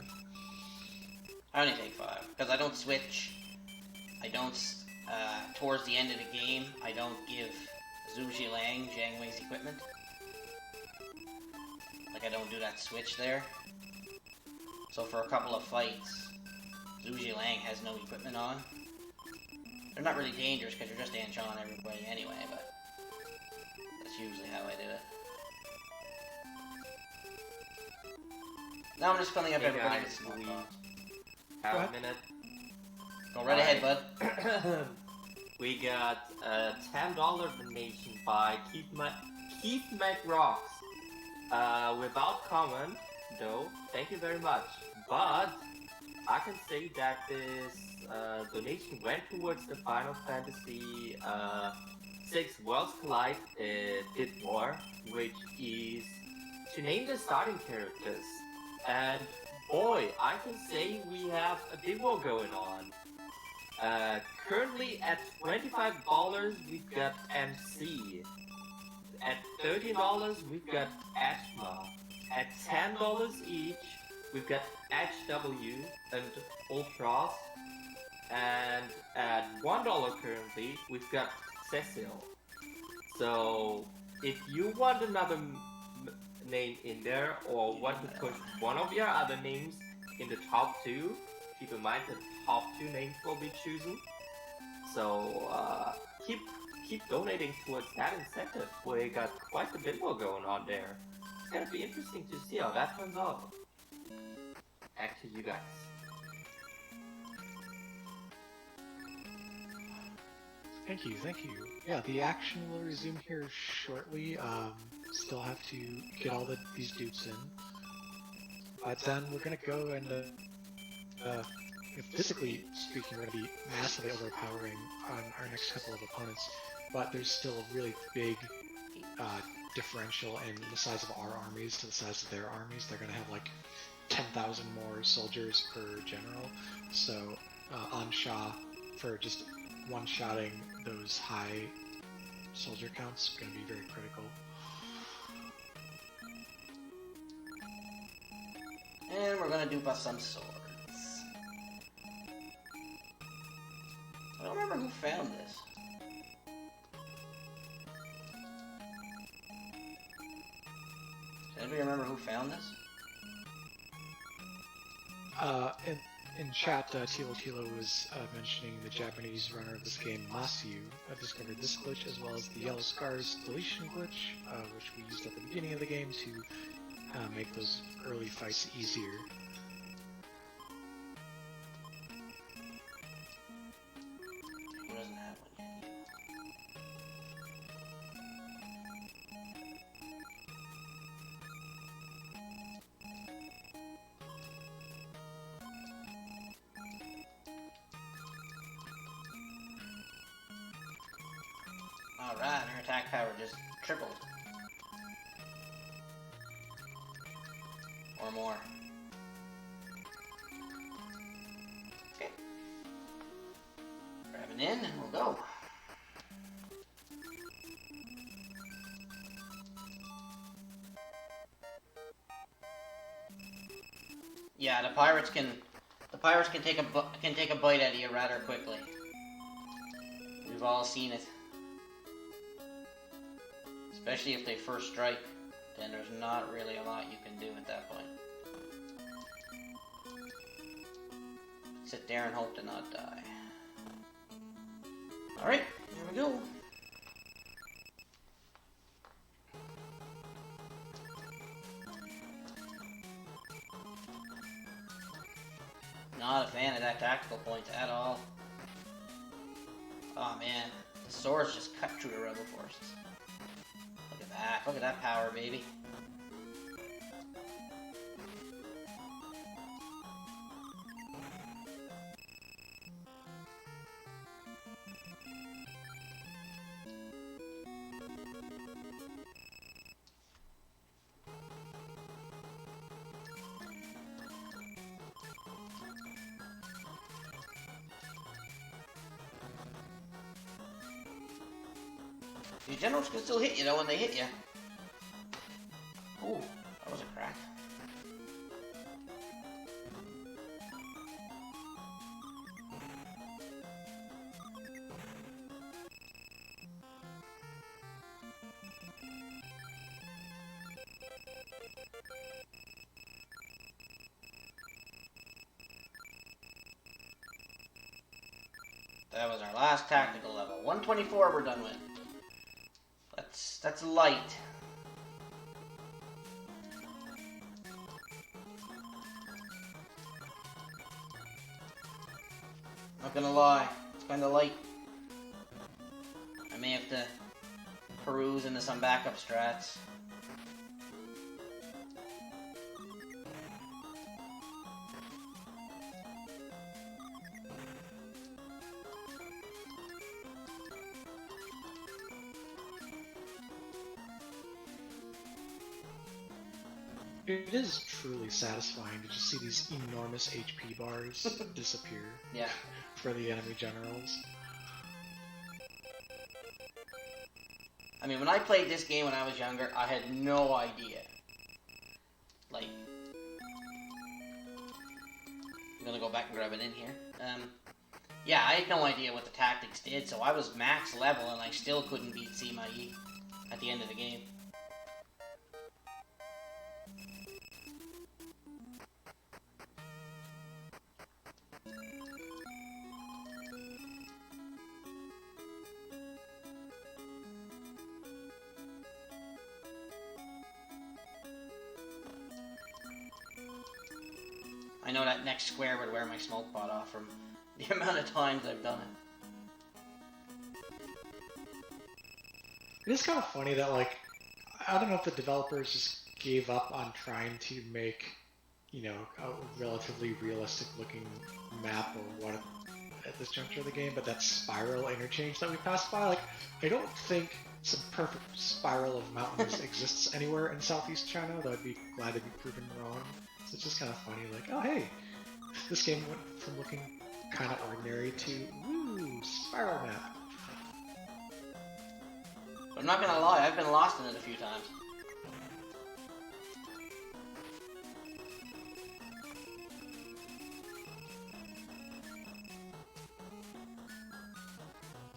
I only take 5 because I don't switch. I don't. Towards the end of the game, I don't give Zhu Jilang Jiang Wei's equipment. Like I don't do that switch there. So for a couple of fights, Zhu Jilang has no equipment on. They're not really dangerous because you're just Anchon everybody anyway, but that's usually how I do it. Now I'm just filling up everybody with small talk. Have a minute. Go right ahead, bud. We got a $10 donation by Keith McRocks. Without comment, though, thank you very much. But I can say that this donation went towards the Final Fantasy 6 Worlds Collide Bit War, which is to name the starting characters. And boy, I can say we have a bit more going on. Currently at $25, we've got MC. At $30, we've got Ashma. At $10 each, we've got HW and Ultras. And at $1 currently, we've got Cecil. So, if you want another name in there, or want to put one of your other names in the top 2, keep in mind the top 2 names will be chosen. So keep donating towards that incentive. We got quite a bit more going on there. It's gonna be interesting to see how that turns out. Back to you guys. Thank you. Yeah, the action will resume here shortly. Still have to get all these dupes in. But then we're gonna go and physically speaking, we're going to be massively overpowering on our next couple of opponents, but there's still a really big differential in the size of our armies to the size of their armies. They're going to have like 10,000 more soldiers per general, so on Shah, for just one-shotting those high soldier counts is going to be very critical. And we're going to dupe us some swords. I don't remember who found this. Does anybody remember who found this? In chat, Tilo was mentioning the Japanese runner of this game, Masayu, discovered this glitch as well as the Yellow Scars deletion glitch, which we used at the beginning of the game to make those early fights easier. Who doesn't have one yet? Alright, her attack power just tripled. Or more. Okay. Grabbing in and we'll go. Yeah, the pirates can take a bite out of you rather quickly. We've all seen it. Especially if they first strike, then there's not really a lot you can do at that point. Sit there and hope to not die. Alright, here we go. Not a fan of that tactical point at all. Oh man, the swords just cut through the rebel forces. Ah, look at that power, baby. The generals can still hit you though when they hit you. Ooh, that was a crack. That was our last tactical level. 124 we're done with. That's light. Not gonna lie, it's kinda light. I may have to peruse into some backup strats. It is truly satisfying to just see these enormous HP bars disappear Yeah. for the enemy generals. I mean, when I played this game when I was younger, I had no idea. Like, I'm gonna go back and grab it in here. Yeah, I had no idea what the tactics did, so I was max level and I still couldn't beat Sima Yi at the end of the game. I know that next square would wear my smoke pot off from the amount of times I've done it. It is kind of funny that, like, I don't know if the developers just gave up on trying to make, you know, a relatively realistic looking map or what at this juncture of the game, but that spiral interchange that we passed by, like, I don't think some perfect spiral of mountains exists anywhere in Southeast China, though I'd be glad to be proven wrong. So it's just kind of funny, like, oh hey, this game went from looking kind of ordinary to, woo, spiral map. But I'm not gonna lie, I've been lost in it a few times.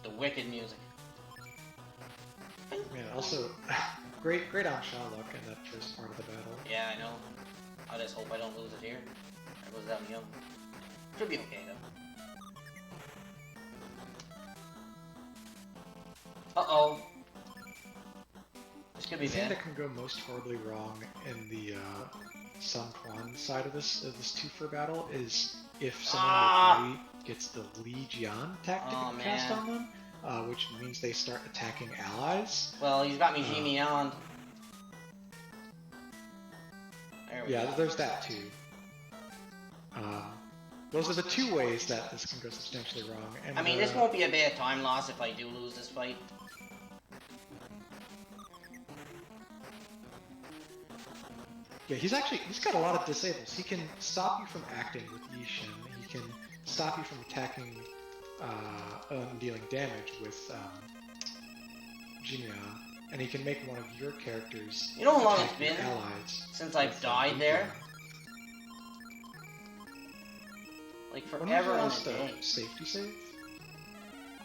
The wicked music. Man, also, great on-shot luck in that first part of the battle. Yeah, I know. I just hope I don't lose it here. I lose that young. Should be okay though. Uh-oh. This could be The thing bad. that can go most horribly wrong in the Sun Quan side of this two-for battle is if someone in your party gets the Li Jian tactic Oh, cast man. on them, which means they start attacking allies. Well, he's got me Jimmy on. There we Yeah, go. there's that too. Those are the two ways that this can go substantially wrong. And, I mean, this won't be a bad time loss if I do lose this fight. Yeah, he's got a lot of disables. He can stop you from acting with Yishin. He can stop you from attacking and dealing damage with Jinya. And he can make one of your characters You know how long attack it's been your allies. since I've with, died there? Like When was forever your and last a day. safety save?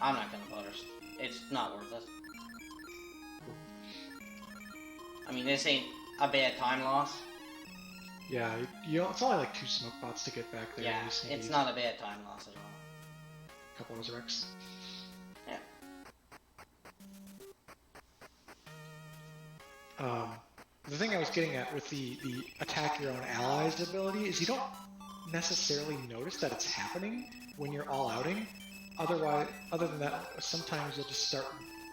I'm not gonna bother. It's not worth it. I mean, this ain't a bad time loss. Yeah, it's only like 2 smoke pots to get back there. Yeah, You just need it's not a bad time loss at all. a couple of resurrects. Yeah. The thing I was getting at with the attack your own allies ability is you don't necessarily notice that it's happening when you're all outing. Other than that, sometimes you'll just start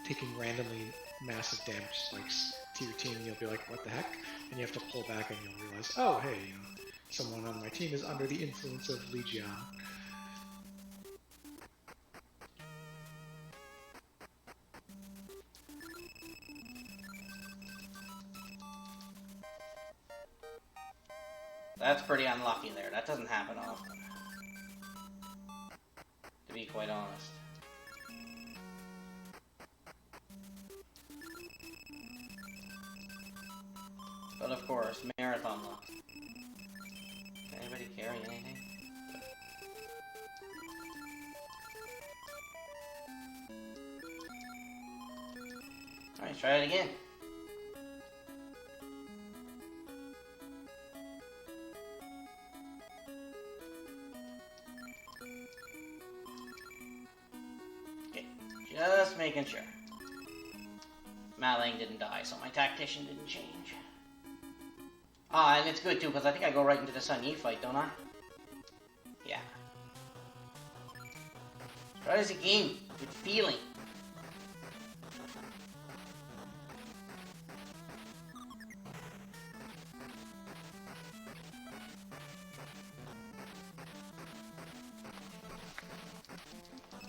taking randomly massive damage spikes to your team, you'll be like, what the heck? And you have to pull back and you'll realize, oh, hey, someone on my team is under the influence of Legion. That's pretty unlucky there. That doesn't happen often, to be quite honest. But of course, marathon luck. Can anybody carry anything? Alright, try it again. Okay, just making sure. Malang didn't die, so my tactician didn't change. Ah, and it's good too, because I think I go right into the Sun Yi fight, don't I? Yeah. Try this again, with feeling.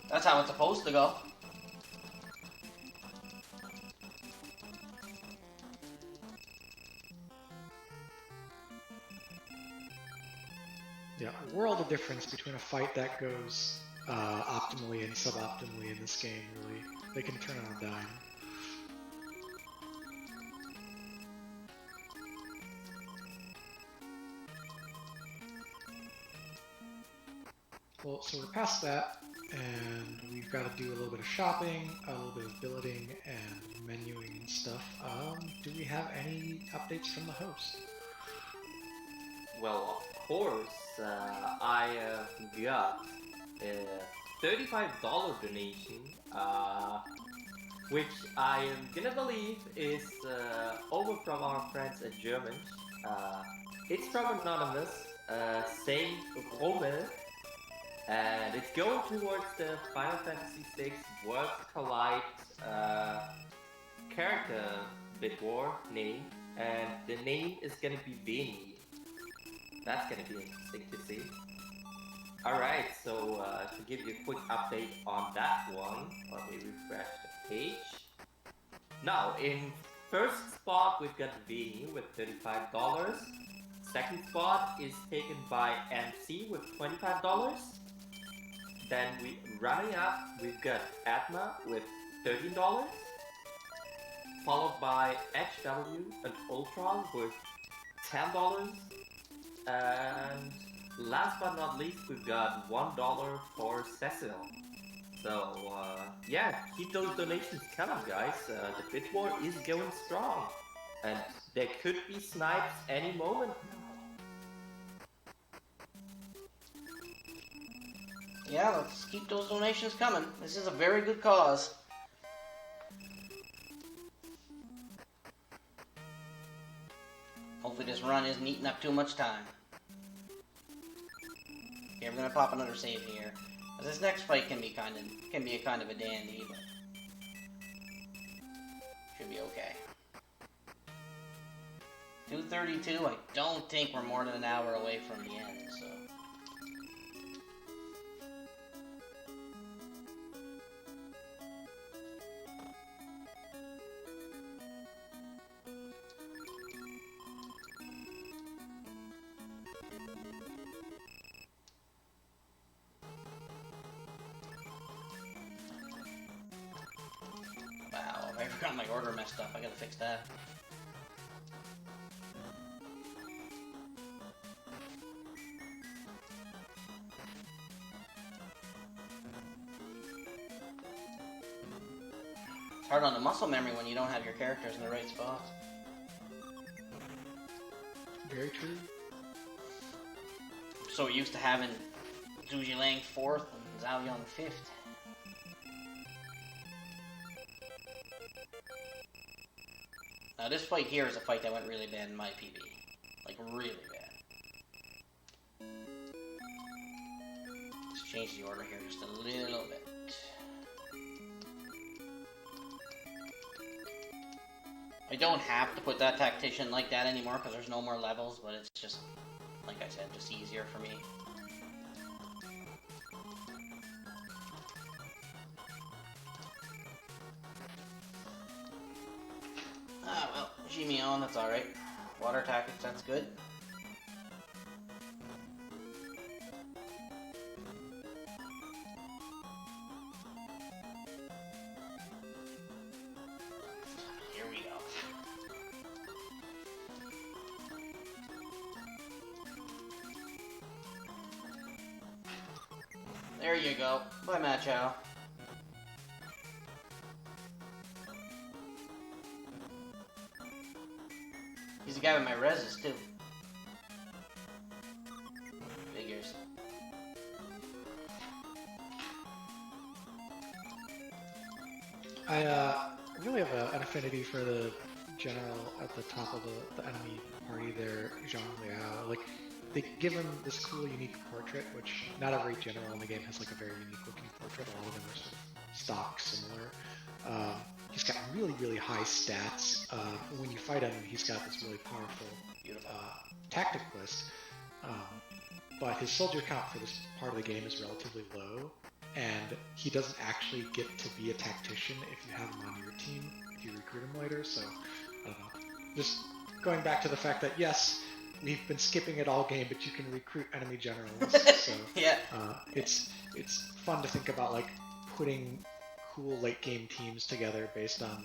That's how it's supposed to go. Yeah, a world of difference between a fight that goes optimally and suboptimally in this game, really. They can turn on a dime. Well, so we're past that, and we've got to do a little bit of shopping, a little bit of billeting, and menuing and stuff. Do we have any updates from the host? Well, of course, I got a $35 donation, which I am gonna believe is over from our friends at German. It's from Anonymous, saying Rommel, and it's going towards the Final Fantasy VI Worlds Collide character bit war name, and the name is gonna be Veni. That's gonna be interesting to see. Alright, so to give you a quick update on that one, let me refresh the page. Now, in first spot we've got Vini with $35. Second spot is taken by MC with $25. Then running up, we've got Atma with $13. Followed by HW and Ultron with $10. And last but not least, we've got $1 for Cecil. So, yeah, keep those donations coming, guys. The bit war is going strong. And there could be snipes any moment. Yeah, let's keep those donations coming. This is a very good cause. Hopefully this run isn't eating up too much time. Okay, we're gonna pop another save here. This next fight can be a kind of a dandy, but should be okay. 2:32. I don't think we're more than an hour away from the end, so. I forgot my order messed up. I gotta fix that. It's hard on the muscle memory when you don't have your characters in the right spots. Very true. So used to having Zhuji Lang 4th and Zhao Yong 5th. Now this fight here is a fight that went really bad in my PB. Like, really bad. Let's change the order here just a little bit. I don't have to put that tactician like that anymore because there's no more levels, but it's just, like I said, just easier for me. Ah, well, Jimmy on, that's alright. Water tactics, that's good. Here we go. There you go. Bye, Macho. He's the guy with my reses, too. Figures. I really have an affinity for the general at the top of the enemy party there, Jean Liao. Like, they give him this cool, unique portrait, which not every general in the game has like a very unique looking portrait. A lot of them are sort of stock, similar. He's got really, really high stats. When you fight him, he's got this really powerful tactic list. But his soldier count for this part of the game is relatively low, and he doesn't actually get to be a tactician if you have him on your team, if you recruit him later. So, I don't know. Just going back to the fact that, yes, we've been skipping it all game, but you can recruit enemy generals. So Yeah. it's fun to think about, like, putting cool late game teams together based on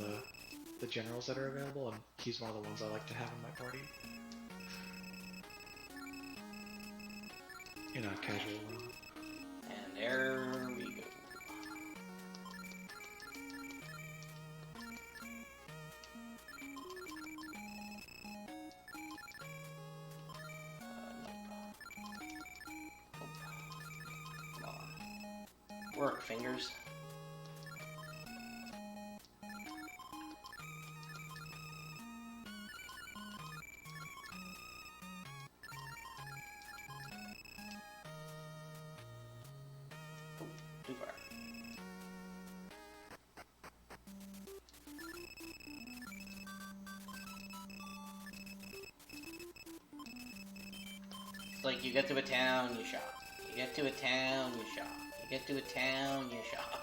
the generals that are available, and he's one of the ones I like to have in my party. In a casual run. And there we go. Come on. Work, fingers. Too far. It's like you get to a town, you shop. You get to a town, you shop. You get to a town, you shop.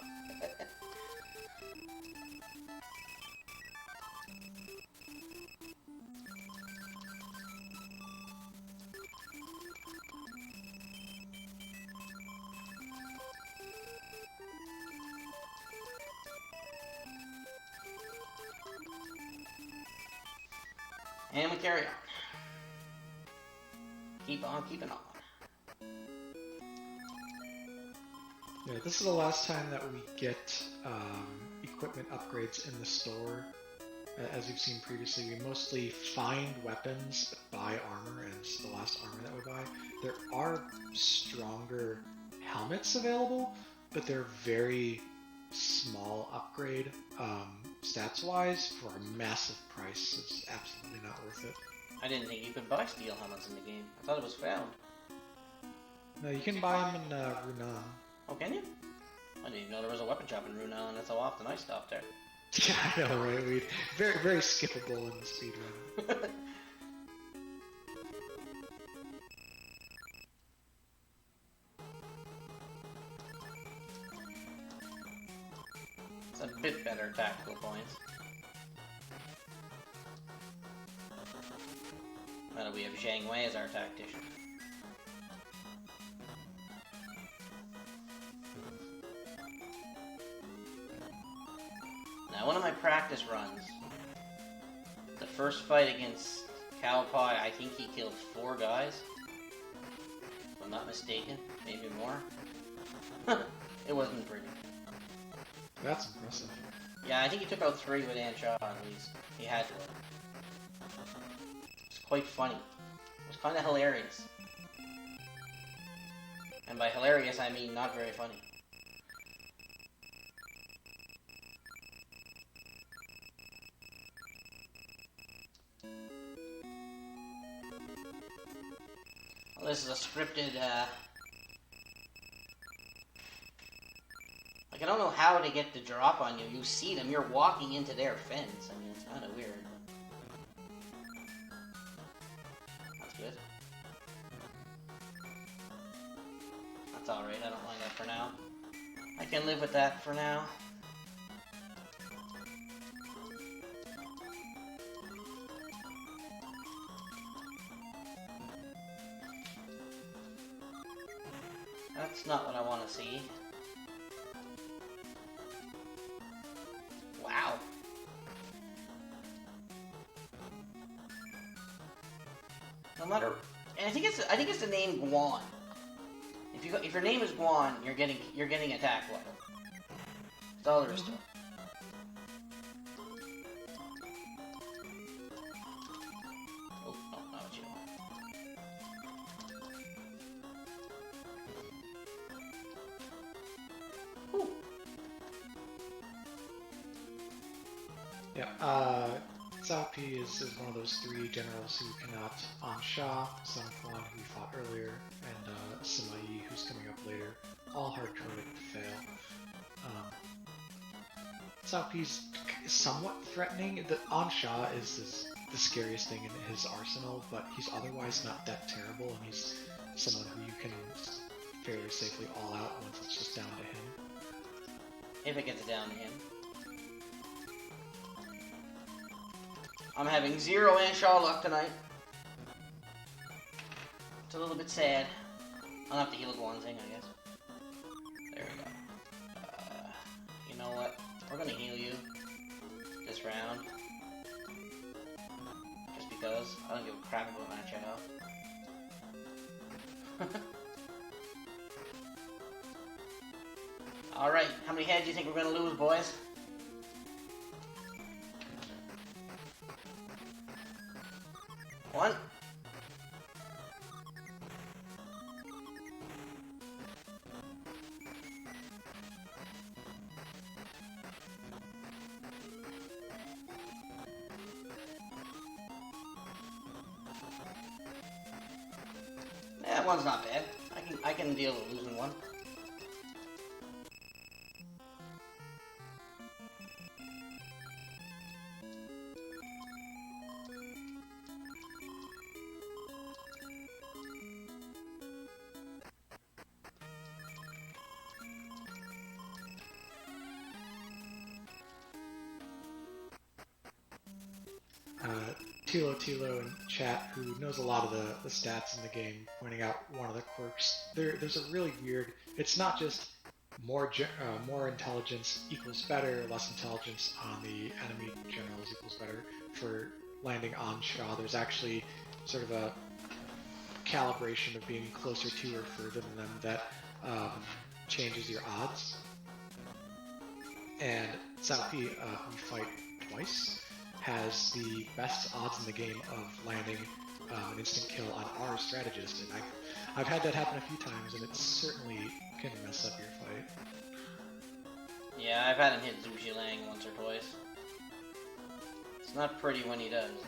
And we carry on. Keep on keeping on. Yeah, this is the last time that we get equipment upgrades in the store. As we've seen previously, we mostly find weapons, but buy armor, and it's the last armor that we buy. There are stronger helmets available, but they're very small upgrade stats-wise for a massive price. It's absolutely not worth it. I didn't think you could buy steel helmets in the game. I thought it was found. No, you can buy them in Runan. Oh, can you? I didn't even know there was a weapon shop in Runan, and that's how often I stopped there. Yeah, I know, right? Very, very skippable in the speedrun. It's a bit better tactical points. Now that we have Zhang Wei as our tactician. Now, one of my practice runs, the first fight against Cow Pie, I think he killed 4 guys. If I'm not mistaken, maybe more. It wasn't pretty. That's impressive. Yeah, I think he took out 3 with Anshaw at least. He had to have. It's quite funny. It was kind of hilarious. And by hilarious, I mean not very funny. Well, this is a scripted, I Like, I don't know how to get the drop on you. You see them, you're walking into their fence. I mean, it's kind of weird. That's good. That's alright, I don't mind that for now. I can live with that for now. That's not what I want to see. Wow. No matter, and I think it's the name Guan. If your name is Guan, you're getting attack level. That's all there is to it. Oh, no, not what you want. Ooh. Yeah, Cao Pi is one of those 3 generals who cannot on-Sha, Sun Quan, who we fought earlier, and Sima Yi, who's coming up later. All hard-coded to fail. Cao Pi's somewhat threatening. The on-Sha is the scariest thing in his arsenal, but he's otherwise not that terrible, and he's someone who you can fairly safely all-out once it's just down to him. If it gets down to him. I'm having 0 Anshaw luck tonight. It's a little bit sad. I'll have to heal Guan Zing, I guess. There we go. You know what? We're gonna heal you this round. Just because. I don't give a crap about Machado. Alright, how many heads do you think we're gonna lose, boys? One. Yeah, one's not bad. I can deal with losing one. Tilo in chat, who knows a lot of the stats in the game, pointing out one of the quirks. There's a really weird. It's not just more intelligence equals better, less intelligence on the enemy generals equals better for landing on Shaw. There's actually sort of a calibration of being closer to or further than them that changes your odds. And Cao Pi, we fight twice, has the best odds in the game of landing an instant kill on our strategist, and I've had that happen a few times, and it certainly can mess up your fight. Yeah, I've had him hit Zushi Lang once or twice. It's not pretty when he does.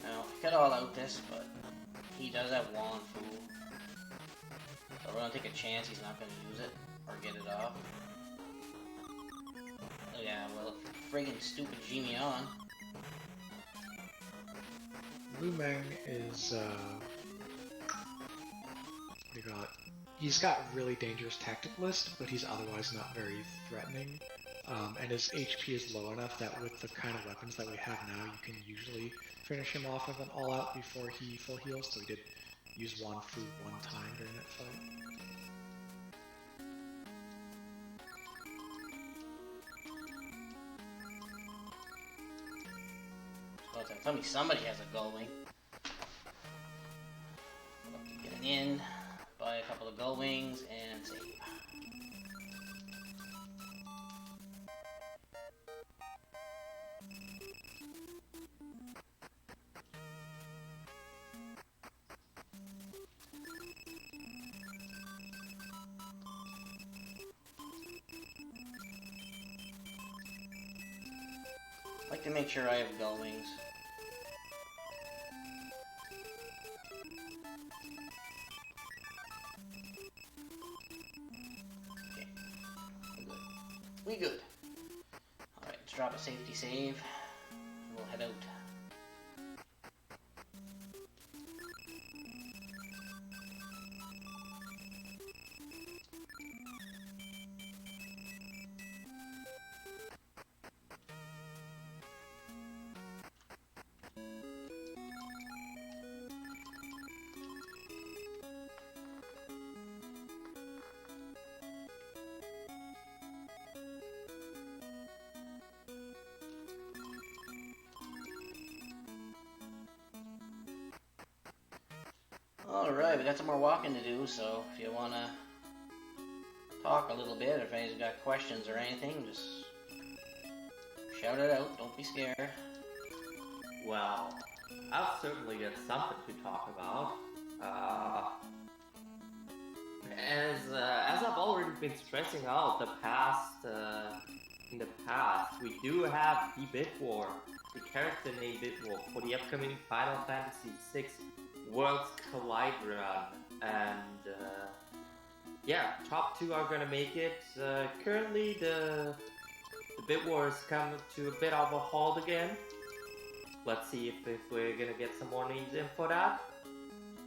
Now, I could all out this, but he does have Wan Fu. So we're gonna take a chance he's not gonna use it, or get it off. Oh yeah, well, friggin' stupid Jimmy on. Lu Meng is, he's got really dangerous tacticalist, but he's otherwise not very threatening. And his HP is low enough that with the kind of weapons that we have now, you can usually finish him off with an all-out before he full heals, so we did use Wan Fu one time during that fight. Tell me somebody has a Gull Wing. Get it in, buy a couple of Gull Wings, and save. I like to make sure I have Gull Wings. a safety save. We'll head out. Alright, we got some more walking to do, so if you want to talk a little bit, if anybody's got questions or anything, just shout it out, don't be scared. Well, I've certainly got something to talk about. As I've already been stressing out in the past, we do have the Bit War, the character named Bit War for the upcoming Final Fantasy VI Worlds Collide run, and yeah, top 2 are gonna make it. Currently, the Bit War has come to a bit of a halt again. Let's see if we're gonna get some more names in for that,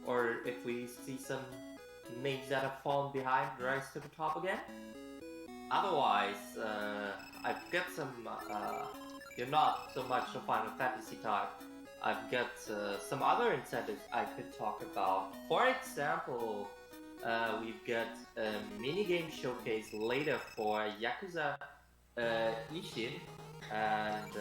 or if we see some names that have fallen behind rise to the top again. Otherwise, I've got some. You're not so much a Final Fantasy type. I've got some other incentives I could talk about. For example, we've got a minigame showcase later for Yakuza Ishin, and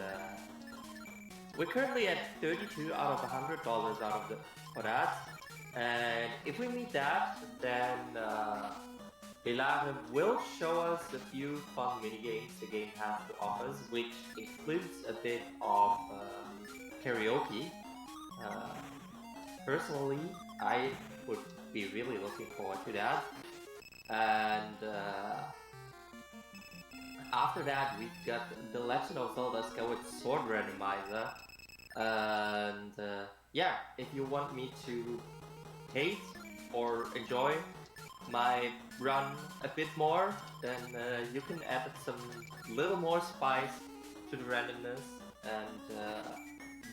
we're currently at $32 out of $100 for that. And if we meet that, then Elave will show us a few fun minigames the game has to offer, which includes a bit of karaoke. Personally, I would be really looking forward to that. And after that, we've got the Legend of Zelda Skyward Sword randomizer. And yeah, if you want me to hate or enjoy my run a bit more, then you can add some little more spice to the randomness and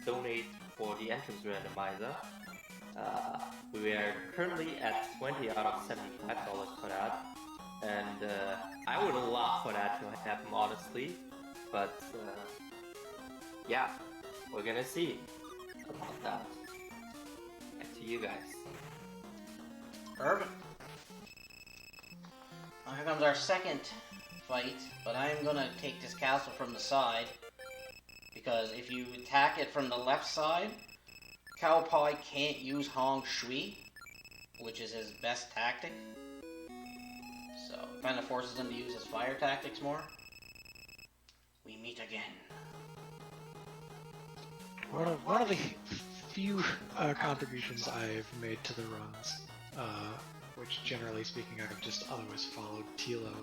donate for the entrance randomizer. We are currently at $20 out of $75 for that, and I would love for that to happen, honestly, but yeah, we're gonna see about that. Back to you guys. Perfect. Well, here comes our second fight, but I'm gonna take this castle from the side, because if you attack it from the left side, Cowpie can't use Hong Shui, which is his best tactic. So it kind of forces him to use his fire tactics more. We meet again. One of the few contributions I've made to the runs, which generally speaking I've just otherwise followed Tilo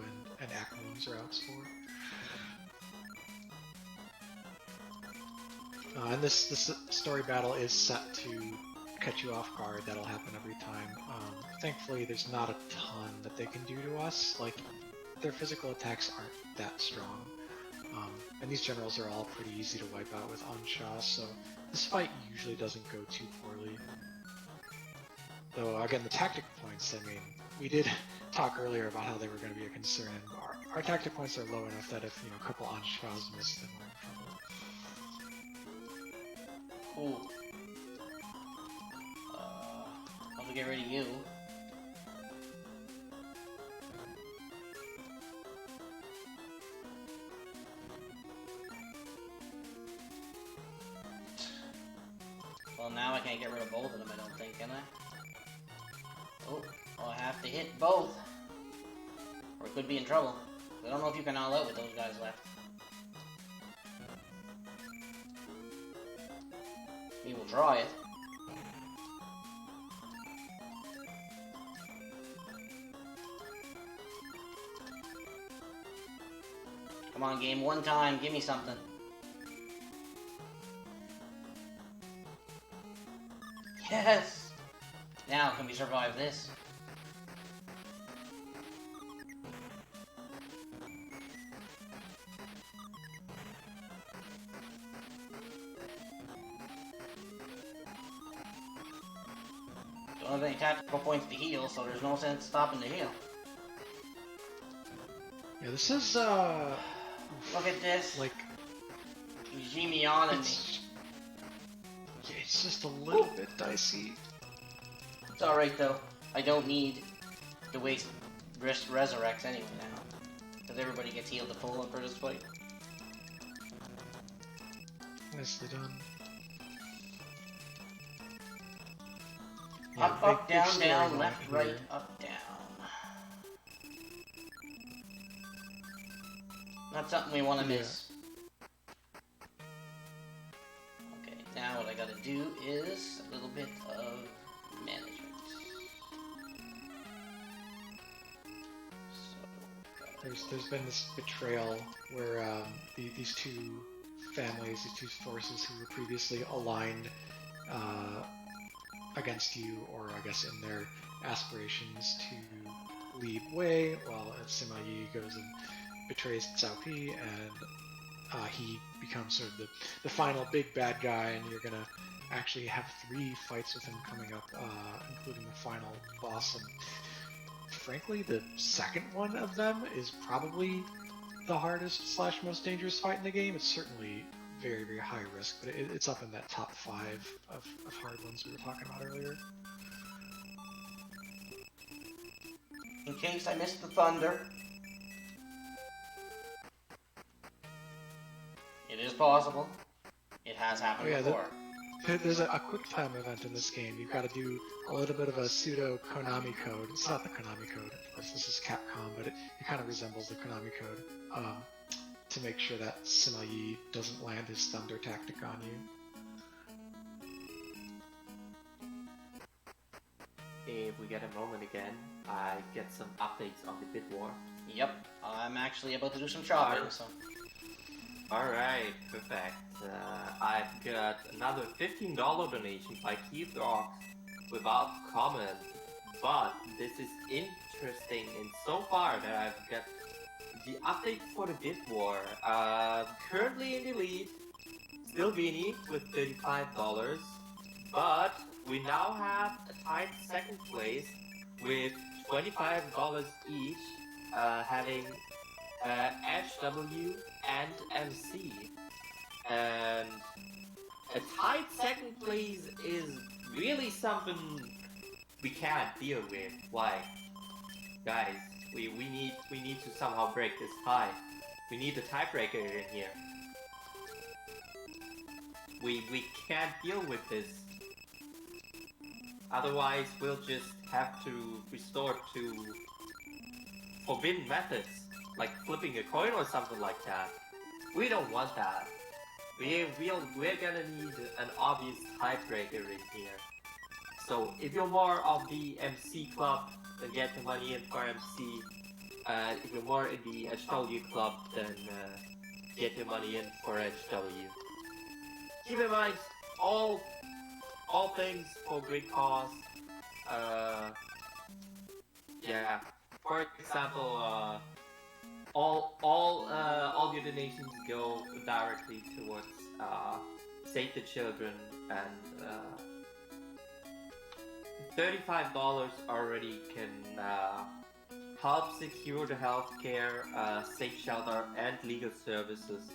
and Akmoon's routes for. And this story battle is set to catch you off guard. That'll happen every time. Thankfully, there's not a ton that they can do to us. Like, their physical attacks aren't that strong. And these generals are all pretty easy to wipe out with Ansha, so this fight usually doesn't go too poorly. Though, again, the tactic points, I mean, we did talk earlier about how they were going to be a concern, and our tactic points are low enough that if, you know, a couple Anshas miss, then we're in trouble. Cool. How to get rid of you? Well, now I can't get rid of both of them, I don't think, can I? Oh, well, I have to hit both. Or it could be in trouble. I don't know if you can all out with those guys left. We will try it. Come on, game, one time, give me something. Yes! Now, can we survive this? don't have any tactical points to heal, so there's no sense stopping to heal. Yeah, this is Look at this. like Jimmy on and me. It's just a little bit dicey. It's alright though. I don't need to waste resurrects anyway now. Because everybody gets healed to full for this fight. Nicely done. Up, up, down, down, left, right, up, down. Not something we want to miss. Okay, now what I gotta do is a little bit of management. There's been this betrayal where these two families, these two forces who were previously aligned against you, or I guess in their aspirations to lead Wei, while Sima Yi goes and betrays Cao Pi, and he becomes sort of the final big bad guy, and you're gonna actually have 3 fights with him coming up, including the final boss. And frankly, the second one of them is probably the hardest / most dangerous fight in the game. It's certainly very, very high risk, but it's up in that top 5 of hard ones we were talking about earlier. In case I missed the thunder. It is possible. It has happened before. There's a quick time event in this game. You've got to do a little bit of a pseudo Konami code. It's not the Konami code, of course, this is Capcom, but it kind of resembles the Konami code, to make sure that Sima Yi doesn't land his thunder tactic on you. If we get a moment again, I get some updates on the bid war. Yep, I'm actually about to do some shopping, so... Alright, perfect. I've got another $15 donation by Keith Dogs without comment, but this is interesting in so far that I've got the update for the bid war. Currently in the lead, still Vinny with $35, but we now have a tied second place with $25 each, having HW and MC. And a tied second place is really something we can't deal with. Like, guys, we need to somehow break this tie. We need a tiebreaker in here. We can't deal with this. Otherwise, we'll just have to resort to forbidden methods, like flipping a coin or something like that. We don't want that. We're gonna need an obvious tiebreaker in here. So if you're more of the MC club, then get the money in for MC. If you're more in the HW club, then get your money in for HW. Keep in mind, all things for great cause. Yeah. For example, all your donations go directly towards Save the Children, and $35 already can help secure the healthcare, safe shelter, and legal services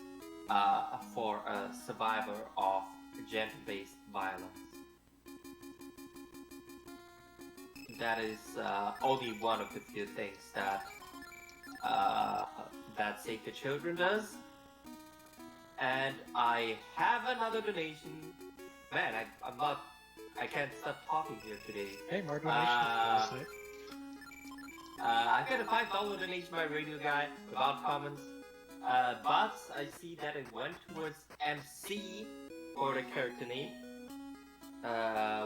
for a survivor of gender-based violence. That is only one of the few things that that Save the Children does. And I have another donation. Man, I can't stop talking here today. Hey, more donations. I got a $5 donation by Radio Guy without comments. But I see that it went towards MC for the character name,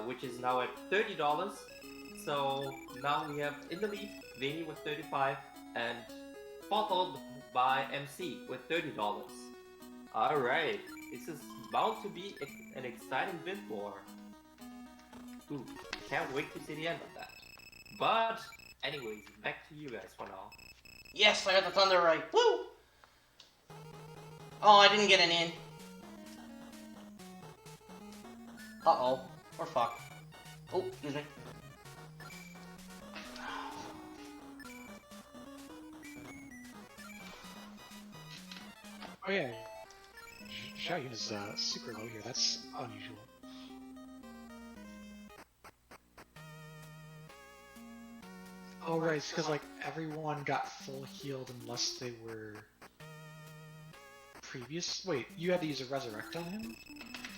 which is now at $30. So now we have in the lead Vinny with 35 and followed by MC with $30. Alright, this is bound to be an exciting bid war. Ooh, can't wait to see the end of that. But anyways, back to you guys for now. Yes, I got the thunder right. Woo! Oh, I didn't get an in. Uh-oh. We're fucked. Oh, excuse me. Oh yeah. Xiaoyun is super low here. That's unusual. Oh right, it's because like everyone got full healed unless they were previous. Wait, you had to use a resurrect on him?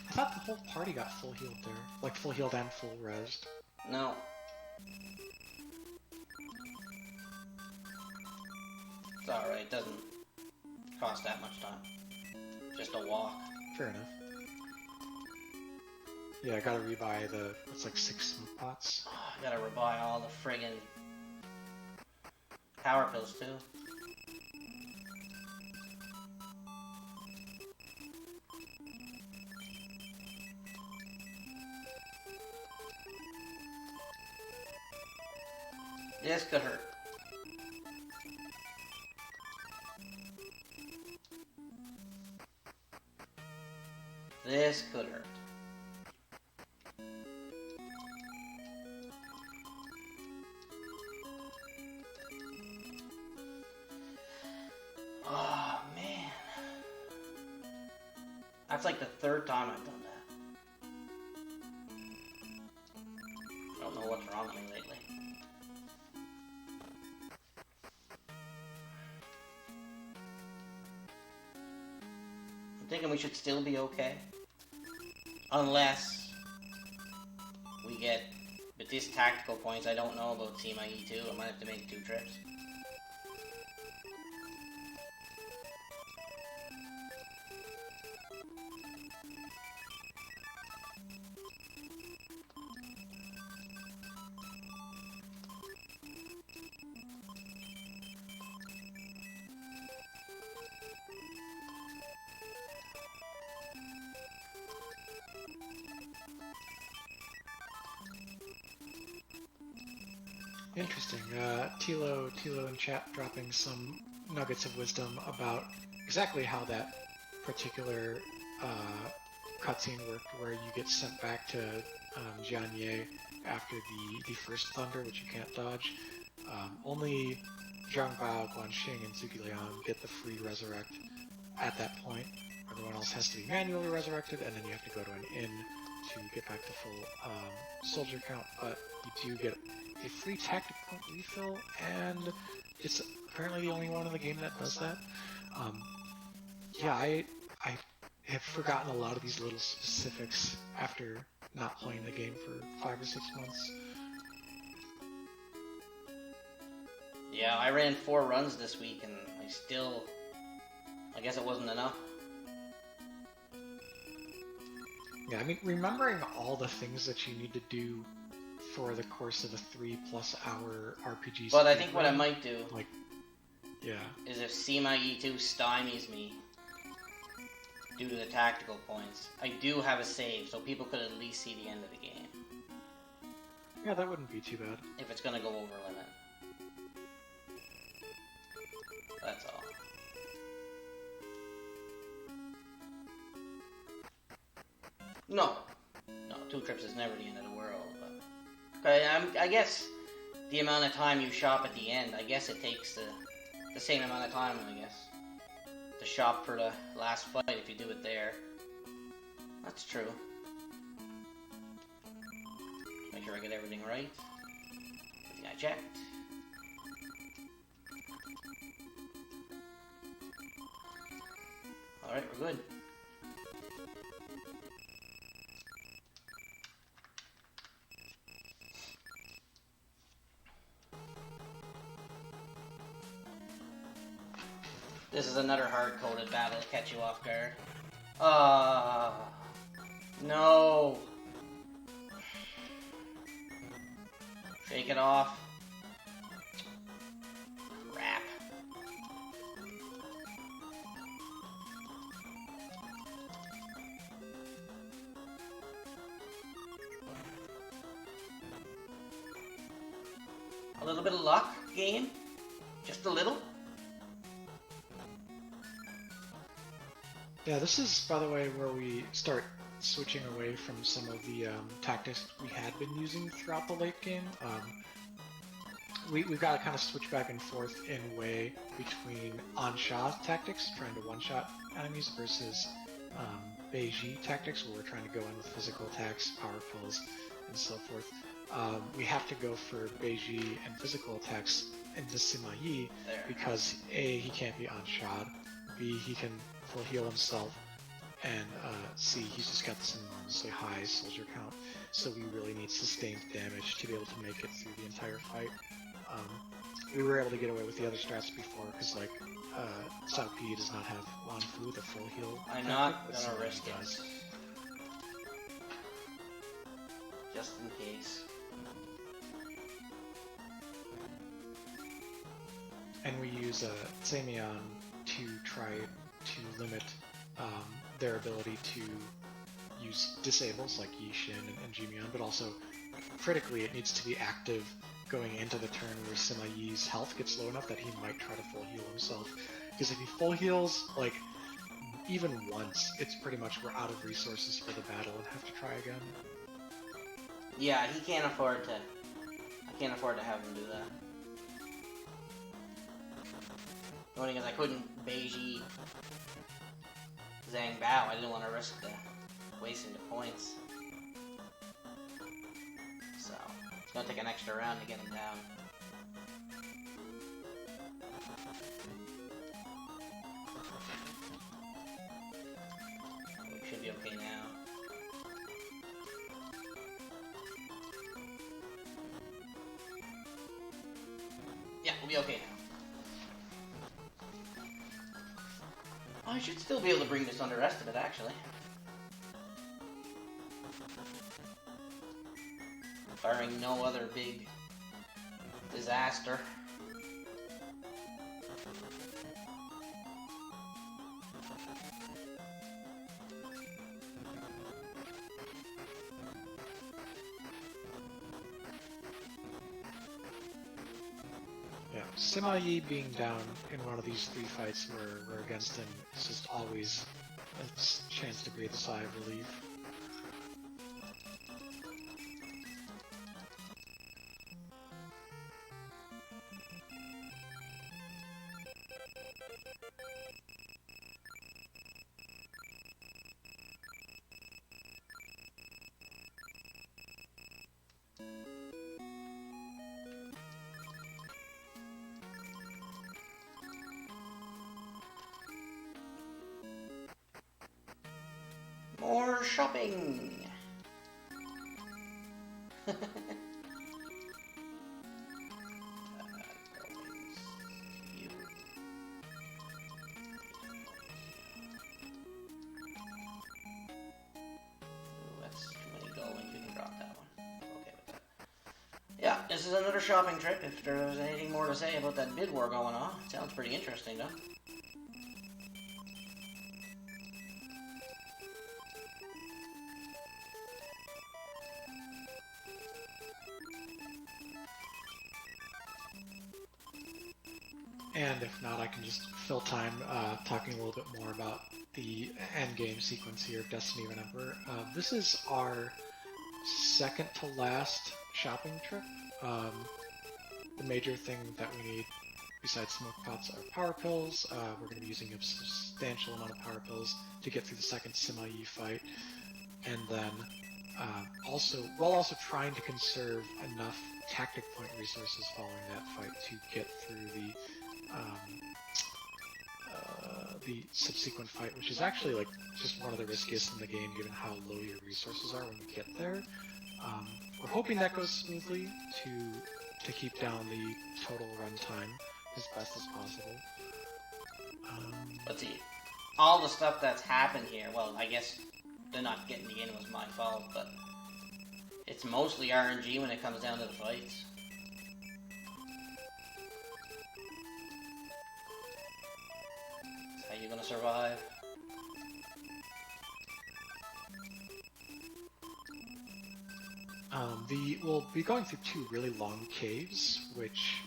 I thought the whole party got full healed there, like full healed and full resed. No. It's alright, it doesn't cost that much time. Just a walk. Fair enough. Yeah, I gotta rebuy the, it's like 6 smoke pots. I gotta rebuy all the friggin' power pills too. This could hurt. This could hurt. Oh, man. That's like the 3rd time I've done that. I don't know what's wrong with me lately. I'm thinking we should still be okay. Unless we get, with these tactical points, I don't know about Team IE2, I might have to make 2 trips. Interesting. Tilo in chat dropping some nuggets of wisdom about exactly how that particular cutscene worked, where you get sent back to Jianye after the first thunder, which you can't dodge. Only Zhangbao, Guanxing, and Zhuge get the free resurrect at that point. Everyone else has to be manually resurrected, and then you have to go to an inn to get back to full soldier count, but you do get a free tactic point refill, and it's apparently the only one in the game that does that. Yeah, I have forgotten a lot of these little specifics after not playing the game for 5 or 6 months. Yeah, I ran 4 runs this week, and I guess it wasn't enough. Yeah, I mean, remembering all the things that you need to do for the course of a 3+ hour RPG. But I think what I might do, like, yeah, is if Team IE2 stymies me due to the tactical points, I do have a save, so people could at least see the end of the game. Yeah, that wouldn't be too bad. If it's gonna go over limit. That's all. No, 2 trips is never the end of the world, but... I guess the amount of time you shop at the end, I guess it takes the same amount of time, I guess, to shop for the last fight if you do it there. That's true. Make sure I get everything right. Everything I checked. Alright, we're good. This is another hard-coded battle to catch you off guard. No. Shake it off. Crap. A little bit of luck, game. Just a little. Yeah, this is, by the way, where we start switching away from some of the tactics we had been using throughout the late game. we've got to kind of switch back and forth in a way between on-shot tactics, trying to one-shot enemies, versus Beiji tactics, where we're trying to go in with physical attacks, power pills, and so forth. We have to go for Beiji and physical attacks into Sima Yi because A, he can't be on-shot, B, he can full heal himself, and C, he's just got this enormously high soldier count, so we really need sustained damage to be able to make it through the entire fight. We were able to get away with the other strats before, because like, Sao P does not have Wan Fu, the full heal. I'm not gonna risk it. Just in case. And we use Samion to try to limit their ability to use disables like Yishin and Jimion, but also critically it needs to be active going into the turn where Sima Yi's health gets low enough that he might try to full heal himself. Because if he full heals, like, even once, it's pretty much we're out of resources for the battle and have to try again. Yeah, he can't afford to... I can't afford to have him do that. The only thing is I couldn't Beiji Zhang Bao. I didn't want to risk wasting the points. So, it's going to take an extra round to get him down. We should be okay now. Yeah, we'll be okay now. I should still be able to bring this underestimate, actually. Barring no other big disaster. Yeah, Sima Yi being down in one of these 3 fights where we're against him is just always a chance to breathe a sigh of relief. More shopping! That's too many gold, you can drop that one. Okay with that. Yeah, this is another shopping trip. If there was anything more to say about that bid war going on, it sounds pretty interesting, though. And if not, I can just fill time talking a little bit more about the endgame sequence here of Destiny of an Emperor. This is our second to last shopping trip. The major thing that we need besides smoke pots are power pills. We're going to be using a substantial amount of power pills to get through the second Sima Yi fight. And then while also trying to conserve enough tactic point resources following that fight to get through the subsequent fight, which is actually like just one of the riskiest in the game given how low your resources are when you get there. We're hoping that goes smoothly to keep down the total runtime as best as possible. Let's see. All the stuff that's happened here, well, I guess they're not getting the in was my fault, but it's mostly RNG when it comes down to the fights. How you gonna survive? We'll be going through 2 really long caves, which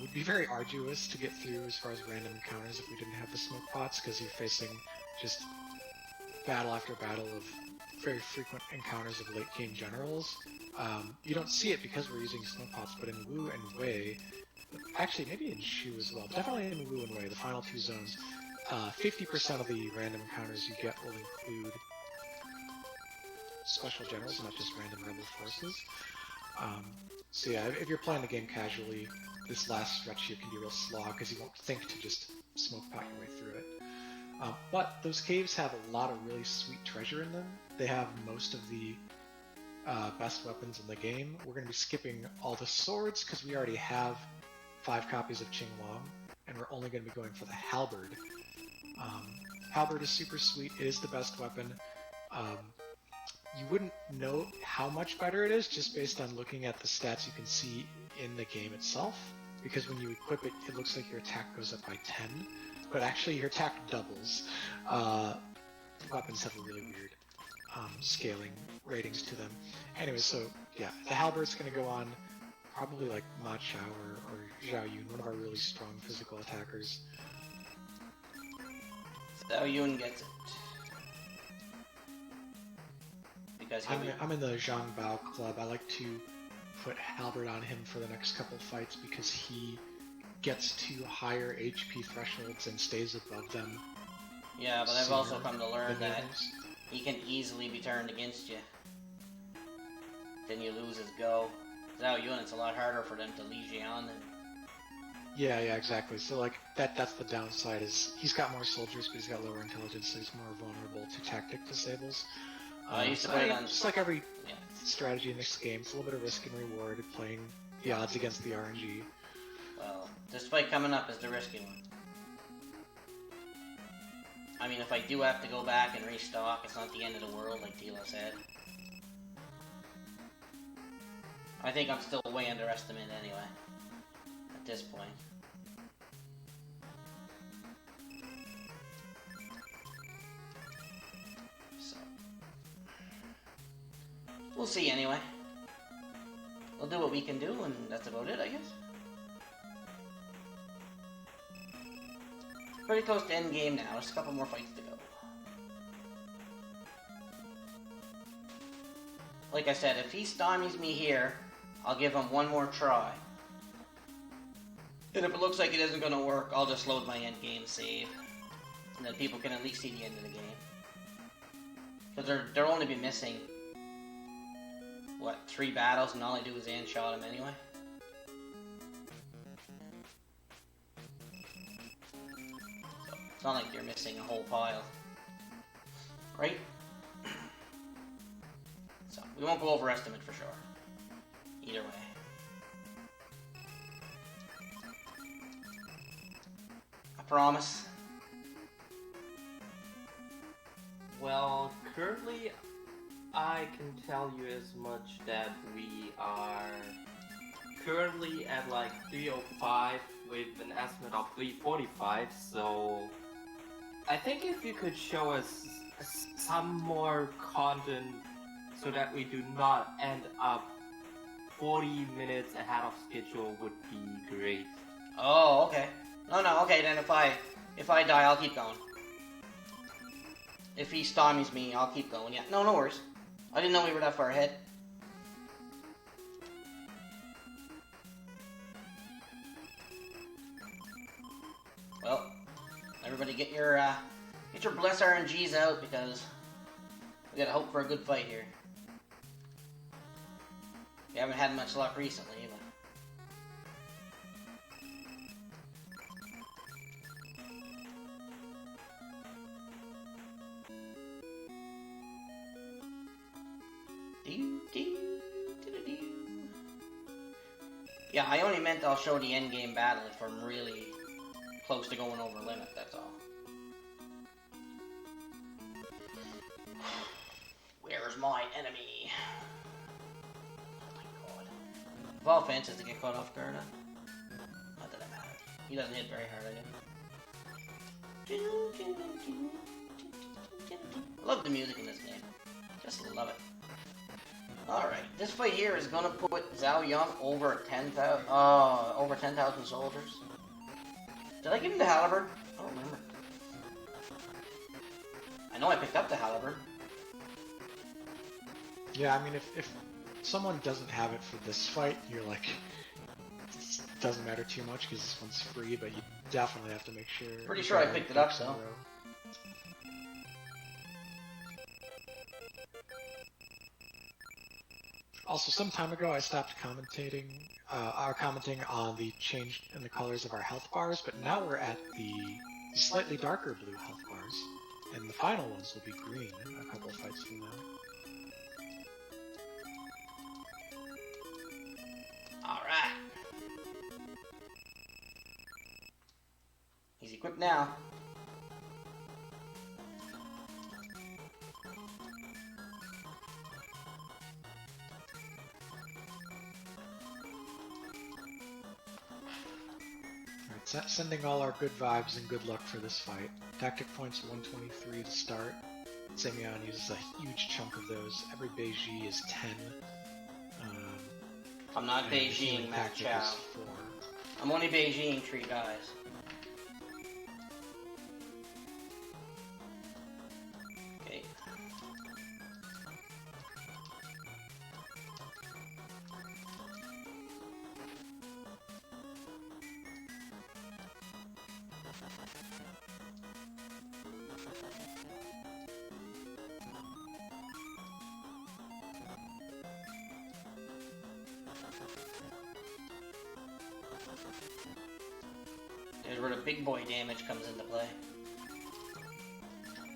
would be very arduous to get through as far as random encounters if we didn't have the smoke pots, because you're facing just battle after battle of very frequent encounters of late game generals. You don't see it because we're using snow pots, but in Wu and Wei, actually maybe in Shu as well, but definitely in Wu and Wei, the final two zones, 50% of the random encounters you get will include special generals, not just random rebel forces. So yeah, if you're playing the game casually, this last stretch here can be a real slog because you won't think to just smoke pot your way through it. But those caves have a lot of really sweet treasure in them. They have most of the best weapons in the game. We're going to be skipping all the swords because we already have 5 copies of Qinglong, and we're only going to be going for the halberd. Halberd is super sweet. It is the best weapon. You wouldn't know how much better it is just based on looking at the stats you can see in the game itself, because when you equip it, it looks like your attack goes up by 10, but actually your attack doubles. Weapons have a really weird scaling ratings to them. Anyway, so yeah, the halberd's going to go on probably like Ma Chao or Zhao Yun, one of our really strong physical attackers. Zhao Yun gets it. Because I'm in the Zhang Bao club. I like to put halberd on him for the next couple fights because he gets to higher HP thresholds and stays above them. Yeah, but I've also come to learn that others. he can easily be turned against you. Then you lose his go. Zhao Yun, it's a lot harder for them to lead you on than... Yeah, exactly. So like that's the downside is he's got more soldiers, but he's got lower intelligence, so he's more vulnerable to tactic disables. I used to play it on... Just like every strategy in this game, it's a little bit of risk and reward playing the odds against the RNG. Well, this fight coming up is the risky one. I mean, if I do have to go back and restock, it's not the end of the world, like Tila said. I think I'm still way underestimated anyway, at this point. So, we'll see anyway. We'll do what we can do, and that's about it, I guess. Pretty close to end game now, just a couple more fights to go. Like I said, if he stymies me here, I'll give him one more try. And if it looks like it isn't gonna work, I'll just load my end game save. And then people can at least see the end of the game. Because they'll only be missing, what, 3 battles, and all I do is end shot him anyway? It's not like you're missing a whole pile. Right? So, we won't go overestimate for sure. Either way. I promise. Well, currently, I can tell you as much that we are currently at like 305 with an estimate of 345, so I think if you could show us some more content so that we do not end up 40 minutes ahead of schedule would be great. Oh, okay. No, okay, then if I die, I'll keep going. If he stymies me, I'll keep going, yeah. No worries. I didn't know we were that far ahead. Well, everybody get your bless RNGs out, because we gotta hope for a good fight here. We haven't had much luck recently, but... Yeah, I only meant I'll show the end game battle if I'm really close to going over limit, that's all. Where's my enemy? Oh my god. Of all fences to get caught off guard on. Not that it matters. He doesn't hit very hard, I love the music in this game. Just love it. Alright, this fight here is gonna put Zhao Yun over 10,000 soldiers. Did I give him the halberd? I don't remember. I know I picked up the halberd. Yeah, I mean, if someone doesn't have it for this fight, you're like, it doesn't matter too much because this one's free, but you definitely have to make sure. Pretty you sure I got picked it ducks up, in a though. row. Also, some time ago, I stopped commenting on the change in the colors of our health bars, but now we're at the slightly darker blue health bars, and the final ones will be green a couple fights from now. Alright. He's equipped now. Alright, sending all our good vibes and good luck for this fight. Tactic points 123 to start. Semyon uses a huge chunk of those. Every Beiji is 10. I'm not and the Beijing healing Matt tactic Chow. is 4. I'm only Beijing 3 guys. Okay. There's where the big boy damage comes into play.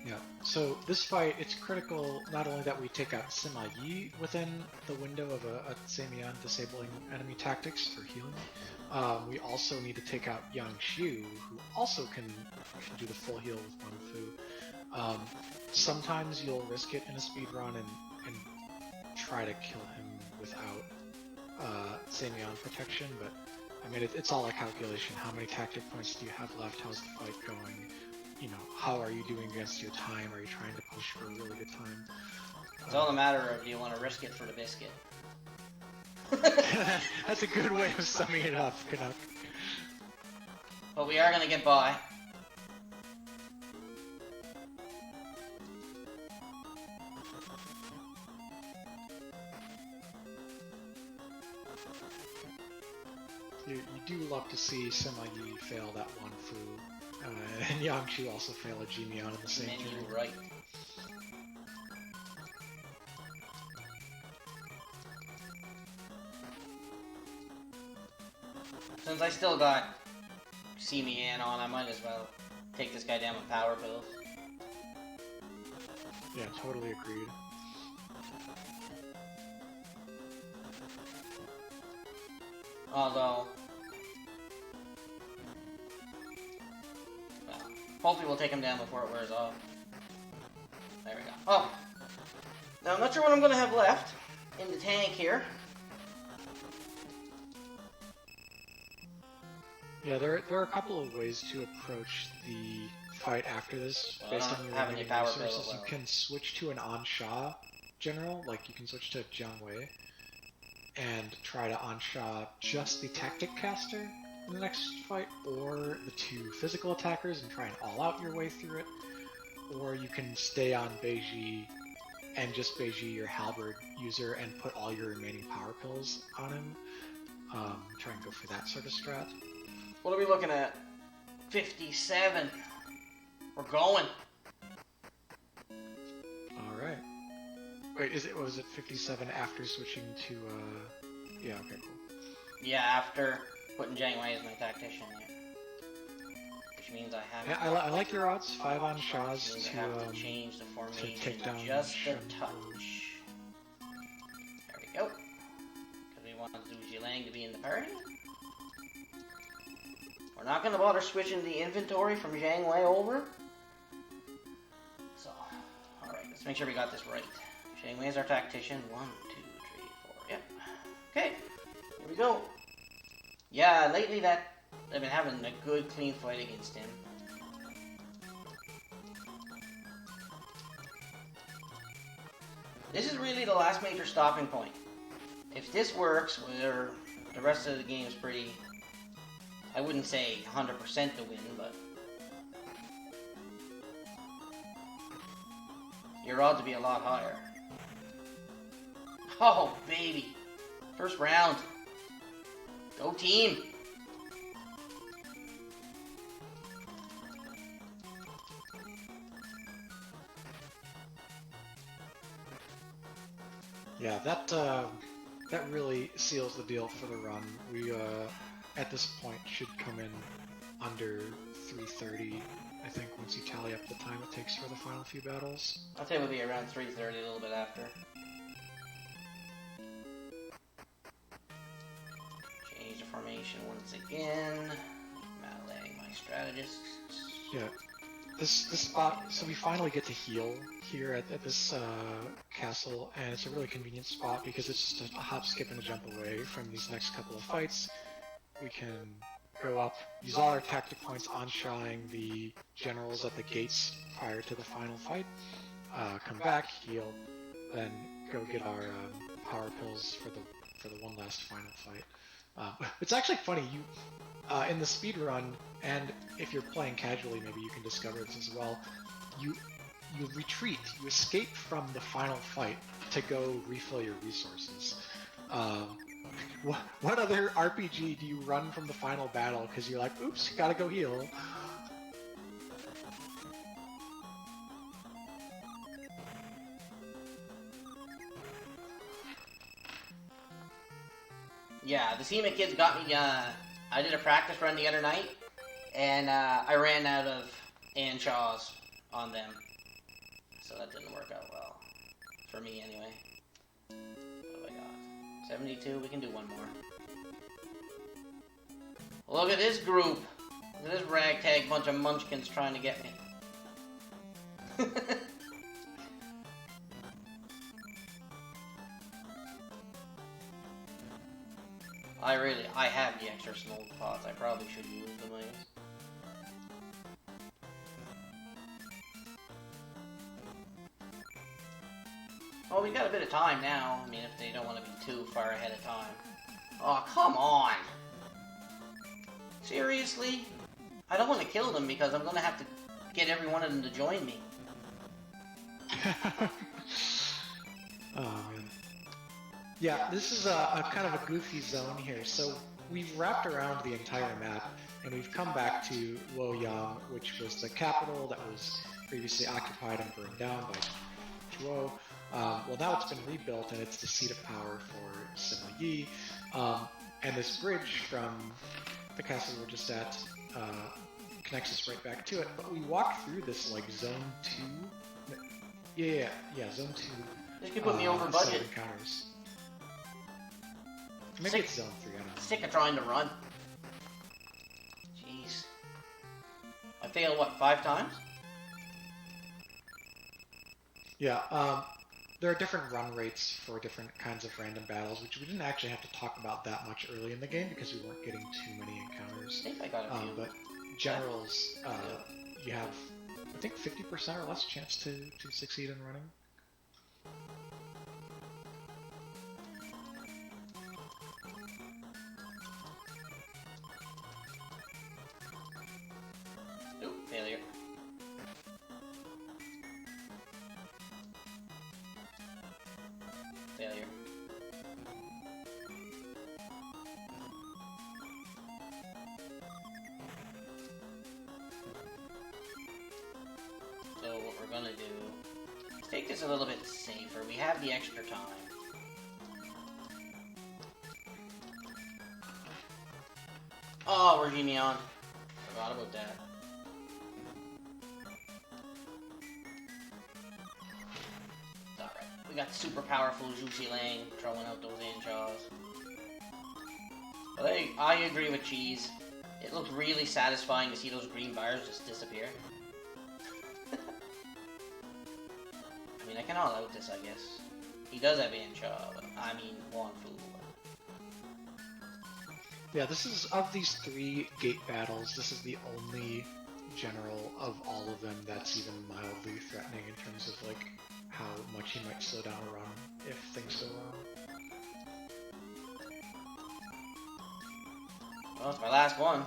Yeah, so this fight, it's critical not only that we take out Sima Yi within the window of a Semyon disabling enemy tactics for healing, we also need to take out Yang Xiu, who also can do the full heal with Wen Fu. Sometimes you'll risk it in a speed run and try to kill him without Semyon protection, but I mean, it's all a calculation. How many tactic points do you have left? How's the fight going? You know, how are you doing against your time? Are you trying to push for a really good time? It's all a matter of, do you want to risk it for the biscuit? That's a good way of summing it up, Canuck. But we are going to get by. You do love to see Sima Yi fail that Wen Fu, and Yang Qiu also fail a Jimian in the same Menu turn. right. Since I still got See Me Ann on, I might as well take this guy down with power pills. Yeah, totally agreed. Although, well, hopefully we'll take him down before it wears off. There we go. Oh! Now I'm not sure what I'm going to have left in the tank here. Yeah, there are a couple of ways to approach the fight after this, Well, based I on don't your have any remaining power resources. pills, You well. can switch to an Ansha general, like you can switch to Jiang Wei, and try to Ansha just the tactic caster in the next fight, or the 2 physical attackers and try and all-out your way through it, or you can stay on Beiji and just Beiji your halberd user and put all your remaining power pills on him. Try and go for that sort of strat. What are we looking at? 57. We're going. Alright. Wait, was it 57 after switching to, yeah, okay, cool. Yeah, after putting Jiang Wei as my tactician. Yeah. Which means I have Yeah, I like your odds. 5 on Shaz means I to, have to change the formation take down just a Shen. touch. There we go. Because we want Zhu Jilang to be in the party. We're not going to bother switching the inventory from Jiang Wei over. So, alright, let's make sure we got this right. Jiang Wei is our tactician. 1, 2, 3, 4. Yep. Okay, here we go. Yeah, lately I've been having a good clean fight against him. This is really the last major stopping point. If this works, the rest of the game is pretty... I wouldn't say 100% to win, but... your odds would be a lot higher. Oh, baby. First round. Go team. Yeah, that really seals the deal for the run. We at this point should come in under 3:30. I think once you tally up the time it takes for the final few battles. I'll say we'll be around 3:30, a little bit after. Change the formation once again. Mallaying my strategists. Yeah, this spot. So we finally get to heal here at this castle, and it's a really convenient spot because it's just a hop, skip, and a jump away from these next couple of fights. We can go up, use all our tactic points on shying the generals at the gates prior to the final fight, come back, heal, then go get our power pills for the one last final fight. It's actually funny, you in the speed run, and if you're playing casually, maybe you can discover this as well. You retreat, you escape from the final fight to go refill your resources. What other RPG do you run from the final battle because you're like, oops, gotta go heal? Yeah, the SEMA kids got me, I did a practice run the other night, and I ran out of anchovies on them. So that didn't work out well. For me, anyway. What have I got? 72, we can do one more. Look at this group! Look at this ragtag bunch of munchkins trying to get me. I have the extra smoke pots. I probably should use them, I guess. Well, we got a bit of time now. I mean, if they don't want to be too far ahead of time. Oh, come on! Seriously? I don't want to kill them because I'm going to have to get every one of them to join me. Oh, man. Yeah, this is a kind of a goofy zone here. So we've wrapped around the entire map, and we've come back to Luoyang, which was the capital that was previously occupied and burned down by Chuo. Well, now it's been rebuilt, and it's the seat of power for Sima Yi. And this bridge from the castle we're just at connects us right back to it. But we walk through this, like, Zone 2. Yeah, Zone 2. This could put me over budget. Encounters. Maybe it's Zone 3, I don't know. Sick of trying to run. Jeez. I failed, what, 5 times? Yeah, there are different run rates for different kinds of random battles, which we didn't actually have to talk about that much early in the game because we weren't getting too many encounters. I think I got a few. But generals, you have, I think, 50% or less chance to succeed in running. Oop, failure. Failure. So what we're gonna do is take this a little bit safer. We have the extra time. Oh, we're Genion. Forgot about that. Alright, we got super powerful Juicy Lang throwing out those anchovies. But I agree with Cheese. It looks really satisfying to see those green bars just disappear. I mean, I can all out this, I guess. He does have anchovy. I mean, Wong Fu. Yeah, this is, of these 3 gate battles, this is the only general of all of them that's even mildly threatening in terms of, like, how much he might slow down a run if things go wrong. Well, it's my last one.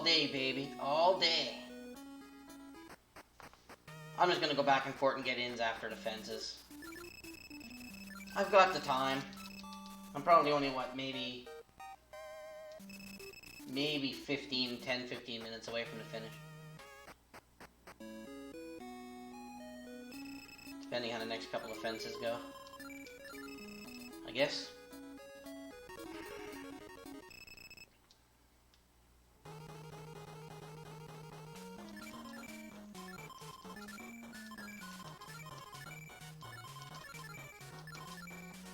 day, baby. All day. I'm just gonna go back and forth and get ins after the fences. I've got the time. I'm probably only, what, maybe 10, 15 minutes away from the finish. Depending how the next couple of fences go. I guess.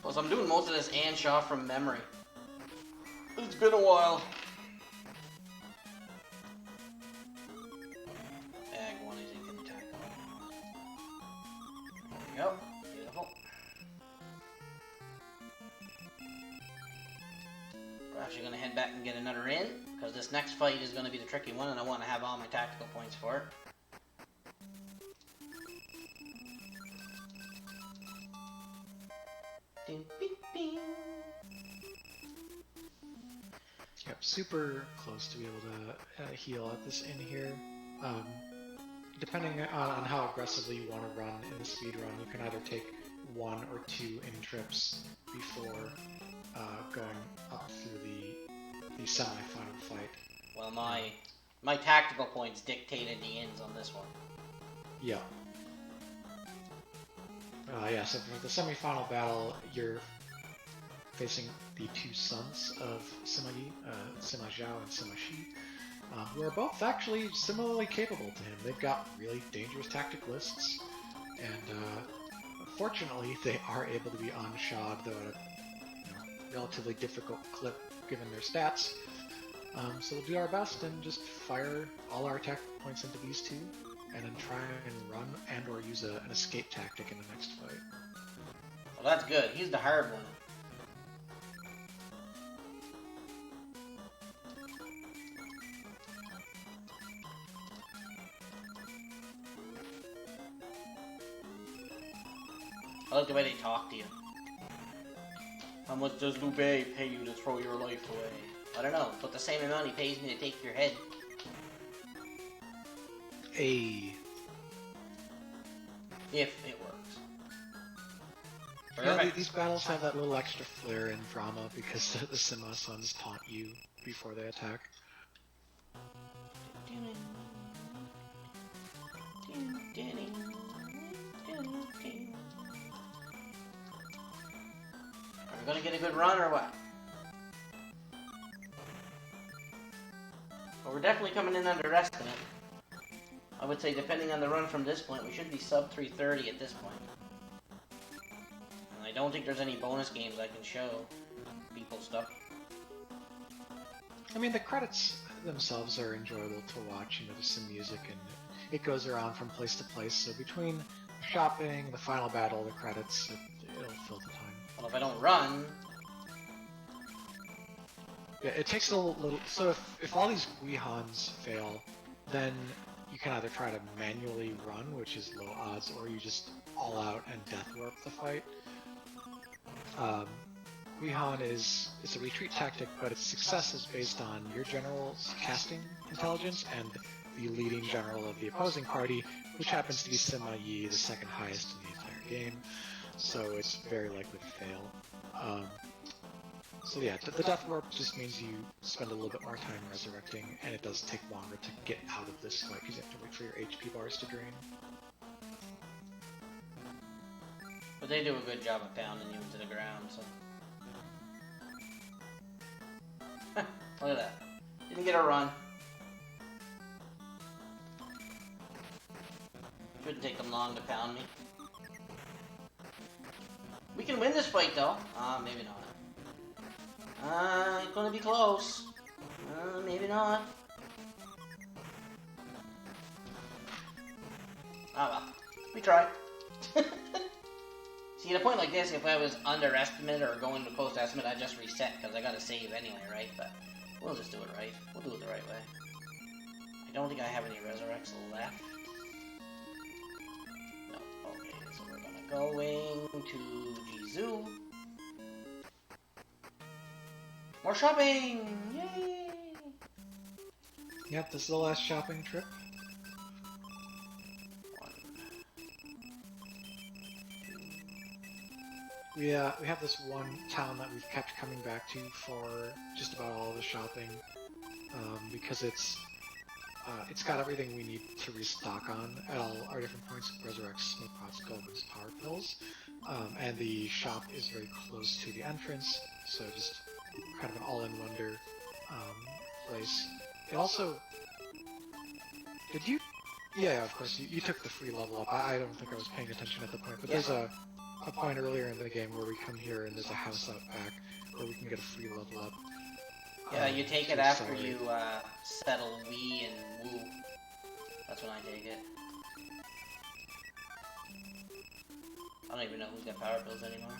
Plus, I'm doing most of this Anshaw from memory. It's been a while. Ag 1 is in attack. There we go. Beautiful. We're actually going to head back and get another in, because this next fight is going to be the tricky one, and I want to have all my tactical points for it. Yep, super close to be able to heal at this inn here. Depending on how aggressively you want to run in the speed run, you can either take 1 or 2 in trips before going up through the semi-final fight. Well, my tactical points dictated the ins on this one. Yeah. Yeah, so for the semi-final battle, you're facing the 2 sons of Sima Yi, Sima Zhao and Sima Shi, who are both actually similarly capable to him. They've got really dangerous tactic lists, and fortunately they are able to be unshod, though at a relatively difficult clip given their stats. So we'll do our best and just fire all our attack points into these 2, and then try and run and or use an escape tactic in the next fight. Well, that's good. He's the hard one. I like the way they talk to you. How much does Liu Bei pay you to throw your life away? I don't know, but the same amount he pays me to take your head. Hey. If it works. Yeah, these battles have that little extra flair and drama because the Sima sons taunt you before they attack. Are we gonna get a good run or what? Well, we're definitely coming in under estimate. I would say depending on the run from this point, we should be sub 330 at this point. And I don't think there's any bonus games I can show people stuff. I mean, the credits themselves are enjoyable to watch. You know, there's some music and it goes around from place to place. So between shopping, the final battle, the credits, it'll fill the time. Well, if I don't run... Yeah, it takes a little... So if all these Guihans fail, then you can either try to manually run, which is low odds, or you just all out and death warp the fight. Guihan is a retreat tactic, but its success is based on your general's casting intelligence and the leading general of the opposing party, which happens to be Sima Yi, the second highest in the entire game. So it's very likely to fail. So yeah, the death warp just means you spend a little bit more time resurrecting, and it does take longer to get out of this fight because you have to wait for your HP bars to drain. But they do a good job of pounding you into the ground, so... Look at that. Didn't get a run. Shouldn't take them long to pound me. We can win this fight, though. Maybe not. It's gonna be close. Maybe not. Ah well. We tried. See, at a point like this, if I was underestimated or going to post estimate, I'd just reset, because I gotta save anyway, right? But we'll just do it right. We'll do it the right way. I don't think I have any resurrects left. No. Okay, so we're gonna go to Jizu. More shopping! Yay! Yep, this is the last shopping trip. We have this one town that we've kept coming back to for just about all the shopping, because it's got everything we need to restock on at all our different points: Resurrect, Smoke Pots, Golems, Power Pills, and the shop is very close to the entrance, so just kind of an all-in-wonder place. It also, did you? Yeah, of course. You took the free level up. I don't think I was paying attention at the point, but there's a point earlier in the game where we come here and there's a house out back where we can get a free level up. Yeah, you take it after you settle Wee and Woo. That's when I take it. I don't even know who's got power pills anymore.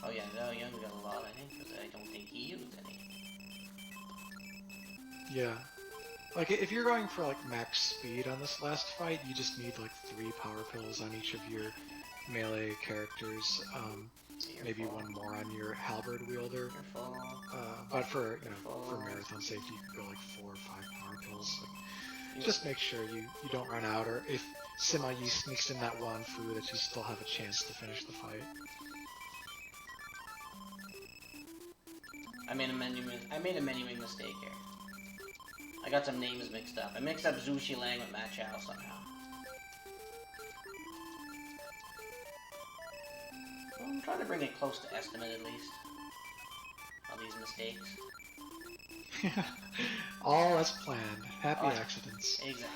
Oh yeah, no, Young got a lot, I think, because I don't think he used any. Yeah. Like, if you're going for, like, max speed on this last fight, you just need, like, 3 power pills on each of your melee characters. Maybe one more on your halberd wielder. But for, for marathon safety, you could go, like, 4 or 5 power pills. Like, just make sure you don't run out, or if Sima Yi sneaks in that one food, that you still have a chance to finish the fight. I made a menuing mistake here. I got some names mixed up. I mixed up Zhu Xilang with Ma Chao somehow. Well, I'm trying to bring it close to estimate at least. All these mistakes. All as planned. Happy accidents. Exactly.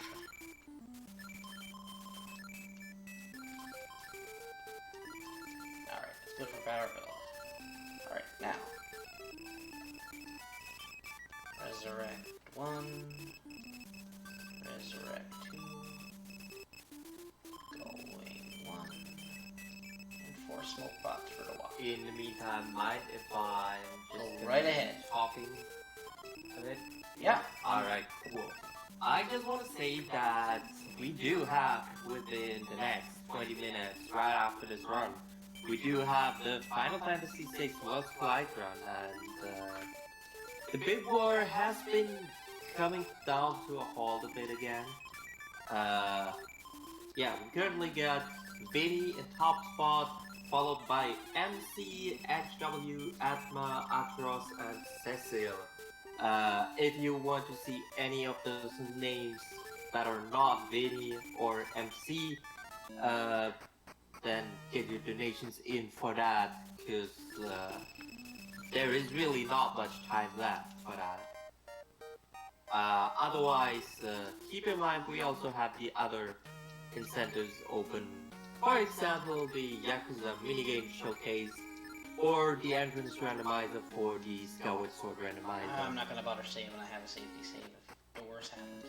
Alright, it's good for power build. Alright, now. Resurrect 1. Resurrect 2. Going 1. And 4 smoke pots for the walk. In the meantime, mind if I just Go right ahead. talking a bit? Yeah. Alright, cool. I just want to say that we do have, within the next 20 minutes, right after this run, we do have the Final Fantasy VI World Collide run, and the big war has been coming down to a halt a bit again. Yeah, we currently got Vinny in top spot, followed by MC, HW, Atma, Atros, and Cecil. If you want to see any of those names that are not Vinny or MC, then get your donations in for that, because there is really not much time left for that. Otherwise, keep in mind we also have the other incentives open. For example, the Yakuza minigame showcase, or the entrance randomizer for the Skyward Sword randomizer. I'm not gonna bother saving. I have a safety save if the worst happens.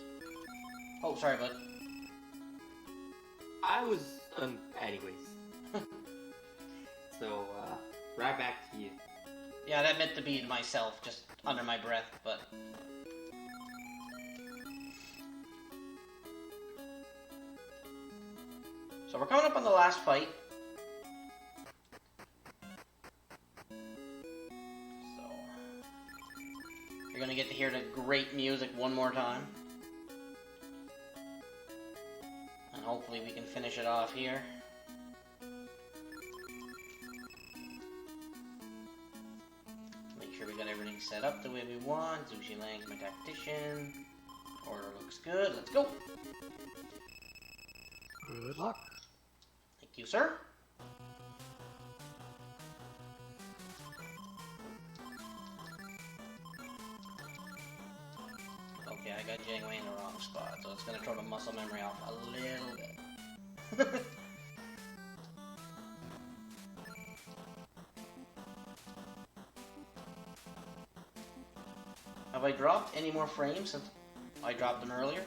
Oh, sorry, bud. I was done anyways. So, right back to you. Yeah, that meant to be myself, just under my breath, but... So we're coming up on the last fight. So... You're gonna get to hear the great music one more time. And hopefully we can finish it off here. Make sure we got everything set up the way we want. Zhu Xilang's my tactician. Order looks good. Let's go. Good luck. Thank you, sir. Okay, I got Janeway in the wrong spot, so it's gonna throw the muscle memory off a little bit. Have I dropped any more frames since I dropped them earlier?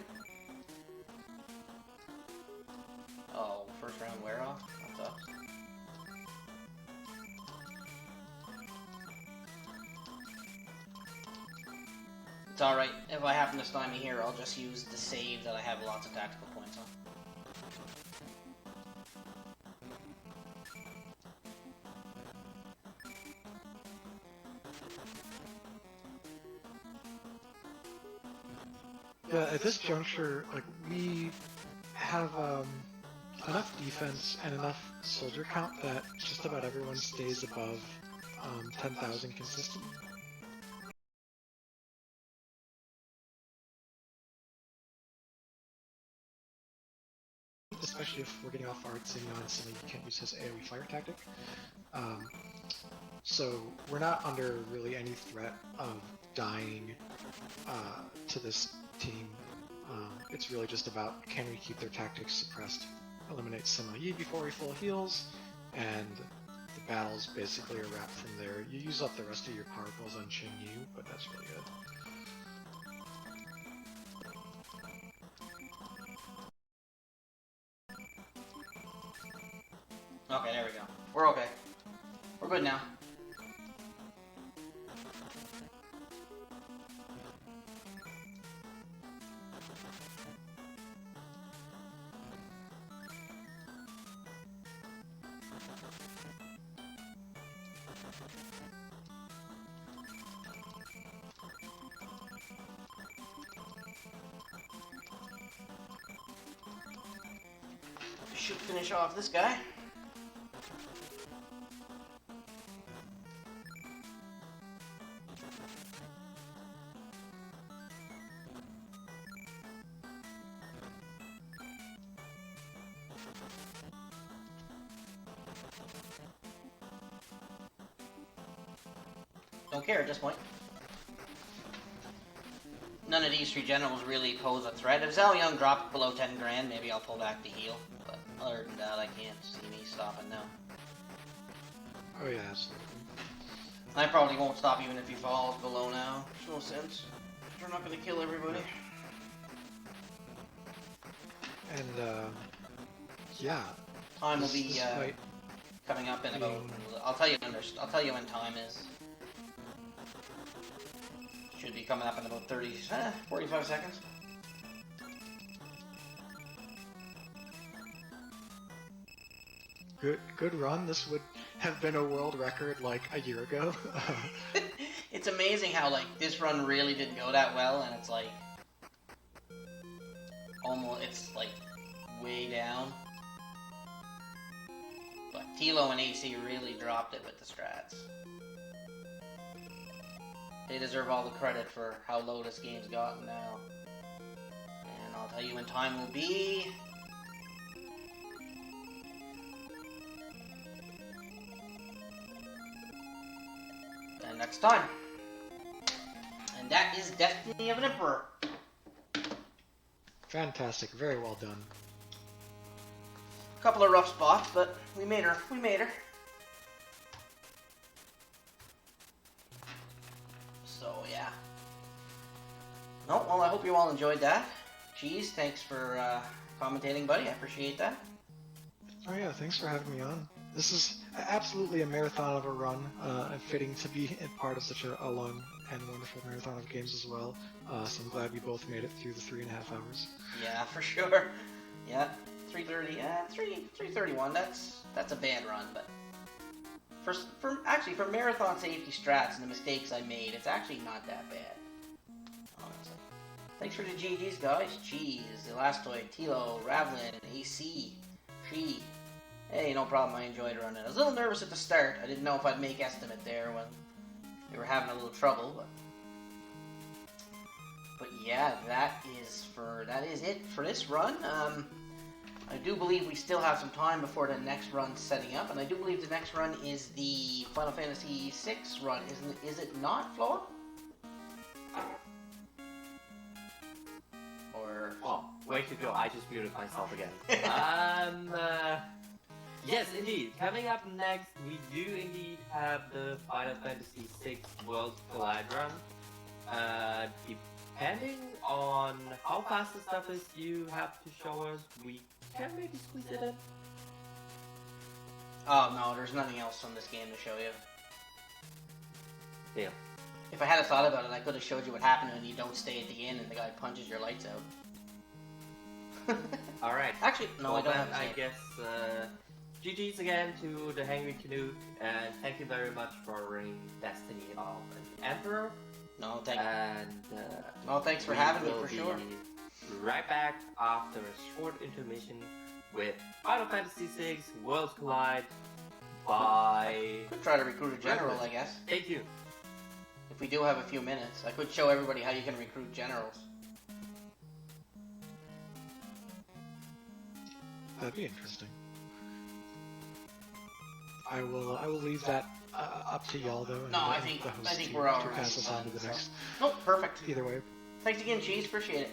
Oh, first round wear off? That sucks. It's alright, if I happen to stymie here, I'll just use the save that I have lots of tactical points on. at this juncture, like we have enough defense and enough soldier count that just about everyone stays above 10,000 consistent. Especially if we're getting off arts and on something you can't use his AoE fire tactic. So we're not under really any threat of dying to this team. It's really just about, can we keep their tactics suppressed, eliminate Sima Yi before he full heals, and the battle's basically a wrap from there. You use up the rest of your power pills on Qing Yu, but that's really it. Okay, there we go. We're okay. We're good now. Should finish off this guy. Don't care at this point. None of these three generals really pose a threat. If Zhao Yun dropped below 10 grand, maybe I'll pull back the heal. But other than that, I can't see me stopping now. Oh yeah, absolutely. I probably won't stop even if he falls below now. There's no sense. We're not going to kill everybody. And yeah, Time will be fight coming up in about. I'll tell you when time is. Should be coming up in about 45 seconds. Good run. This would have been a world record like a year ago. It's amazing how like this run really didn't go that well, and it's like it's like way down. But Tilo and AC really dropped it with the strats. They deserve all the credit for how low this game's gotten now. And I'll tell you when time will be. And next time. And that is Destiny of an Emperor. Fantastic. Very well done. Couple of rough spots, but we made her. We made her. So, yeah. No, well, I hope you all enjoyed that. Cheese, thanks for commentating, buddy. I appreciate that. Oh yeah, thanks for having me on. This is absolutely a marathon of a run, and fitting to be a part of such a long and wonderful marathon of games as well. So I'm glad we both made it through the 3.5 hours. Yeah, for sure. Yeah, 3:30. 3:31. That's a bad run, but for marathon safety strats and the mistakes I made, it's actually not that bad. Honestly. Thanks for the GGs, guys. Cheese, Elastoid, Tilo, Ravlin, AC, She. Hey, no problem. I enjoyed running. I was a little nervous at the start. I didn't know if I'd make estimate there when we were having a little trouble, but yeah, that is it for this run. I do believe we still have some time before the next run's setting up, and I do believe the next run is the Final Fantasy VI run, is it not, Flo? Or... Oh, way to go, I just muted myself again. Yes, indeed. Coming up next, we do indeed have the Final Fantasy VI World Collide run. Depending on how fast the stuff is you have to show us, we can maybe squeeze it in. Oh no, there's nothing else on this game to show you. Yeah. If I had thought about it, I could have showed you what happened when you don't stay at the inn and the guy punches your lights out. Alright. Actually, no, well, I don't then, have to say I guess, GG's again to the Hangry Canuck, and thank you very much for running Destiny of an Emperor. No, thank you. And Well, thanks for we having me will for be sure. right back after a short intermission with Final Fantasy VI Worlds Collide by... Could try to recruit a general, I guess. Thank you. If we do have a few minutes, I could show everybody how you can recruit generals. That'd be interesting. I will leave that up to y'all though. No, I and think the host I think to we're all pass right. us on to the next. Nope, perfect. Either way. Thanks again, Cheese. Appreciate it.